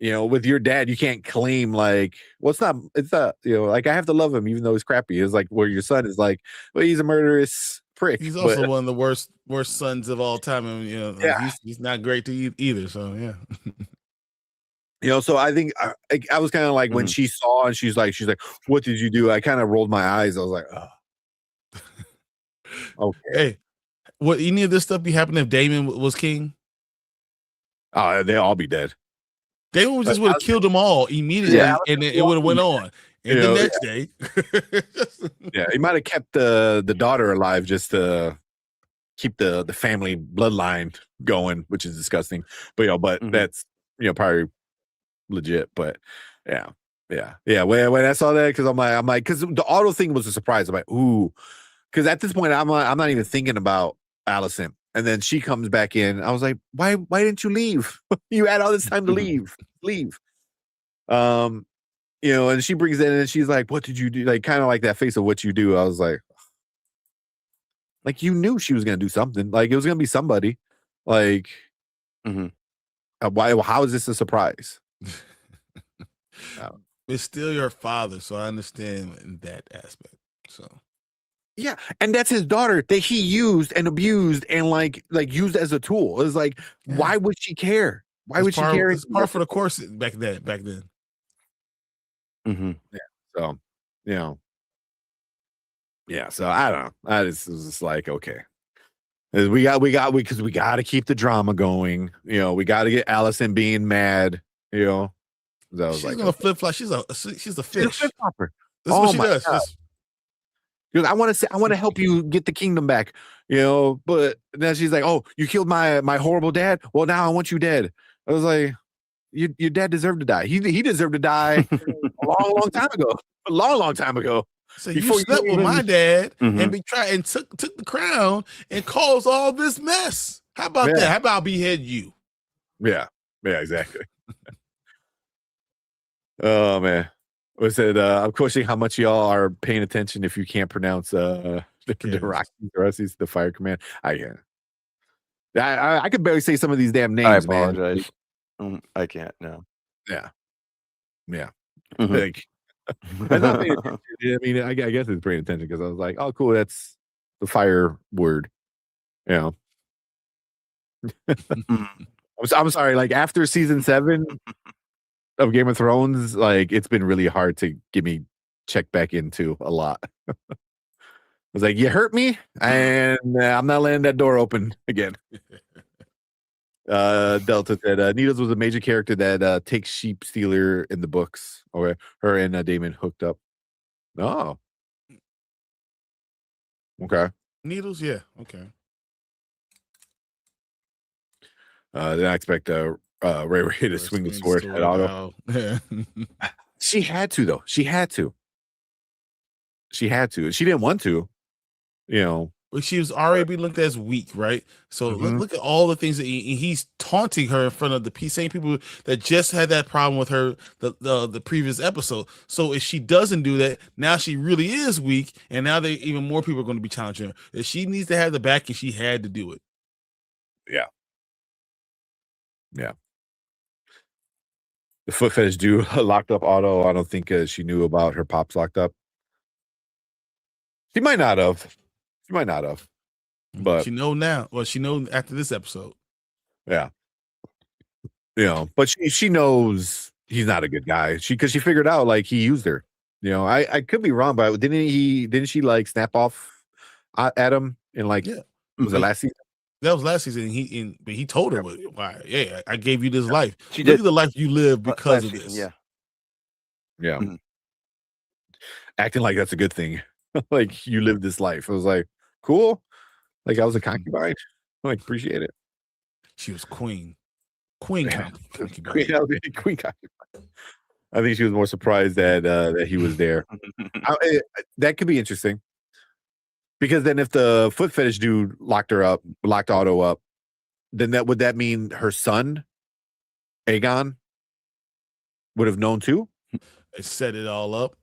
C: With your dad, you can't claim like, well, it's not, like I have to love him even though he's crappy. It's like where your son is like, well, he's a murderous prick.
A: He's also one of the worst sons of all time. And, he's not great to either. So yeah.
C: So I think I was kind of like when she saw and she's like, what did you do? I kind of rolled my eyes. I was like, oh, okay.
A: Hey, would any of this stuff be happening if Damon was king?
C: Oh, they'll all be dead.
A: Damon just would have killed them all immediately, and it would have went on. And the next day,
C: he might have kept the daughter alive just to keep the family bloodline going, which is disgusting. But that's probably legit. But yeah. When I saw that, because I'm like, because the Otto thing was a surprise. I'm like, ooh, because at this point I'm not even thinking about Allison. And then she comes back in. I was like, why didn't you leave? You had all this time to leave. And she brings it in and she's like, what did you do? Like, kind of like that face of what you do. I was like, you knew she was going to do something. Like, it was going to be somebody. Like, why? How is this a surprise?
A: It's still your father. So I understand in that aspect. So.
C: Yeah, and that's his daughter that he used and abused and like used as a tool. It's like, why would she care? Why would she care?
A: It's par for the course back then.
C: Yeah. So, So I don't know. I just was just like, okay, we got to keep the drama going. We got to get Allison being mad. So I was
A: she's gonna flip flop. She's a fish. She's a
C: flip-flopper.
A: That's what she does.
C: Because I want to help you get the kingdom back, but then she's like, oh, you killed my horrible dad. Well, now I want you dead. I was like, your dad deserved to die. He deserved to die a long time ago.
A: So you slept with my dad and took the crown and caused all this mess. How about that? How about behead you?
C: Yeah, exactly. Oh man. Was it? I'm questioning how much y'all are paying attention if you can't pronounce the fire command. I can't. I could barely say some of these damn names.
B: I apologize. Man. I can't. No.
C: Yeah. Like, I'm not paying attention. I mean, I guess it's paying attention because I was like, oh, cool. That's the fire word. I'm sorry. Like after season 7. Of Game of Thrones, like it's been really hard to get me checked back into a lot. I was like, you hurt me, and I'm not letting that door open again. Delta said Needles was a major character that takes Sheep Stealer in the books, or her and Damon hooked up. Oh, okay.
A: Needles, yeah, okay.
C: Then I expect Ray to swing the sword at Otto. She had to, though. She had to. She didn't want to,
A: But she was already being looked at as weak, right? So look at all the things that he's taunting her in front of the same people that just had that problem with her the previous episode. So if she doesn't do that, now she really is weak, and now even more people are going to be challenging her. If she needs to have the backing, she had to do it.
C: Yeah. The foot fetish dude locked up Otto. I don't think she knew about her pops locked up. She might not have. But
A: she know now. Well, she knows after this episode.
C: Yeah. But she knows he's not a good guy. Because she figured out like he used her. I could be wrong, but didn't she like snap off at him in like was it last season?
A: That was last season. But he told her, "Why? Yeah, I gave you this life.
B: She
A: Look
B: did.
A: at the life you live because
B: Last
A: of
B: season,
A: this."
B: yeah.
C: Yeah.
B: Mhm.
C: Acting like that's a good thing. Like you lived this life. I was like, cool. Like I was a concubine. Like appreciate it.
A: She was queen. Queen
C: Yeah.
A: concubine.
C: Queen concubine. I think she was more surprised that he was there. That could be interesting. Because then if the foot fetish dude locked Otto up, then would that mean her son, Aegon, would have known too?
A: It set it all up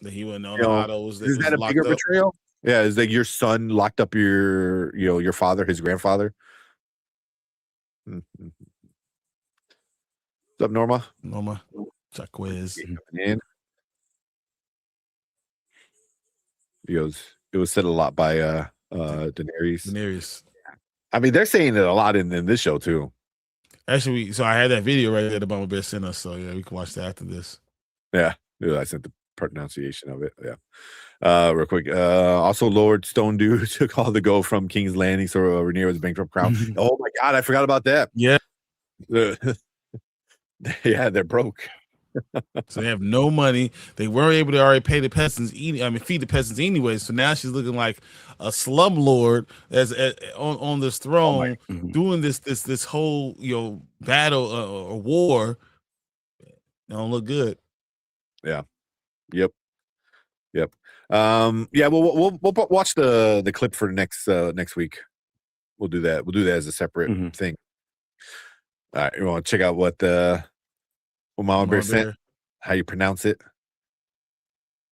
A: that he wouldn't know
C: You know,
A: Otto was
C: is that a
A: locked
C: bigger
A: up.
C: betrayal? Yeah, is that your son locked up your father, his grandfather? Mm-hmm. What's up, Norma?
A: Norma, check quiz.
C: In. He goes, it was said a lot by Daenerys.
A: Daenerys.
C: I mean, they're saying it a lot in this show too.
A: Actually, so I had that video right there that Mama Bear sent us. So yeah, we can watch that after this.
C: Yeah, I sent the pronunciation of it. Yeah. Real quick. Also, Lord Stone Dude took all the go from King's Landing, so Rhaenyra was bankrupt crown. Oh my God, I forgot about that.
A: Yeah.
C: Yeah, they're broke.
A: So they have no money. They weren't able to already pay the peasants. Feed the peasants anyway. So now she's looking like a slumlord on this throne, doing this whole battle or war. It don't look good.
C: Yeah. Yep. Yeah. We'll watch the clip for next week. We'll do that. We'll do that as a separate thing. All right, you want to check out what Mama Bear sent? How you pronounce it?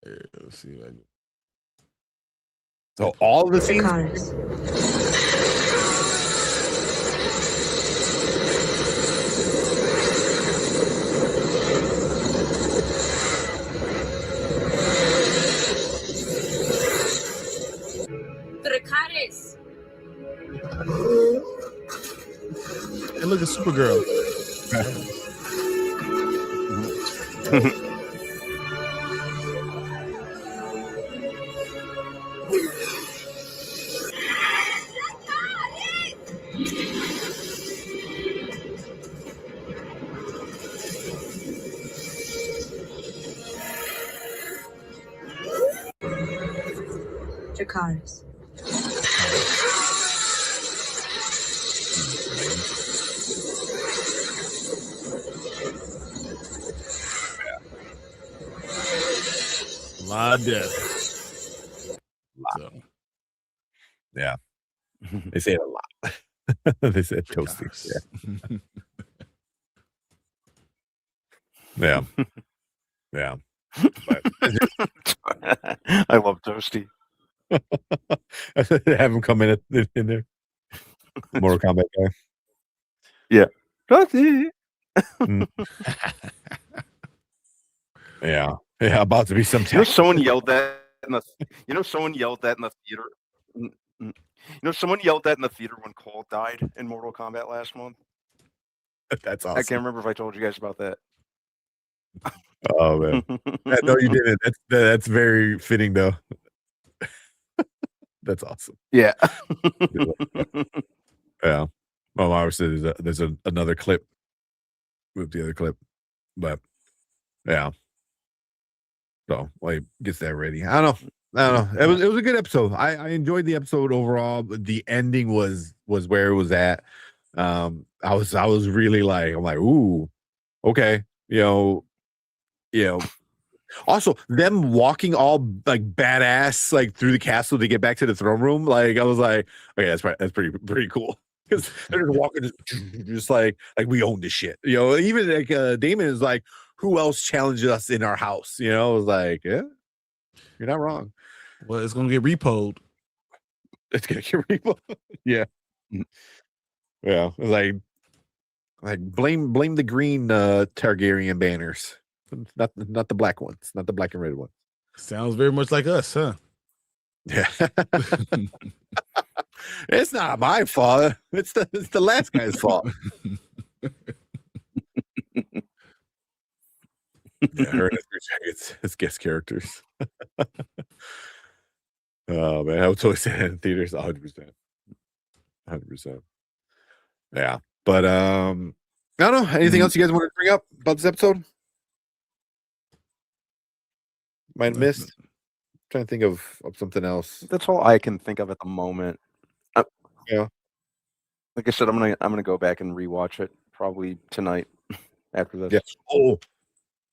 A: Let's see.
C: So all the scenes.
A: And look at Supergirl.
F: Dracarys.
A: A lot of death. So.
C: Yeah. They say it a lot. They said toasty. Yeah. Yeah.
B: I love Toasty.
C: Have him come in there. Mortal Kombat guy.
B: Yeah. Toasty.
C: Yeah. Yeah, about to be some time.
B: Someone yelled that in the someone yelled that in the theater. Someone yelled that in the theater when Cole died in Mortal Kombat last month.
C: That's awesome.
B: I can't remember if I told you guys about that.
C: Oh man. No, you didn't. That's very fitting though. That's awesome.
B: Yeah.
C: Yeah. Well, obviously there's another clip with the other clip. But yeah. So like gets that ready. I don't know. It was a good episode. I enjoyed the episode overall, but the ending was where it was at. I was really like, I'm like, ooh, okay. Also, them walking all like badass like through the castle to get back to the throne room. Like I was like, okay, that's pretty cool. Because they're just walking just like we own this shit. Even like Damon is like, who else challenges us in our house? I was like, yeah, you're not wrong.
A: Well, it's gonna get repoed.
C: It's gonna get repoed. Yeah. Yeah. Like blame the green Targaryen banners. Not the black ones, not the black and red ones.
A: Sounds very much like us, huh?
C: Yeah. It's not my fault. It's the last guy's fault. Yeah, her and it's guest characters. Oh man, I would totally say that in theaters 100%. 100%. Yeah, but I don't know. Anything else you guys want to bring up about this episode? Might have missed. Trying to think of something else.
B: That's all I can think of at the moment.
C: Yeah.
B: Like I said, I'm gonna go back and rewatch it probably tonight after this.
C: Yeah. Oh,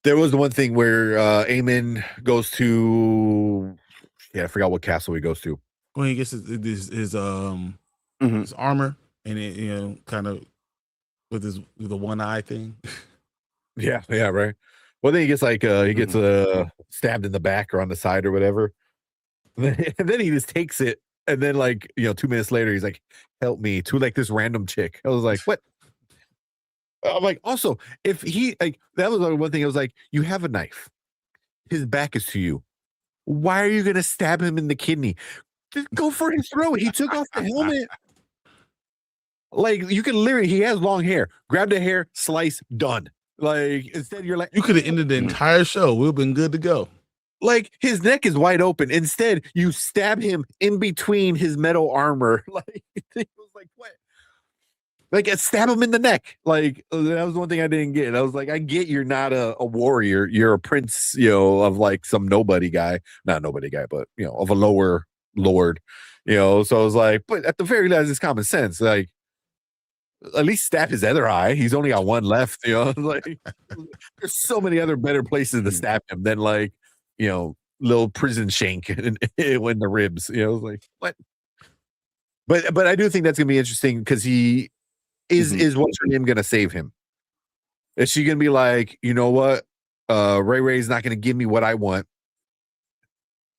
C: there was the one thing where Eamon goes to, I forgot what castle he goes to.
A: When he gets his armor and it, kind of with the one eye thing.
C: Yeah, right. Well, then he gets stabbed in the back or on the side or whatever. And then he just takes it, and then 2 minutes later, he's like, "Help me," to this random chick. I was like, "What?" I'm like, also, if he that was one thing. I was like, "You have a knife. His back is to you. Why are you gonna stab him in the kidney? Just go for his throat." He took off the helmet. You can literally, he has long hair. Grab the hair, slice, done. Instead, you're like,
A: you could have ended the entire show. We've been good to go.
C: His neck is wide open. Instead, you stab him in between his metal armor. It was like, what? Stab him in the neck. That was one thing I didn't get. I was like, I get you're not a warrior. You're a prince, of some nobody guy. Not nobody guy, but, of a lower lord. So I was like, but at the very least, it's common sense. At least stab his other eye. He's only got one left. There's so many other better places to stab him than little prison shank in the ribs. I was like, what? But I do think that's gonna be interesting because he is what's her name gonna save him? Is she gonna be like, you know what? Ray Ray's not gonna give me what I want.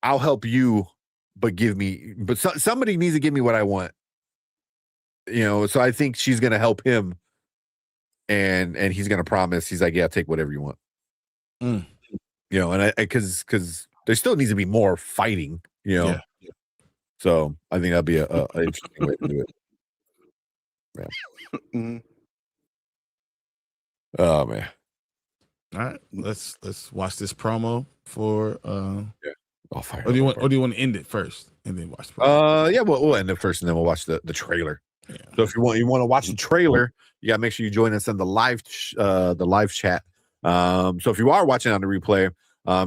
C: I'll help you, but somebody needs to give me what I want. So I think she's gonna help him, and he's gonna promise. He's like, yeah, take whatever you want. And because there still needs to be more fighting.
A: Yeah.
C: So I think that'd be a interesting way to do it. Yeah. Oh man.
A: All right, let's watch this promo for
C: I'll fire.
A: Or do you want to end it first and then watch the promo?
C: Yeah, we'll end it first and then we'll watch the trailer.
A: Yeah.
C: So if you want to watch the trailer, you gotta make sure you join us in the live chat. So if you are watching on the replay,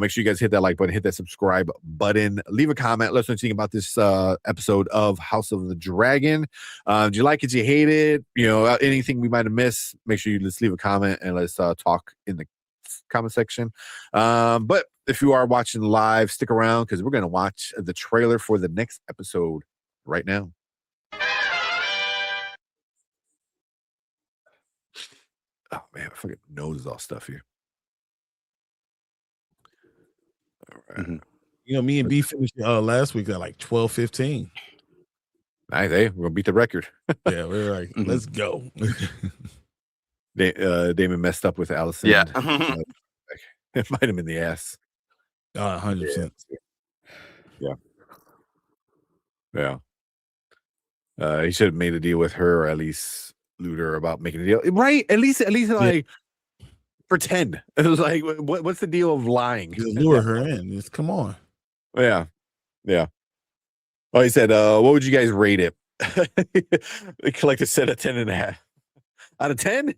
C: make sure you guys hit that like button, hit that subscribe button, leave a comment. Let us know what you think about this episode of House of the Dragon. Do you like it? Do you hate it? Anything we might have missed, make sure you just leave a comment and let's talk in the comment section. But if you are watching live, stick around because we're going to watch the trailer for the next episode right now. Oh man, my fucking nose is all stuffy. All right.
A: Me and B finished last week at 12:15.
C: Nice, hey, we're gonna beat the record.
A: Yeah, we're like, let's go.
C: Damon messed up with Allison.
B: Yeah.
C: It might have been the ass.
A: 100%.
C: Yeah. He should have made a deal with her, or at least Luder about making a deal. Right? At least pretend. It was like, what's the deal of lying?
A: You lure her in. Just come on.
C: Yeah. Oh, he said, what would you guys rate it? The collector said a 10.5. Out of 10?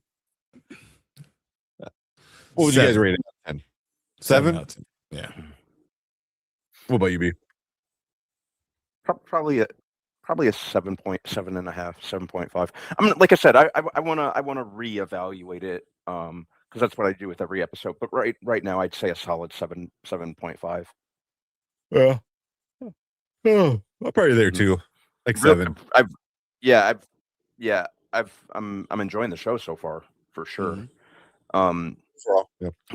C: What would you guys rate it out of 10? 7?
A: Out of 10. Yeah.
C: What about you, B?
B: Probably a 7.7.5, 7.5. I mean, like I said, I want to reevaluate it because that's what I do with every episode. But right now, I'd say a solid 7.5.
C: Yeah. Oh, I'm probably there too. Like 7.
B: I'm enjoying the show so far for sure.
C: Yeah.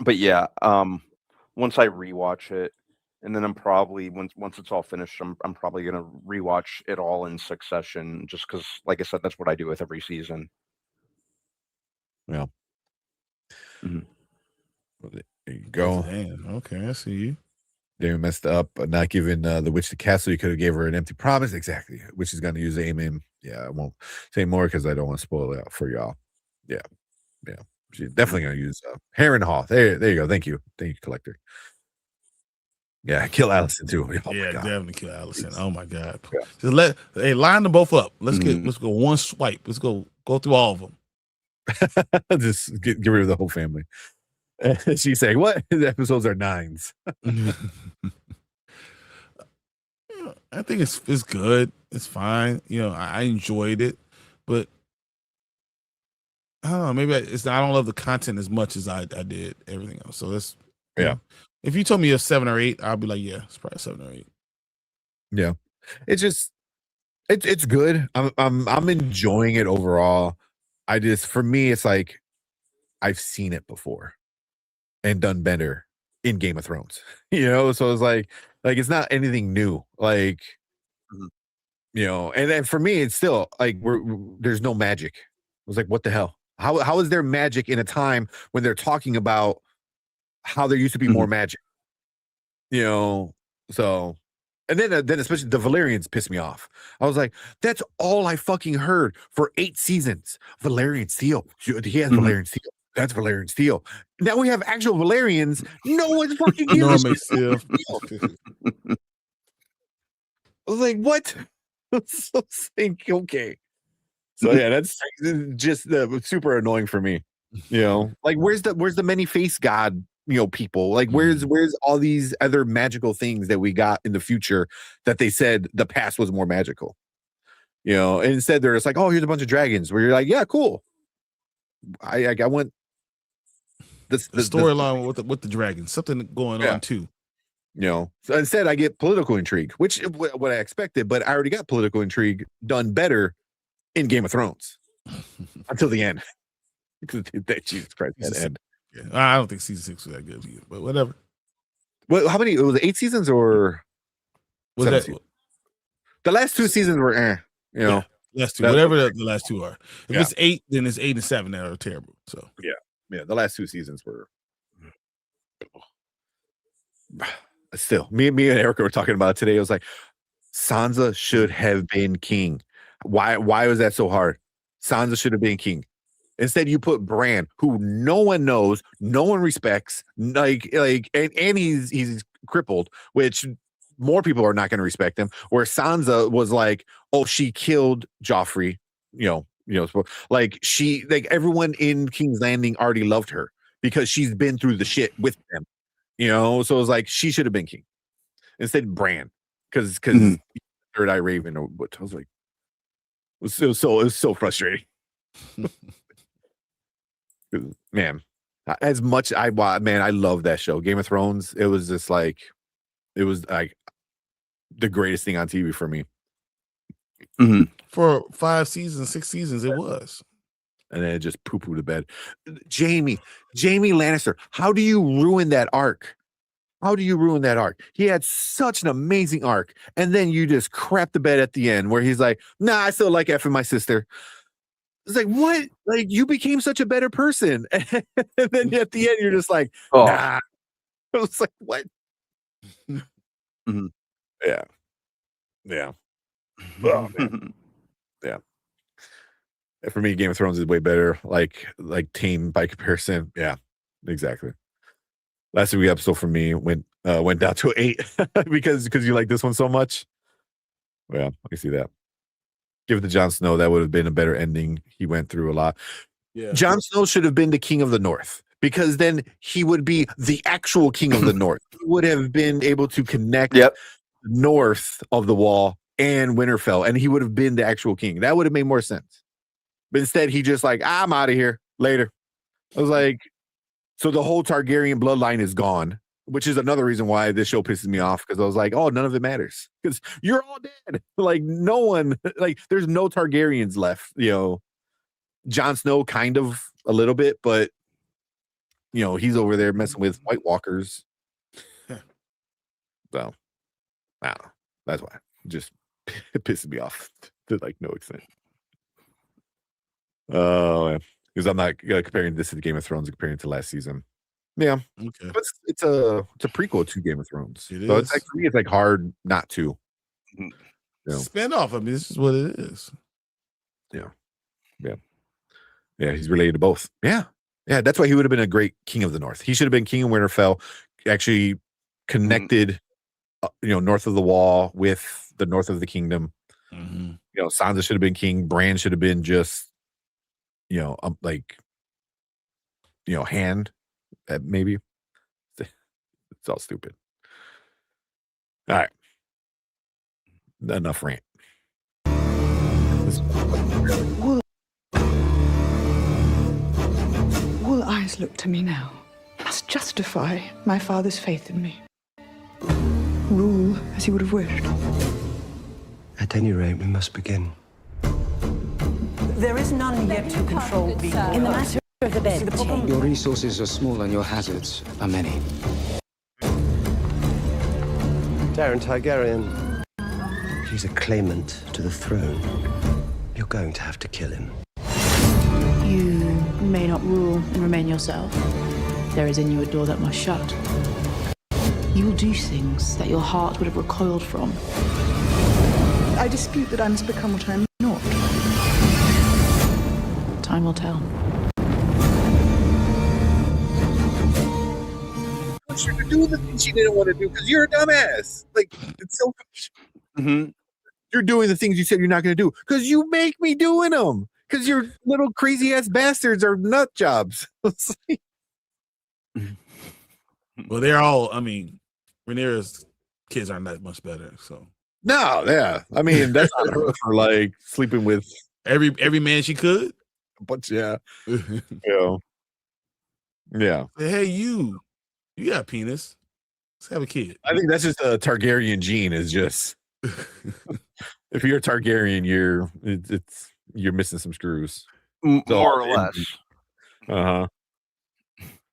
B: But yeah, once I rewatch it, and then I'm probably once it's all finished, I'm probably gonna rewatch it all in succession, just because, like I said, that's what I do with every season.
C: Yeah. Well, there you go.
A: Damn. Okay, I see you.
C: Damon messed up, not giving the witch the castle. You could have gave her an empty promise. Exactly. Which is going to use Amen. Yeah, I won't say more because I don't want to spoil it out for y'all. Yeah. She's definitely going to use Harrenhal. There you go. Thank you, collector. Yeah, kill Allison too. Oh
A: yeah,
C: my God.
A: definitely kill Allison.
C: Please.
A: Oh my God.
C: Yeah.
A: Just line them both up. Let's
B: Mhm.
A: go one swipe. Let's go through all of them.
C: Just get rid of the whole family. She's saying, what? The episodes are 9s.
A: I think it's good. It's fine. You know, I enjoyed it, but I don't know. Maybe I don't love the content as much as I did everything else. So that's
C: Yeah.
A: If you told me a 7 or 8, I'll be like, yeah, it's probably 7 or 8.
C: Yeah, it's just it's good. I'm enjoying it overall. For me, it's like I've seen it before and done better in Game of Thrones. So it's like it's not anything new. Like,
B: Mhm.
C: And then for me, it's still like there's no magic. I was like, what the hell? How is there magic in a time when they're talking about how there used to be more magic? So, and then especially the Valerians pissed me off. I was like, that's all I fucking heard for 8 seasons. Valerian steel. He has Valerian steel. That's Valerian steel. Now we have actual Valerians. No one's fucking
A: No
C: gives
A: one
C: a
A: makes
C: shit.
A: steel.
C: I was like, what? So think, okay. So yeah, that's just super annoying for me. Like where's the many face god people? Like where's all these other magical things that we got in the future that they said the past was more magical? And instead they're just like, oh, here's a bunch of dragons. Where you're like, yeah, cool. I want the
A: storyline with the dragons, something going on too.
C: So instead I get political intrigue, which what I expected, but I already got political intrigue done better in Game of Thrones until the end. Jesus Christ, that end.
A: Yeah, I don't think season 6 was that good either, but whatever.
C: Well, how many? It was 8 seasons or
A: Was that
C: seasons? The last 2 seasons were,
A: last 2, whatever the last 2 are. If it's 8, then it's 8 and 7 that are terrible. So
C: yeah, the last 2 seasons were. Still, me and Erica were talking about it today. I was like, Sansa should have been king. Why was that so hard? Sansa should have been king. Instead, you put Bran, who no one knows, no one respects, and he's crippled, which more people are not going to respect him. Where Sansa was like, oh, she killed Joffrey, everyone in King's Landing already loved her because she's been through the shit with them, So it was like she should have been king. Instead, Bran, because Third Eye Raven or what I was like, it was so frustrating. Man, as much I love that show, Game of Thrones. It was like the greatest thing on TV for me.
A: For 5 seasons, 6 seasons, it was.
C: And then it just poo-poo to bed. Jamie Lannister. How do you ruin that arc? He had such an amazing arc, and then you just crap the bed at the end where he's like, "Nah, I still like effing my sister." It's like, what? Like, you became such a better person. And then at the end, you're just like, nah. I was like, what? Yeah. Yeah. Oh, man. Yeah. For me, Game of Thrones is way better. Like tame by comparison. Yeah, exactly. Last week's episode for me went down to 8 because you like this one so much. Yeah, I can see that. Give it to Jon Snow. That would have been a better ending. He went through a lot. Yeah. Jon Snow should have been the king of the North because then he would be the actual king of the North. He would have been able to connect north of the Wall and Winterfell, and he would have been the actual king. That would have made more sense. But instead, he just like, I'm out of here later. I was like, so the whole Targaryen bloodline is gone, which is another reason why this show pisses me off, because I was like, oh, none of it matters because you're all dead. Like no one, like there's no Targaryens left. Jon Snow kind of a little bit, but he's over there messing with White Walkers. So, I don't know. That's why it just pisses me off to like no extent. Oh, because I'm not comparing this to the Game of Thrones, comparing it to last season. Yeah, okay. But it's a prequel to Game of Thrones, so it's like for me, it's like hard not to.
A: Spin off. I mean, this is what it is.
C: Yeah. He's related to both. Yeah. That's why he would have been a great king of the North. He should have been king of Winterfell. Actually connected north of the wall with the north of the kingdom.
A: Mm-hmm.
C: Sansa should have been king. Bran should have been just, hand, maybe. It's all stupid. All right. Enough rant.
F: All eyes look to me now. Must justify my father's faith in me. Rule as he would have wished.
G: At any rate, we must begin.
H: There is none yet to control the...
I: In the matter of the bed change.
G: Your resources are small and your hazards are many. Darren Targaryen. He's a claimant to the throne. You're going to have to kill him.
J: You may not rule and remain yourself. There is in you a door that must shut. You will do things that your heart would have recoiled from.
F: I dispute that I'm to become what I'm not.
J: Time will tell.
C: I want you to do the things you didn't want to do because you're a dumbass. Like, it's so...
B: Mm-hmm.
C: You're doing the things you said you're not going to do because you make me doing them. Because your little crazy ass bastards are nut jobs.
A: Well, they're all. I mean, Rhaenyra's kids aren't that much better. So
C: no, yeah. I mean, that's not her for like sleeping with
A: every man she could.
C: But yeah, yeah.
A: Hey, you got a penis. Let's have a kid.
C: I think that's just a Targaryen gene. Is just if you're a Targaryen, you're missing some screws.
B: More or less.
C: Uh-huh.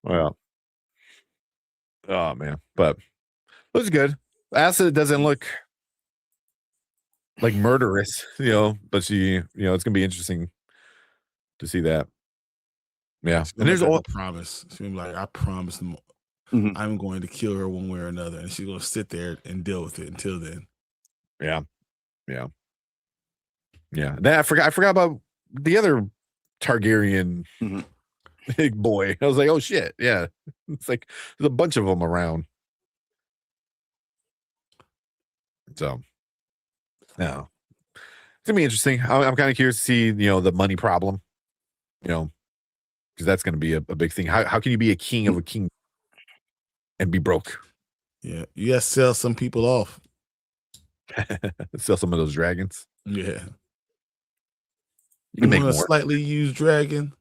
C: Well. Oh man. But looks good. Acid doesn't look like murderous, but she, it's gonna be interesting to see that. Yeah.
A: And there's all promise. She's like, I promise them I'm going to kill her one way or another. And she's gonna sit there and deal with it until then.
C: Yeah. Yeah. Yeah. Then I forgot about the other Targaryen big boy. I was like, oh shit. Yeah. It's like there's a bunch of them around. So yeah. It's gonna be interesting. I'm kind of curious to see, the money problem. Because that's gonna be a big thing. How can you be a king of a king and be broke?
A: Yeah, you gotta sell some people off.
C: Sell some of those dragons.
A: Yeah.
C: You can make
A: want
C: more.
A: A slightly used dragon.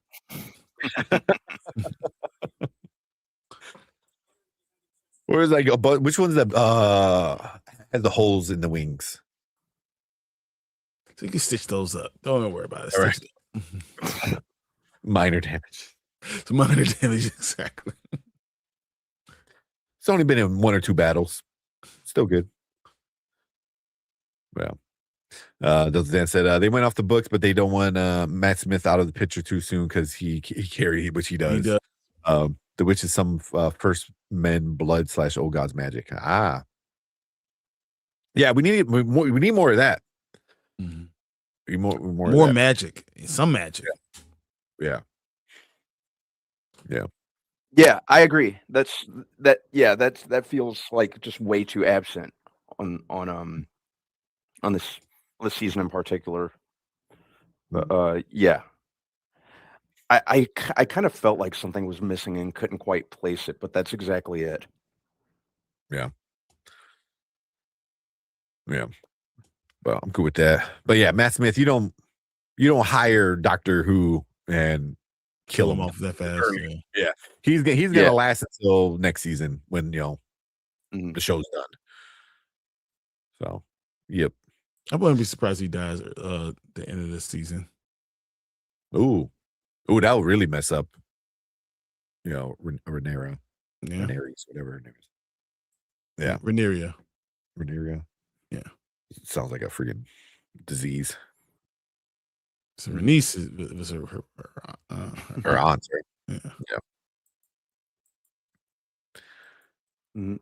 C: Or is like which one's that has the holes in the wings?
A: So you can stitch those up. Don't worry about it.
C: All right. Minor damage.
A: It's minor damage, exactly.
C: It's only been in 1 or 2 battles. Still good. Well, Dan said they went off the books, but they don't want Matt Smith out of the picture too soon because he carried, which he does. The witch is some first men blood / old gods magic. Ah, yeah, we need more of that. Mm-hmm.
A: More magic, some magic.
C: Yeah.
B: Yeah, I agree. That feels like just way too absent on this season in particular. Yeah. I kind of felt like something was missing and couldn't quite place it, but that's exactly it.
C: Yeah. Well, I'm good with that. But yeah, Matt Smith, you don't hire Doctor Who and kill him
A: off that fast.
C: Yeah. He's gonna last until next season when the show's done. So yep.
A: I wouldn't be surprised if he dies at the end of this season.
C: Ooh, that would really mess up. Rhaenyra.
A: Yeah.
C: Rhaenyra, whatever her name is. Yeah.
A: Rhaenyra.
C: Yeah. Sounds like a freaking disease.
A: So her niece was her
C: aunt, right?
A: Yeah.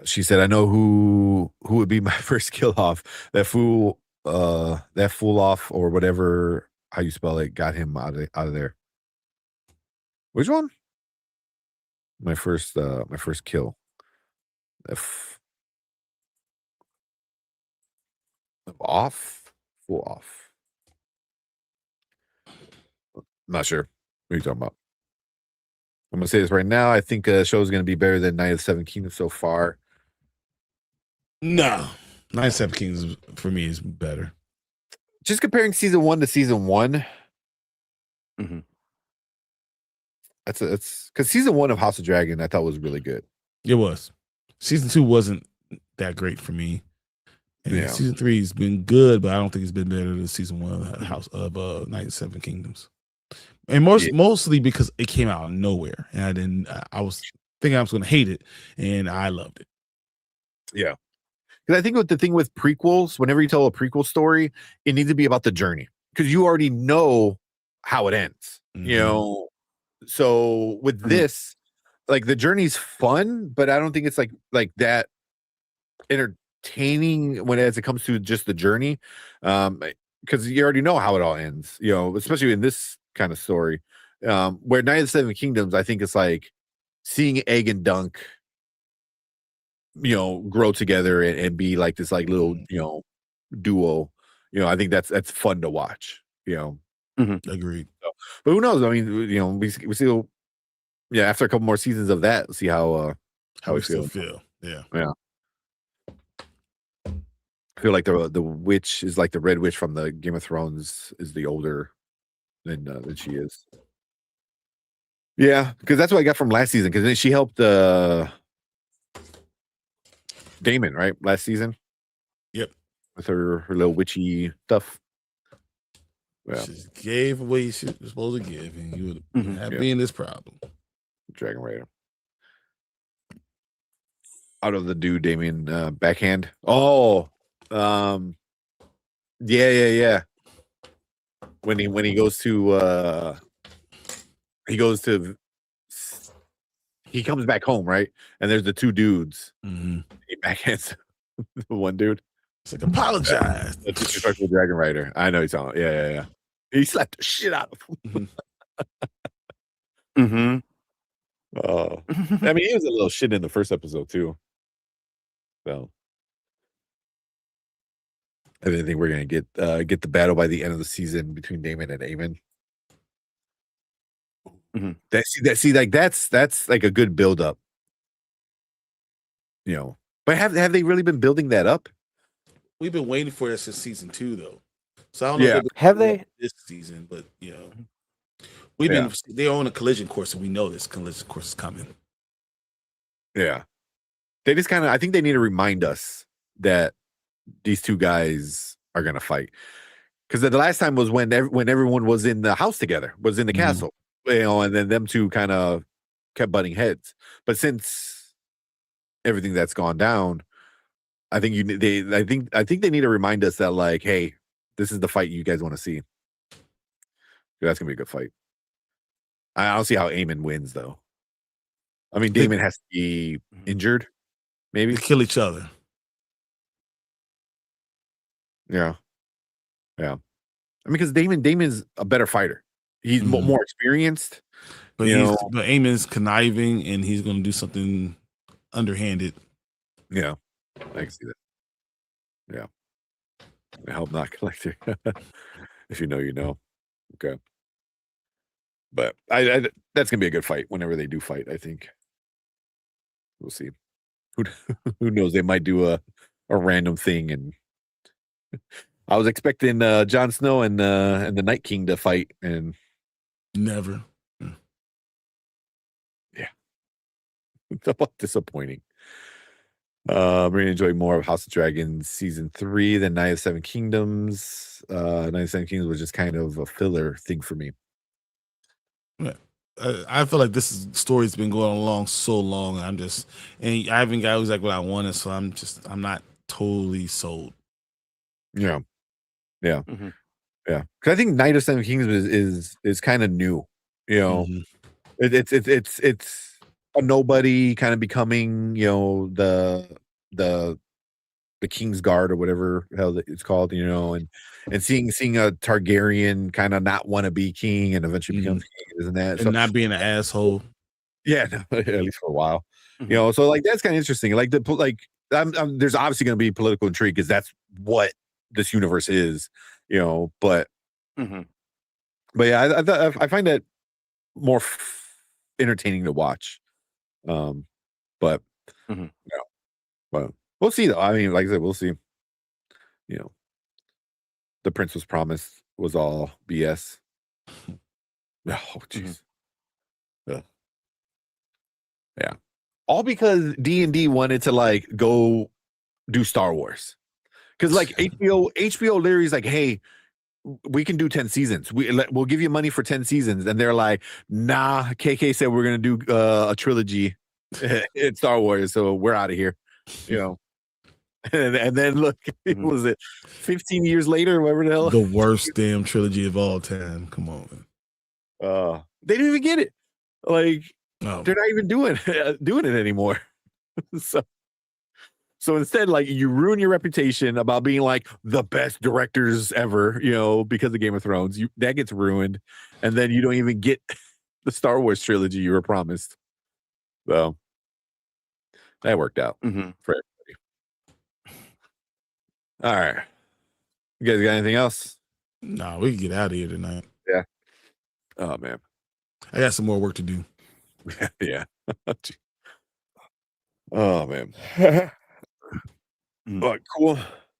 C: She said, "I know who would be my first kill off. That fool off or whatever how you spell it got him out of there." Which one? My first kill. Off, full off. Not sure. What are you talking about? I'm gonna say this right now. I think the show is gonna be better than Night of the Seven Kingdoms so far.
A: No, Night of Seven Kingdoms for me is better.
C: Just comparing season 1 to season 1.
B: Mm-hmm.
C: That's because season 1 of House of Dragon I thought was really good.
A: It was. Season 2 wasn't that great for me. And
C: Yeah.
A: season 3 has been good, but I don't think it's been better than season 1 of House of Night of the Seven Kingdoms. And mostly because it came out of nowhere, and I was thinking I was going to hate it, and I loved it.
C: Yeah, because I think with the thing with prequels, whenever you tell a prequel story, it needs to be about the journey because you already know how it ends.
A: Mm-hmm.
C: You know, so with this, like the journey's fun, but I don't think it's like that entertaining when as it comes to just the journey, because you already know how it all ends. You know, especially in this kind of story, where Night of the Seven Kingdoms, I think it's like seeing Egg and Dunk, you know, grow together and be like this like little, you know, duo. You know, I think that's fun to watch. You know,
A: Agreed.
C: So, but who knows? I mean, you know, we still, yeah, after a couple more seasons of that, see how
A: we still feel. Yeah.
C: I feel like the witch is like the Red Witch from the Game of Thrones is the older than she is. Yeah, because that's what I got from last season. Because then she helped Damon, right? Last season.
A: Yep.
C: With her little witchy stuff. Yeah.
A: She gave away she was supposed to give, and you would have been this problem.
C: Dragon Raider. Out of the dude, Damien backhand. Oh, yeah. When he goes to he comes back home, right? And there's the two dudes.
A: Mm-hmm.
C: He backhands the one dude.
A: It's like apologize.
C: That's disrespectful Dragon Rider. I know he's talking. Yeah. He slapped the shit out of him. Oh, I mean, he was a little shit in the first episode too. So I didn't think we're gonna get the battle by the end of the season between Damon and Aemon. That's like a good build up. You know, but have they really been building that up?
A: We've been waiting for it since season 2, though. So I don't know.
B: Yeah.
A: If
B: have they
A: this season? But you know, we've been. They're on a collision course, and we know this collision course is coming.
C: Yeah, they just kind of. I think they need to remind us that these two guys are gonna fight. Because the last time was when everyone was in the house together, was in the castle, you know, and then them two kind of kept butting heads. But since everything that's gone down, I think I think they need to remind us that, like, hey, this is the fight you guys want to see. That's gonna be a good fight. I don't see how Aemon wins though. I mean, Damon has to be injured, maybe
A: they kill each other.
C: Yeah. I mean, because Damon's a better fighter. He's more experienced,
A: but but Aemon's conniving, and he's going to do something underhanded.
C: Yeah, I can see that. Yeah, I hope not, Collector. If you know, you know. Okay, but I that's gonna be a good fight whenever they do fight. I think we'll see. Who knows? They might do a random thing, and I was expecting Jon Snow and the Night King to fight, and
A: never.
C: Yeah, it's about disappointing. I'm really enjoying more of House of Dragons season 3 than Night of Seven Kingdoms. Night of Seven Kingdoms was just kind of a filler thing for me.
A: Yeah. I feel like this story's been going along so long, and I haven't got exactly what I wanted, so I'm not totally sold.
C: Yeah. Because I think Night of Seven Kingdoms is kind of new. You know, it's a nobody kind of becoming, you know, the King's Guard or whatever hell it's called, you know, and seeing a Targaryen kind of not want to be king and eventually become king, isn't that?
A: And not being an asshole.
C: Yeah, at least for a while. You know, so like that's kind of interesting. Like there's obviously going to be political intrigue because that's what this universe is, you know. But
B: Mhm.
C: but yeah, I find that more entertaining to watch. But
B: Mhm.
C: yeah, but we'll see though. I mean, like I said, we'll see. You know, the Prince was promised was all BS. Oh, jeez. Yeah. All because D&D wanted to like go do Star Wars. Because like HBO literally is like, hey, we can do 10 seasons. We'll give you money for 10 seasons. And they're like, nah, KK said we're gonna do a trilogy in Star Wars, so we're out of here. You know. And then look, was it 15 years later, whatever the hell?
A: The worst damn trilogy of all time. Come on.
C: They didn't even get it. Like
A: No.
C: they're not even doing it anymore. So instead, like you ruin your reputation about being like the best directors ever, you know, because of Game of Thrones. That gets ruined, and then you don't even get the Star Wars trilogy you were promised. So that worked out for everybody. All right, you guys got anything else?
A: No, we can get out of here tonight.
C: Yeah. Oh man,
A: I got some more work to do.
C: Yeah. Oh man. But cool.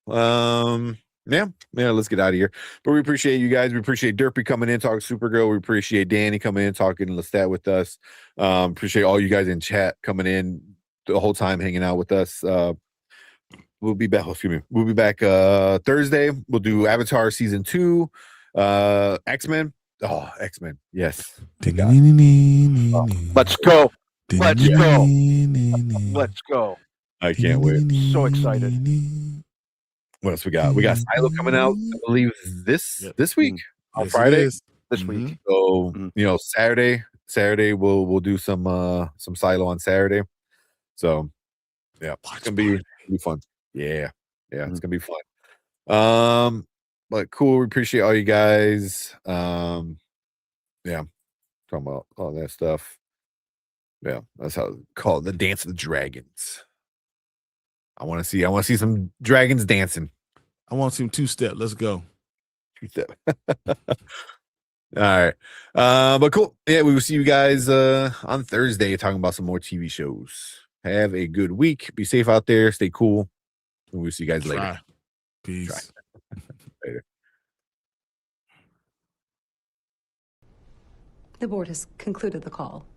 C: Yeah, let's get out of here. But we appreciate you guys. We appreciate Derpy coming in, talking Supergirl. We appreciate Danny coming in, talking Lestat with us. Appreciate all you guys in chat coming in the whole time, hanging out with us. We'll be back. Excuse me. We'll be back Thursday. We'll do Avatar season 2, X-Men. Oh, X-Men. Yes.
B: Let's go. Let's go. Let's go.
C: I can't wait.
B: So excited.
C: What else we got? We got Silo coming out, I believe, this week on Friday.
B: This week.
C: So you know, Saturday we'll do some Silo on Saturday. So yeah, it's gonna be fun. Yeah, it's gonna be fun. But cool. We appreciate all you guys. Yeah, talking about all that stuff. Yeah, that's how it's called, the Dance of the Dragons. I want to see some dragons dancing.
A: I want to see them two-step. Let's go.
C: Two-step. All right. But cool. Yeah, we will see you guys on Thursday talking about some more TV shows. Have a good week. Be safe out there. Stay cool. And we'll see you guys later.
A: Peace.
C: Later.
H: The board has concluded the call.